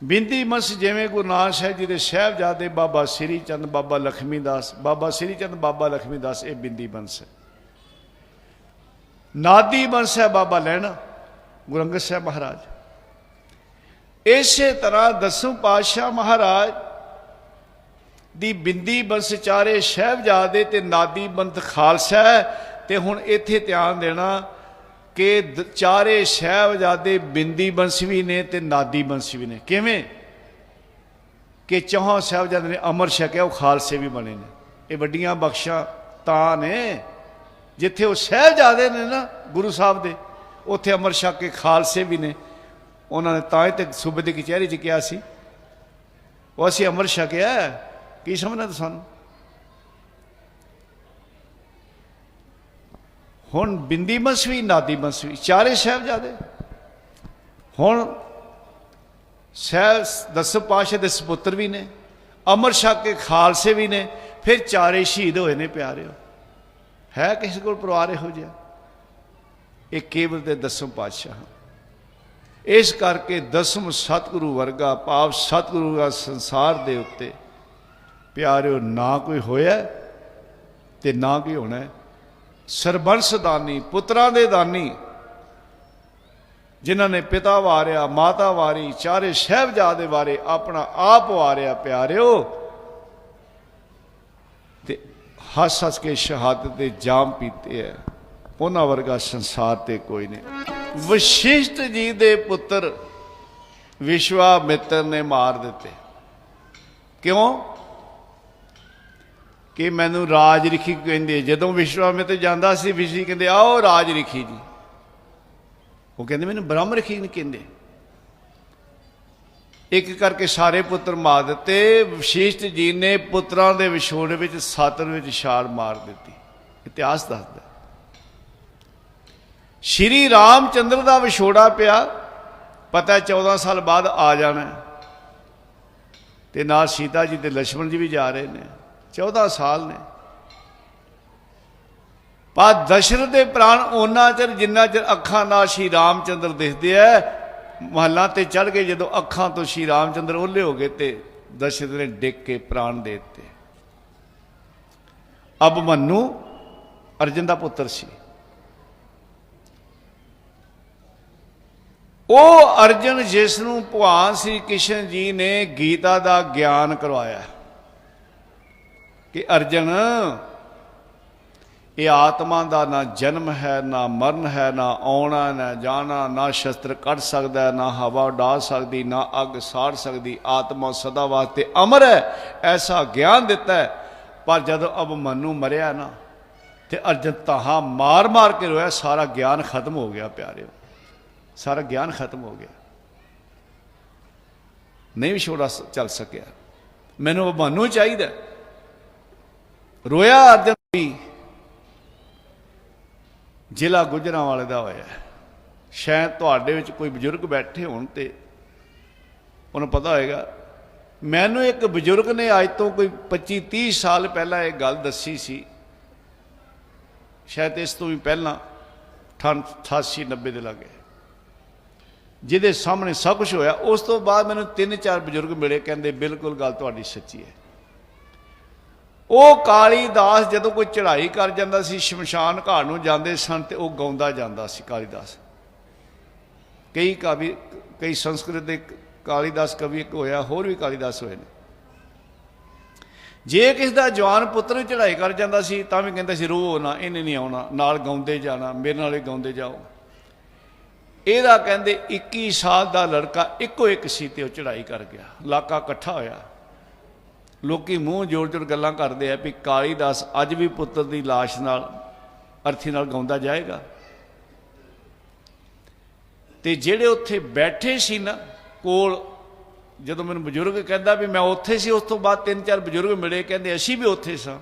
Speaker 1: बिंदी बंस जिवें गुरु नानक साहिब जी के साहिबजादे बाबा श्री चंद, बाबा लक्ष्मी दास, बाबा श्री चंद, बाबा लक्ष्मी दास, ये बिंदी बंस है। नादी बंस है बाबा लैणा गुरु अंगद साहिब महाराज। इस तरह दसम पातशाह महाराज दी बिंदी बंस, 4 साहिबजादे ते नादी बंस खालसा है। ते हुण इत्थे ध्यान देना कि 4 साहिबजादे बिंदी बंस भी ने ते नादी बंस भी ने। किवें कि 4 साहिबजादे ने अमर छकिया, वो खालसे भी बने ने। ये वड्डियां बख्शां तां ने जिथे वो साहिबजादे ने ना गुरु साहब दे, उत्थे अमर छक के खालसे भी ने। उन्होंने तां तो सूबे की कचहरी च कहा सी, वो असीं अमर छकिया, की समझना सानू। हुण बिंदी बंस भी नादी बंस भी 4 साहिबजादे। हुण दसम पातशाह दे सपुत्र भी ने, अमर छक के खालसे भी ने, फिर 4 शहीद होए ने प्यारे। है किसी को परिवार इहो जिहा? ये केवल दे दसम पातशाह। इस करके दसम सतगुरु वर्गा, भाव सतगुरु का संसार दे उत्ते प्यारिओ ना कोई होया ते ना कोई होना है। सरबंस दानी, पुत्रां दे दानी, जिन्हों ने पिता वारिया, माता वारी, 4 साहिबजादे वारे, अपना आप वारिया प्यारिओ, ते हस हस के शहादत दे जाम पीते है। उन्हां वर्गा संसार ते कोई नहीं। वशिष्ठ जी दे पुत्र विश्वामित्र ने मार दिते। क्यों? कि मैनू राज रिखी कहते। जदों विश्वामित्र जाता सी विषी कहते आओ राज रिखी जी, वो कहते मैनू ब्रह्म रिखी नहीं कहते। एक करके सारे पुत्र मार दिते। वशिष्ठ जी ने पुत्रां दे विछोड़े विच सातर विच छाल मार दी। इतिहास दसदा श्री रामचंद्र का विछोड़ा पिया, पता 14 साल बाद आ जाना, ते नाल सीता जी ते लक्ष्मण जी भी जा रहे हैं, 14 साल ने। पर दशरथ के प्राण उन्ना चिर जिन्ना चिर अखां नाल श्री रामचंद्र दिखते है। महलों ते चढ़ गए जदों अखां तो श्री रामचंद्र ओले हो गए ते दशरथ ने डिग के प्राण दे दिते। अभिमन्यु अर्जन का पुत्र सी। वो अर्जन जिसनों भगवान श्री कृष्ण जी ने गीता का ज्ञान करवाया कि अर्जन ये आत्मा का ना जन्म है, ना मरण है, ना आना ना जाना, ना शस्त्र कट सकता है, ना हवा उड़ा सकती, ना अग साड़ सकती, आत्मा सदा वास्ते अमर है, ऐसा ज्ञान दिता है। पर जदों अभिमन्यु मरिया ना तो अर्जन ताहा मार मार के रोया। सारा ज्ञान खत्म हो गया प्यारे, सारा ज्ञान खत्म हो गया, नहीं विछोड़ा चल सकिया। मैनू अभिमन्यु चाहिए। रोया अर्जन भी। जिला गुजरांवाले का होया। शायद तुहाडे विच कोई बजुर्ग बैठे होण ते उन्हें पता होएगा। मैनू एक बजुर्ग ने अज तो कोई 25-30 साल पहला एक गल दसी सी, शायद इस तो भी पहला 88-90 के लगे, जिहदे सामने सब कुछ होया। उस तो बाद मैनू 3-4 बजुर्ग मिले, कहते बिल्कुल गल तुहाडी सच्ची है। वो कालीदास जदों कोई चढ़ाई कर जाता सी, शमशान घाट नूं जांदे सन ते वो गाउंदा जांदा सी कालीदास। कई कवि, कई संस्कृत के कालीदास कवि एक होया, होर भी कालीदास होए ने। जे किसी का जवान पुत्र चढ़ाई कर जाता सी तां भी कहंदा सी रो ना, इन्हें नहीं आउणा, नाल गाउंदे जाना, मेरे नाल गाउंदे जाओ। ਇਹਦਾ ਕਹਿੰਦੇ 21 साल का लड़का इको एक सी ते चढ़ाई कर गया। इलाका इकट्ठा होया, लोकी मूँह जोड़ जोड़ गल्लां करते हैं भी कालीदास अज भी पुत्र की लाश नाल अर्थी नाल गाउंदा जाएगा। ते जेड़े उत्थे बैठे सी ना कोल, जदों मैनूं बजुर्ग कहता भी मैं उत्थे सी, उस तो बाद 3-4 बजुर्ग मिले, कहते असीं भी उत्थे सां।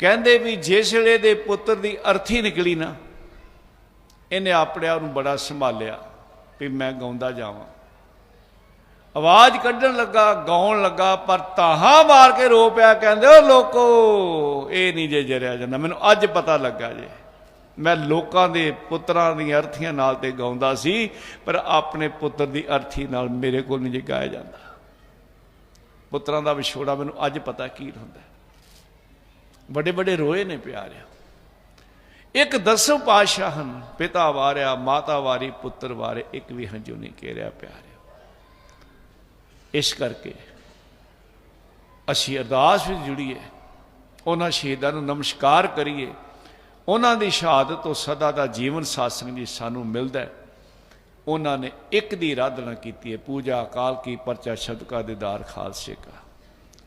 Speaker 1: कहते भी जिस वेले दे पुत्र की अर्थी निकली ना, इन्हें अपने आप नूं बड़ा संभालिया भी मैं गाउंदा जावां। आवाज़ कढ़न लगा, गाउन लगा, पर ताहा मार के रो पिया। कहंदे ओ लोको ये नहीं जे जरिया जांदा, मैनूं अज पता लगा जे मैं लोकां दे पुत्रां दी अर्थियां नाल ते गाउंदा सी, पर अपने पुत्र दी अर्थी नाल मेरे कोल नहीं जे गाया जांदा। पुत्रां दा विछोड़ा मैनूं अज पता की हुंदा। बड़े बड़े रोए ने प्यारे। एक 10 पातशाह हन, पिता वारिया, माता वारी, पुत्र वारे, एक भी हंजू नहीं घेरिया प्यारे। इस करके असी अरदास विच जुड़ीए, उन्हां शहीदां नूं नमस्कार करिए। उन्हां दी शहादत तो सदा दा जीवन सासंग जी सानूं मिलदा है। उन्होंने एक दी आराधना की है, पूजा अकाल की, परचा शब्द का दीदार खालसे का।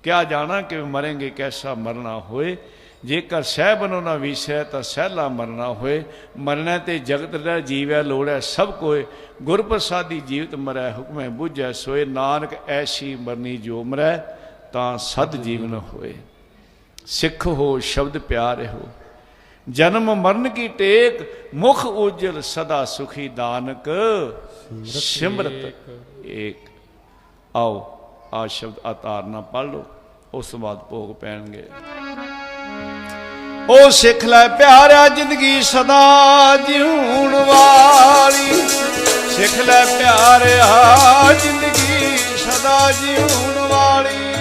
Speaker 1: क्या जाना कि मरेंगे कैसा मरना होए, जेकर सह बनो ना विसै तो सहला मरना होए। मरना ते जगत रह जीवै लोड़ै सब कोय, गुर प्रसादी जीवित मरै हुक्मै बुझै सोए। नानक ऐसी मरनी जो मरै तां सद जीवन होए। सिख हो शब्द प्यार हो, जन्म मरण की टेक, मुख उज्जल सदा सुखी दानक सिमरत एक। आओ आ शब्द अतारना पढ़ लो, उस बाद भोग पैणगे। ओ सिख लै प्यारा जिंदगी सदा जीउण वाली, सिख लै प्यारा जिंदगी सदा जीउण वाली।